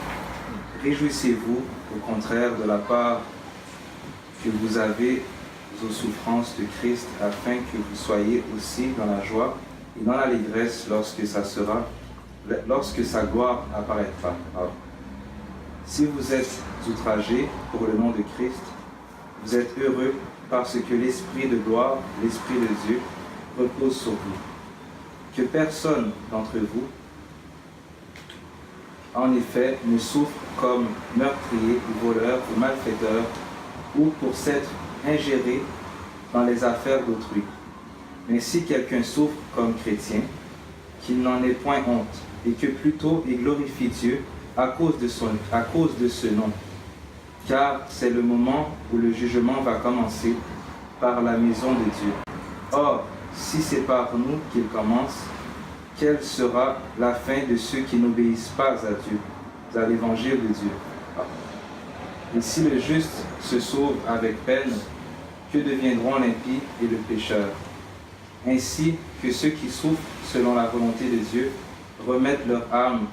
Réjouissez-vous, au contraire, de la part que vous avez aux souffrances de Christ, afin que vous soyez aussi dans la joie et dans l'allégresse lorsque sa gloire apparaîtra. Si vous êtes outragés pour le nom de Christ, vous êtes heureux parce que l'Esprit de gloire, l'Esprit de Dieu, repose sur vous. Que personne d'entre vous, en effet, ne souffre comme meurtrier ou voleur ou malfaiteur, ou pour s'être ingéré dans les affaires d'autrui. Mais si quelqu'un souffre comme chrétien, qu'il n'en ait point honte, et que plutôt il glorifie Dieu à cause de ce nom. Car c'est le moment où le jugement va commencer par la maison de Dieu. Or, si c'est par nous qu'il commence, quelle sera la fin de ceux qui n'obéissent pas à Dieu, à l'évangile de Dieu? Et si le juste se sauve avec peine, que deviendront l'impie et le pécheur? Ainsi que ceux qui souffrent selon la volonté de Dieu remettent leur âme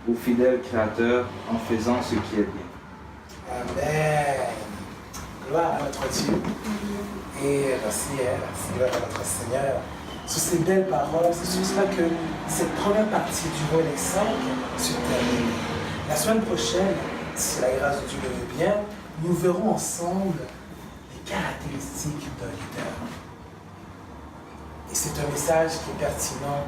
au fidèle Créateur en faisant ce qui est bien. Amen. Gloire à notre Dieu. Et merci, gloire à notre Seigneur. Sur ces belles paroles, c'est sur cela que cette première partie du volet 5 se termine. La semaine prochaine, si la grâce de Dieu le veut bien, nous verrons ensemble les caractéristiques d'un leader. Et c'est un message qui est pertinent,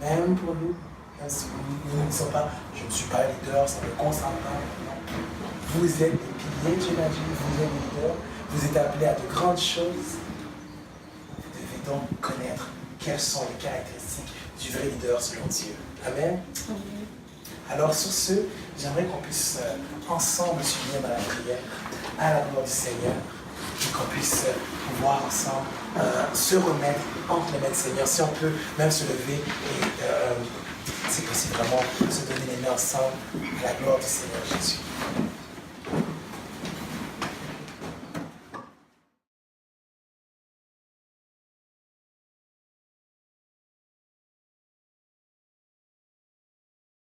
même pour nous. Même si nous ne disons pas, je ne suis pas leader, ça ne me concerne pas. Non. Vous êtes des piliers, Dieu l'a dit, vous êtes des leaders, vous êtes appelés à de grandes choses. Vous devez donc connaître quelles sont les caractéristiques du vrai leader selon Dieu. Amen. Alors sur ce, j'aimerais qu'on puisse ensemble s'unir dans la prière à la gloire du Seigneur et qu'on puisse pouvoir ensemble se remettre entre les mains du Seigneur. Si on peut même se lever et c'est possible vraiment se donner les mains ensemble à la gloire du Seigneur Jésus.